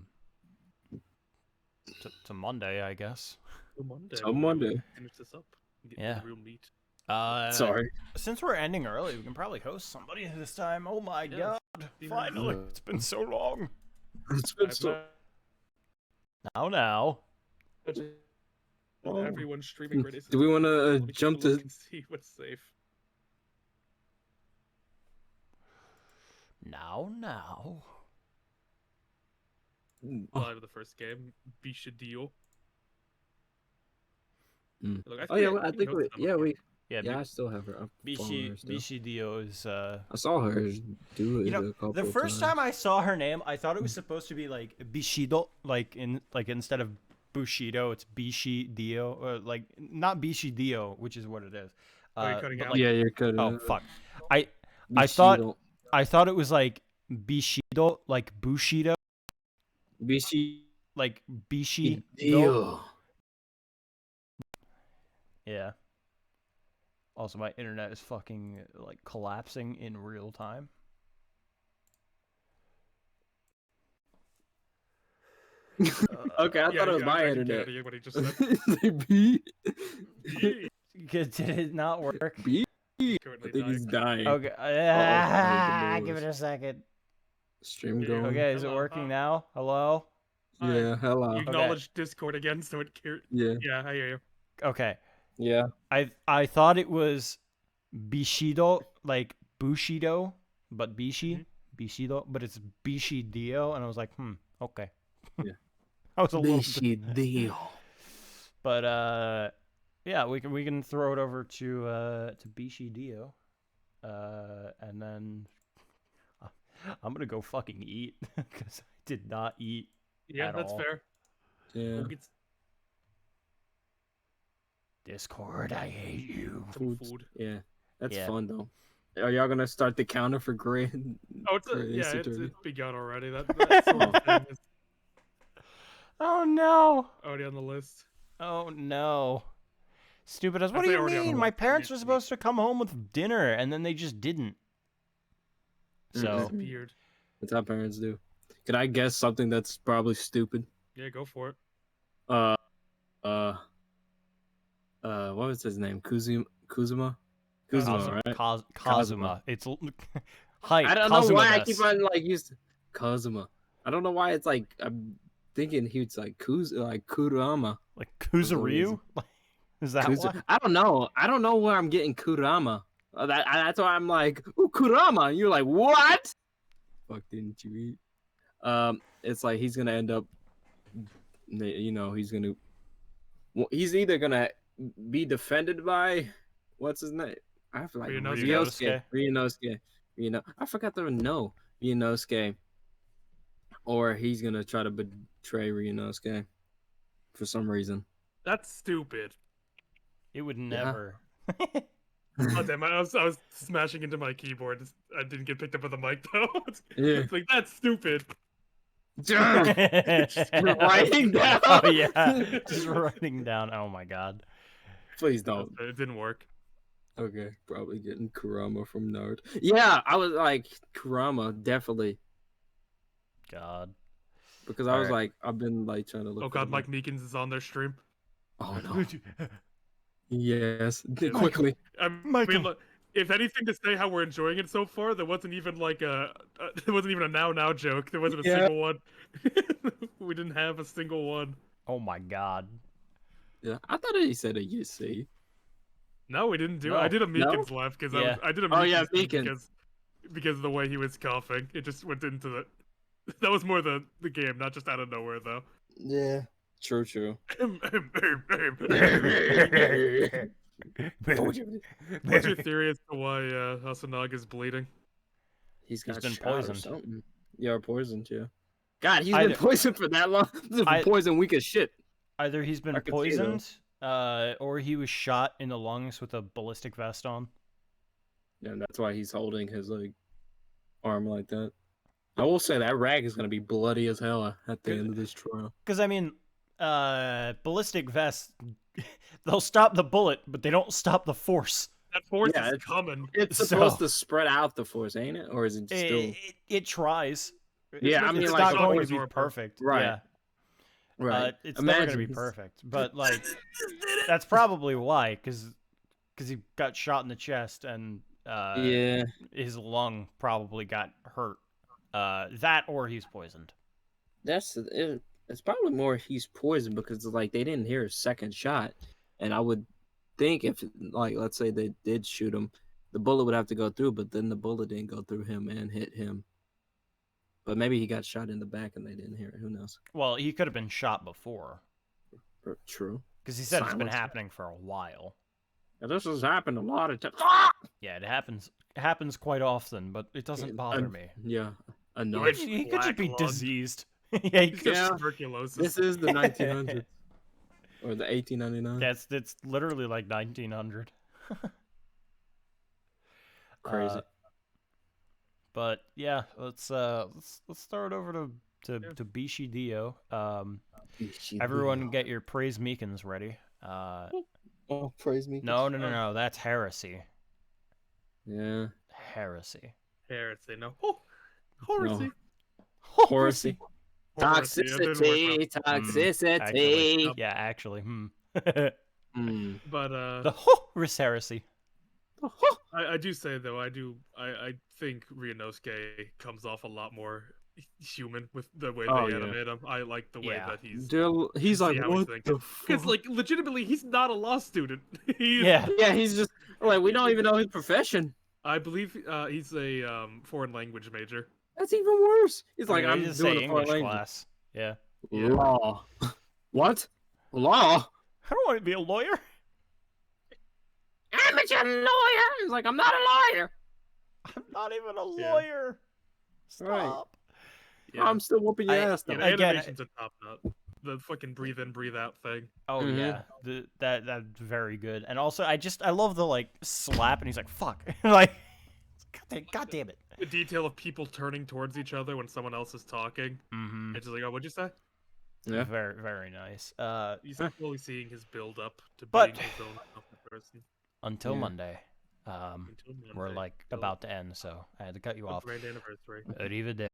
Monday, I guess. So Monday. Finish this up. And get Yeah. to the real meat. Sorry. Since we're ending early, we can probably host somebody this time. Oh my Yeah. god! Yeah. Finally, it's been so long. It's been I've so. Now. Oh. Everyone's streaming ready. Do we want to Let me take a jump look to? and see what's safe. Now. Live of the first game, Bishadio. Mm. Look, Oh yeah, forget I who think hosted them yeah up we Yeah, I still have her. I'm following her still. Bishidio is I saw her do it You know, a couple the first times. time I saw her name, I thought it was supposed to be like Bishido, like instead of Bushido, it's Bishidio, or like not Bishidio, which is what it is. Oh, you're cutting but out? like, Yeah, you're cutting. oh it. fuck, I thought Bushido. I thought it was like Bishido, like Bushido, Bushido. like Bishido. Deal. Yeah. Also, my internet is fucking like collapsing in real time. Okay, I thought it was my I can internet. guarantee you what he just said. B. Did it not work? B. I Currently think he's dying. dying. Okay. Uh-oh, Give it a second. Stream Yeah. going. Okay, is it Hello, working huh? now? Hello? Yeah. Hello. You acknowledge Discord again, so it Yeah. Yeah, I hear you. Okay. Yeah. I thought it was Bishido, like Bushido, but Bishi, Bishido, but it's Bishidio, and I was like, okay. Yeah. I was a little Bushido. But yeah, we can throw it over to Bishidio. And then I'm gonna go fucking eat because I did not eat. Yeah, At that's all. fair. Yeah. We'll get Discord, I hate you. some food. Yeah. That's Yeah. fun though. Are y'all gonna start the counter for grand? Oh, it's for yeah, Instant it's Turkey? begun already. That sort of thing is Oh no! already on the list. Oh no! Stupid as. I What do say you already on the mean? My list. parents Yeah, were supposed to come home with dinner, and then they just didn't. So Disappeared. That's how parents do. Can I guess something that's probably stupid? Yeah, go for it. What was his name? Kuzuma, right? Kazuma. It's hi. I don't Kazuma know why I des. keep on like using Kazuma. I don't know why it's like I'm thinking he was like Kurama. Like Kuzuryu. Is that why? I don't know. I don't know where I'm getting Kurama. That's why I'm like, ooh, Kurama. And you're like, what? Fuck, didn't you eat? It's like he's gonna end up. You know, he's gonna. He's either gonna be defended by, what's his name? I have like Ryunosuke. Ryunosuke. I forgot the no Ryunosuke. Or he's gonna try to betray Ryunosuke for some reason. That's stupid. It would never. Oh damn! I was smashing into my keyboard. I didn't get picked up with the mic though. Yeah. It's like that's stupid. Just writing down. Oh yeah, just writing down. Oh my god. Please don't. It didn't work. Okay, probably getting Kurama from Naruto. Yeah, I was like Kurama, definitely. God. Because I was Alright. like, I've been like trying to look Oh for god, the Mike Meekins is on their stream. Oh no. Yes, Yeah, quickly. I Michael. mean, look, if anything to say how we're enjoying it so far, there wasn't even like there wasn't even a now joke. There wasn't a Yeah. single one. We didn't have a single one. Oh my god. Yeah, I thought he said a you see. No, we didn't do. No. I did a No? Meekins laugh because Yeah. I did a Oh, yeah, Meekins thing Meekins. because of the way he was coughing. It just went into the. That was more the game, not just out of nowhere though. Yeah. True. What's your theory as to why Hasanaga's bleeding? He's He's got been shot or poisoned. something. Yeah, poisoned, yeah. God, he's I been poisoned for that long. This is I- poison weak as shit. Either he's been I could see that. poisoned, or he was shot in the lungs with a ballistic vest on. Yeah, and that's why he's holding his like arm like that. I will say that rag is gonna be bloody as hell at the end of this trial. Because, I mean, ballistic vests, they'll stop the bullet, but they don't stop the force. That force Yeah, is coming. It's So- supposed to spread out the force, ain't it? Or is it still It tries. Yeah, I It's mean, not like, going to force be or- perfect. right. Yeah. right? It's never going to be Imagine. perfect. But, like, that's probably why, because he got shot in the chest and Yeah, his lung probably got hurt. That or he's poisoned. that's it. It's probably more he's poisoned because like they didn't hear a second shot, and I would think if like let's say they did shoot him, the bullet would have to go through, but then the bullet didn't go through him and hit him. But maybe he got shot in the back and they didn't hear it. Who knows? Well, he could have been shot before. True. Because he said it's been Silence. happening for a while. Now, this has happened a lot of times. Yeah, it happens quite often, but it doesn't bother me. Yeah, enough. Which- He could just be black lung. diseased. Yeah, he He's could. got Yeah. tuberculosis. This is the 1900s or the 1899. That's literally like 1900. Crazy. But yeah, let's start over to Bishi Dio. Everyone get your praise Meekins ready. Oh, praise me. No, that's heresy. Yeah. Heresy. Heresy, no. Oh, heresy. Horsey. Heresy, that didn't work Toxicity. Toxicity. Actually. Mm. But The Horus heresy. I do say though, I think Ryunosuke comes off a lot more human with the way Oh, they yeah. animate him. I like the way Yeah. that he's He's see like, how he's what thinking. the because fuck? like legitimately he's not a law student. He's, Yeah. Yeah, he's just like we don't even know his profession. I believe he's a foreign language major. That's even worse. He's like, I I'm mean, just doing say a foreign English language. class. Yeah. Law. What? Law? I don't want to be a lawyer. Amateur lawyer! He's like, I'm not a lawyer. I'm not even a Yeah. lawyer. Right. Stop. Yeah, I'm still whooping your ass though. yeah, the Again, animation's a top notch. The fucking breathe in, breathe out thing. Oh Mhm. yeah, that's very good. And also, I love the like slap, and he's like, "Fuck," like, God damn it. The detail of people turning towards each other when someone else is talking. Mm-hmm. It's just like, oh, what'd you say? Yeah. Very nice. He's slowly seeing his build up to But- being his own person. Until Yeah. Monday, Until we're Monday, like till about to end, so I had to cut you the off. grand anniversary. Arrivederci.